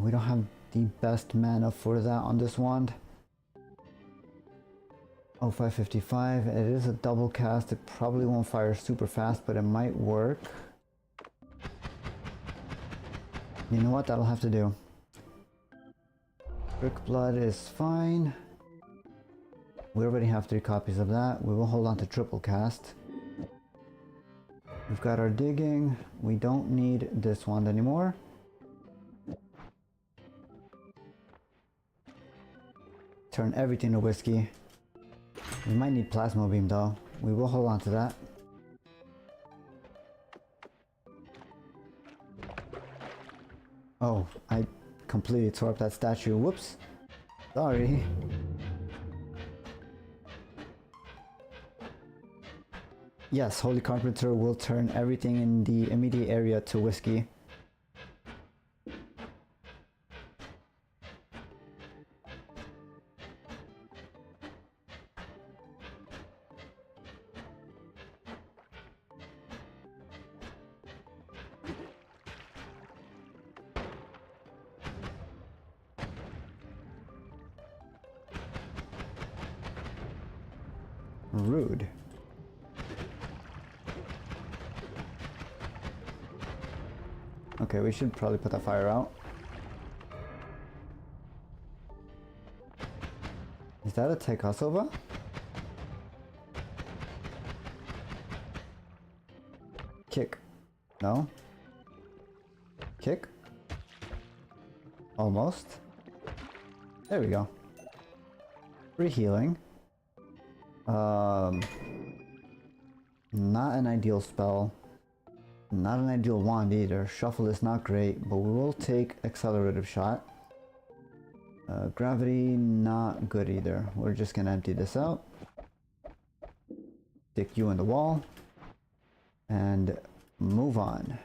We don't have the best mana for that on this wand. Oh, 555. It is a double cast. It probably won't fire super fast, but it might work. You know what? That'll have to do. Brick blood is fine. We already have 3 copies of that. We will hold on to triple cast. We've got our digging. We don't need this wand anymore. Turn everything to whiskey. We might need plasma beam though. We will hold on to that. Oh, I completely tore up that statue. Whoops. Sorry. Yes, Holy Carpenter will turn everything in the immediate area to whiskey. Rude. Okay, we should probably put that fire out. Is that a Taikasova? Kick. No? Kick? Almost. There we go. Free healing. Not an ideal spell. Not an ideal wand either. Shuffle is not great, but we will take Accelerative Shot. Gravity, not good either. We're just gonna empty this out. Stick you in the wall. And move on.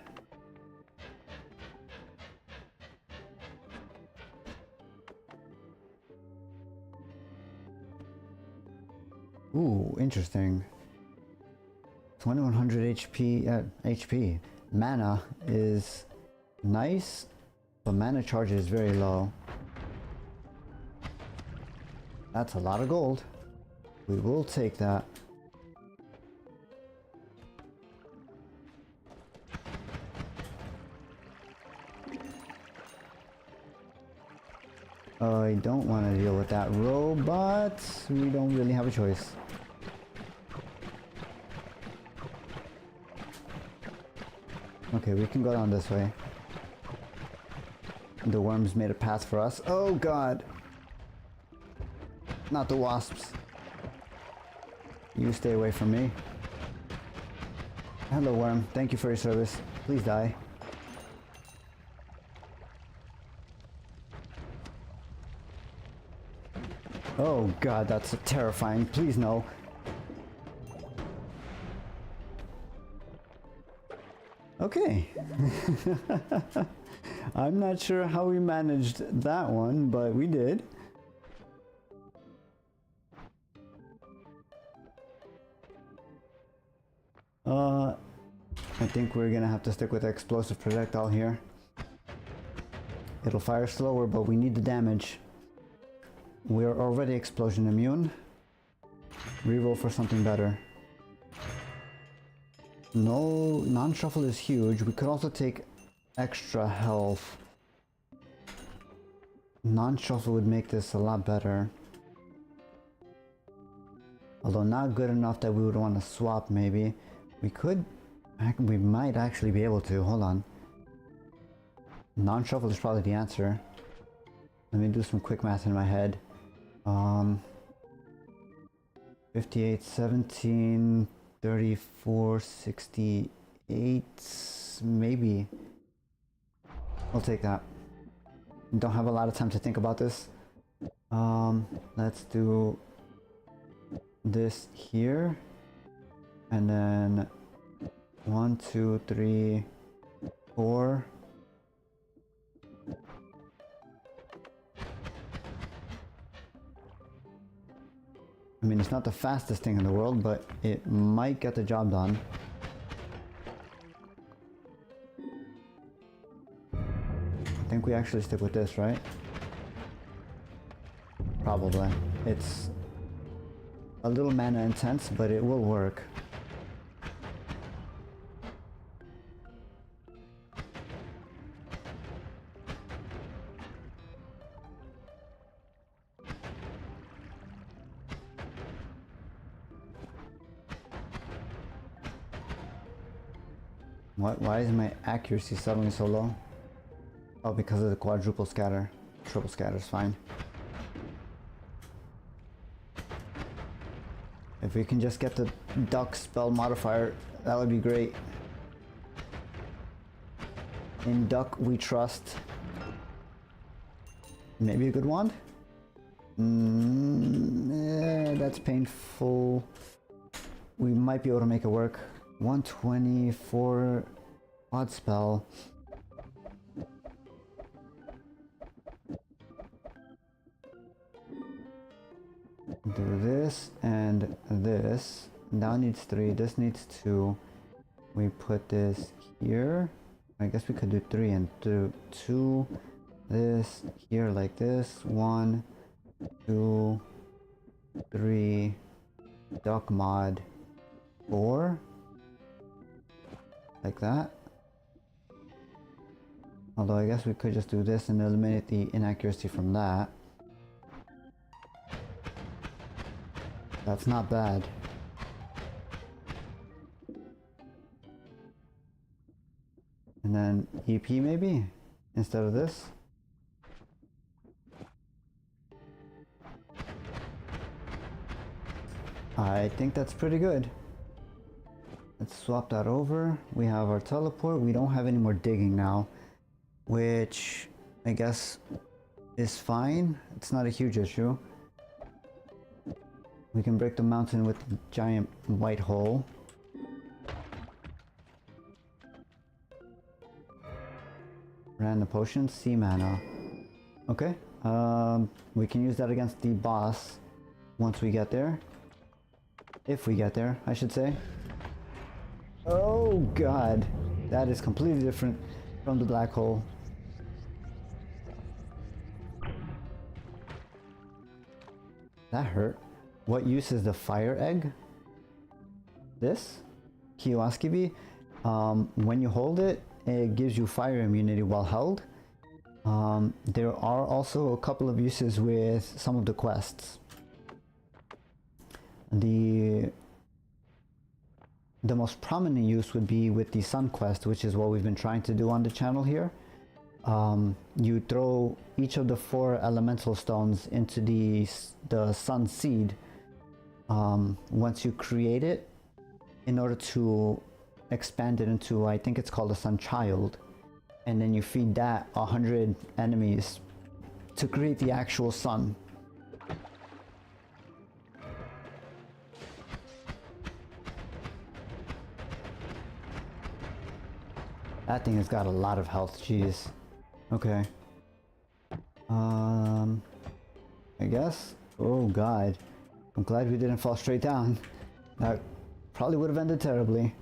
Ooh, interesting. 2100 HP. Mana is nice, but mana charge is very low. That's a lot of gold. We will take that. I don't want to deal with that row, but we don't really have a choice. Okay, we can go down this way. The worms made a path for us. Oh god! Not the wasps. You stay away from me. Hello worm, thank you for your service. Please die. Oh god, that's terrifying. Please no. Okay. I'm not sure how we managed that one, but we did. I think we're gonna have to stick with the explosive projectile here. It'll fire slower, but we need the damage. We're already explosion immune. Reroll for something better. No, non-shuffle is huge. We could also take extra health. Non-shuffle would make this a lot better. Although not good enough that we would want to swap maybe. We might actually be able to. Hold on. Non-shuffle is probably the answer. Let me do some quick math in my head. 58, 17, 34, 68, maybe. I'll take that. Don't have a lot of time to think about this. Let's do this here. And then 1, 2, 3, 4. I mean, it's not the fastest thing in the world, but it might get the job done. I think we actually stick with this, right? Probably. It's a little mana intense, but it will work. Why is my accuracy suddenly so low? Oh, because of the quadruple scatter. Triple scatter is fine. If we can just get the duck spell modifier, that would be great. In duck we trust. Maybe a good wand? That's painful. We might be able to make it work. 124 odd spell. Do this and this. Now needs 3. This needs 2. We put this here. I guess we could do 3 and do 2. This here like this. 1, 2, 3. Duck mod 4. Like that. Although I guess we could just do this and eliminate the inaccuracy from that. That's not bad. And then EP maybe instead of this. I think that's pretty good. Let's swap that over. We have our teleport. We don't have any more digging now, which I guess is fine. It's not a huge issue. We can break the mountain with the giant white hole. Ran the potion, sea mana. Okay, we can use that against the boss once we get there. If we get there, I should say. Oh god, that is completely different from the black hole. That hurt. What use is the fire egg? This? Kiyoskibi? When you hold it, it gives you fire immunity while held. There are also a couple of uses with some of the quests. The most prominent use would be with the sun quest, which is what we've been trying to do on the channel here. You throw each of the 4 elemental stones into the sun seed once you create it, in order to expand it into, I think it's called a sun child, and then you feed that 100 enemies to create the actual sun. That thing has got a lot of health, jeez. Okay. I guess. Oh god. I'm glad we didn't fall straight down. That probably would have ended terribly.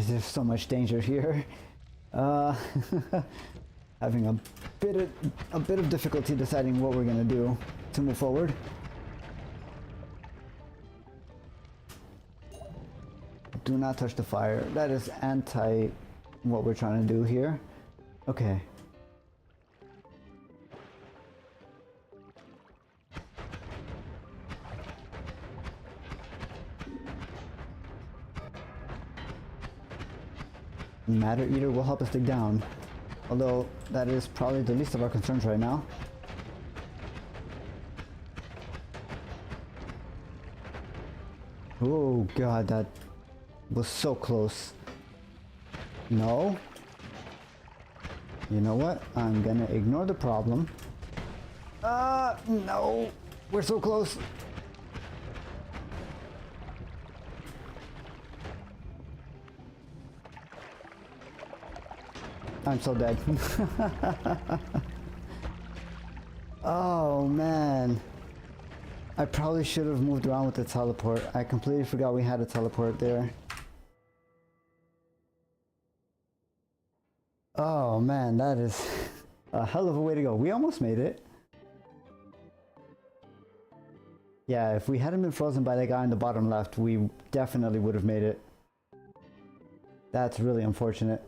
There's so much danger here. Having a bit of difficulty deciding what we're gonna do to move forward. Do not touch the fire. That is anti what we're trying to do here. Okay. Matter Eater will help us dig down. Although, that is probably the least of our concerns right now. Oh god, that was so close. No. You know what? I'm gonna ignore the problem. No! We're so close! I'm so dead. Oh man. I probably should have moved around with the teleport. I completely forgot we had a teleport there. Oh man, that is a hell of a way to go. We almost made it. Yeah, if we hadn't been frozen by the guy in the bottom left, we definitely would have made it. That's really unfortunate.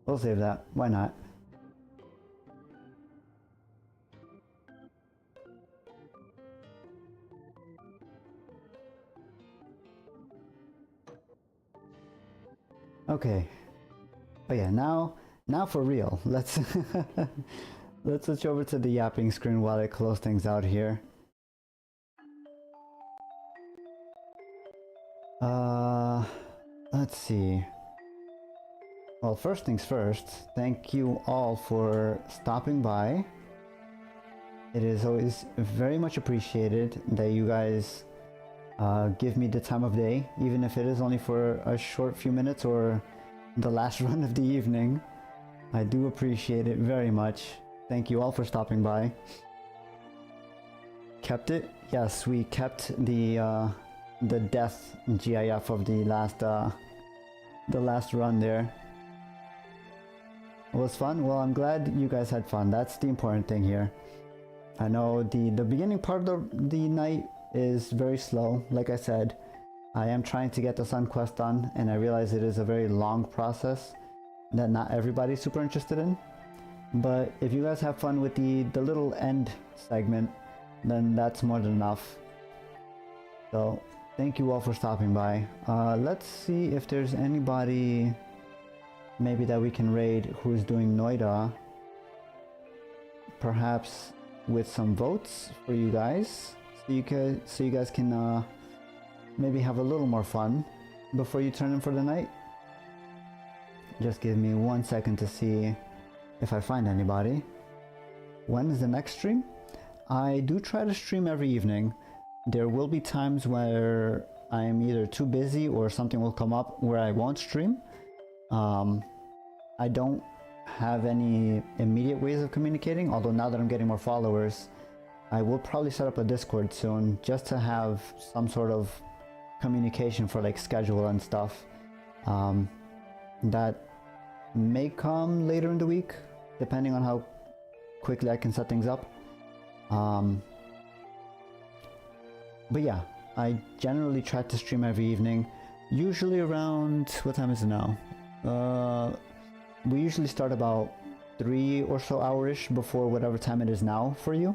We'll save that. Why not? Okay. Oh yeah, now for real. Let's let's switch over to the yapping screen while I close things out here. Let's see. Well, first things first, thank you all for stopping by. It is always very much appreciated that you guys give me the time of day, even if it is only for a short few minutes or the last run of the evening. I do appreciate it very much. Thank you all for stopping by. Kept it? Yes, we kept the death GIF of the last run there. It was fun? Well, I'm glad you guys had fun. That's the important thing here. I know the beginning part of the night is very slow. Like I said, I am trying to get the Sun Quest done, and I realize it is a very long process that not everybody's super interested in. But if you guys have fun with the little end segment, then that's more than enough. So thank you all for stopping by. Let's see if there's anybody maybe that we can raid who's doing Noita. Perhaps with some votes for you guys, so you guys can maybe have a little more fun before you turn in for the night. Just give me 1 second to see if I find anybody. When is the next stream? I do try to stream every evening. There will be times where I'm either too busy or something will come up where I won't stream. I don't have any immediate ways of communicating, although now that I'm getting more followers, I will probably set up a Discord soon just to have some sort of communication for like schedule and stuff. That may come later in the week, depending on how quickly I can set things up. But yeah, I generally try to stream every evening, usually around, what time is it now? We usually start about 3 or so hours before whatever time it is now for you.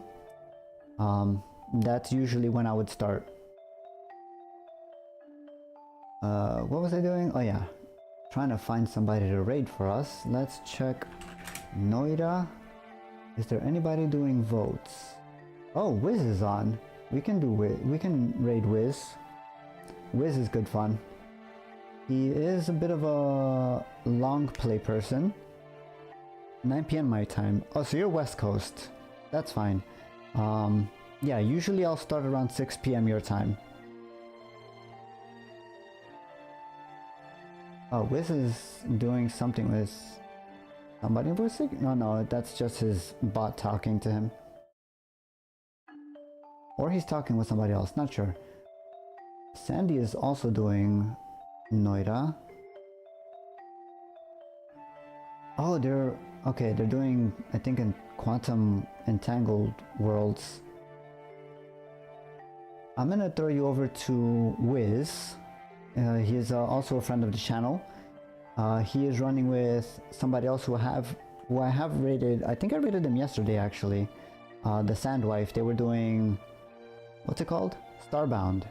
That's usually when I would start. What was I doing? Oh yeah, trying to find somebody to raid for us. Let's check Noita. Is there anybody doing votes? Oh, Wiz is on. We can do Wiz. We can raid Wiz. Wiz is good fun. He is a bit of a long play person. 9 PM my time. Oh, so you're West Coast. That's fine. Yeah, usually I'll start around 6 PM your time. Oh, Wiz is doing something with somebody voicing? No, that's just his bot talking to him. Or he's talking with somebody else, not sure. Sandy is also doing Noita. Oh, they're doing, I think, in quantum entangled worlds. I'm gonna throw you over to Wiz. He is also a friend of the channel. He is running with somebody else who I have rated. I think I rated them yesterday actually. The Sandwife. They were doing, what's it called? Starbound.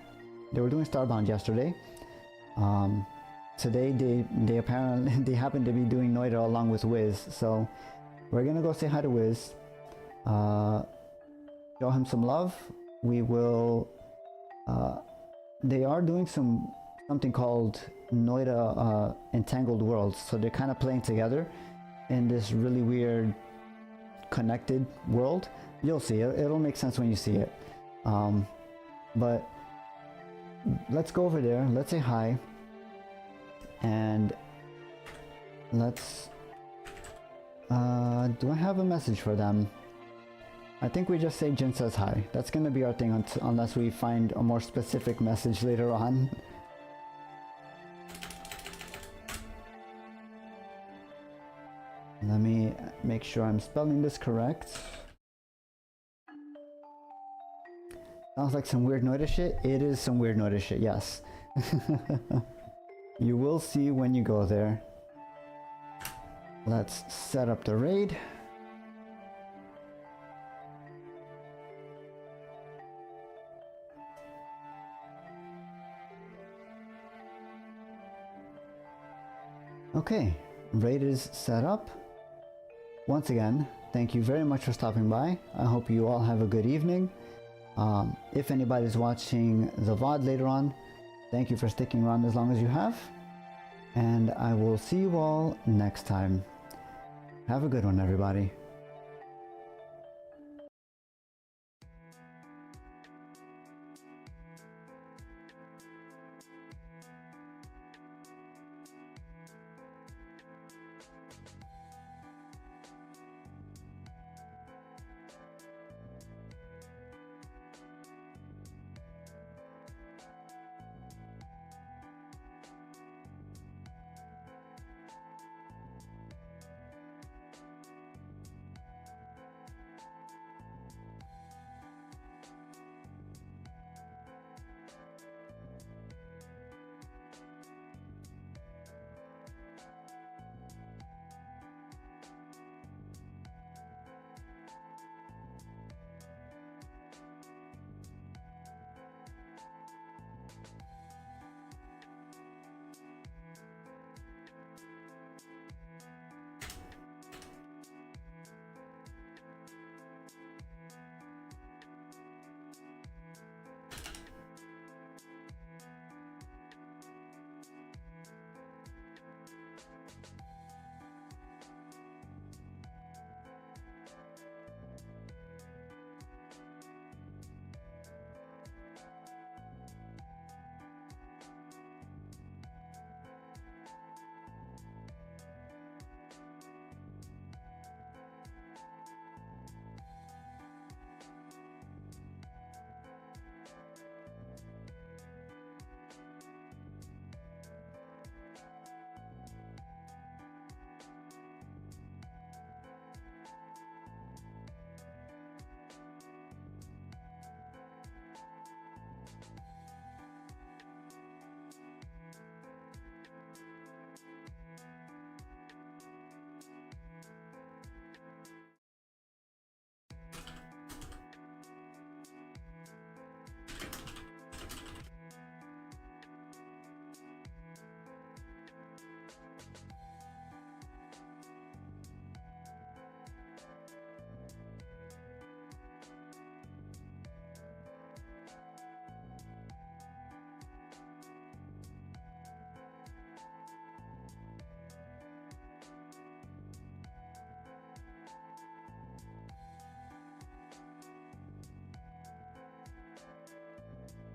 They were doing Starbound yesterday. Today they apparently they happen to be doing Noita along with Wiz, so we're gonna go say hi to Wiz, show him some love. We will. They are doing something called Noita Entangled Worlds, so they're kind of playing together in this really weird connected world. You'll see it. It'll make sense when you see it. But let's go over there. Let's say hi. And let's do I have a message for them? I think we just say Jin says hi. That's gonna be our thing unless we find a more specific message later on. Let me make sure I'm spelling this correct. Sounds like some weird Noita shit. It is some weird Noita shit, yes. You will see when you go there. Let's set up the raid. Okay, raid is set up. Once again, thank you very much for stopping by. I hope you all have a good evening. If anybody's watching the VOD later on, thank you for sticking around as long as you have. And I will see you all next time. Have a good one, everybody.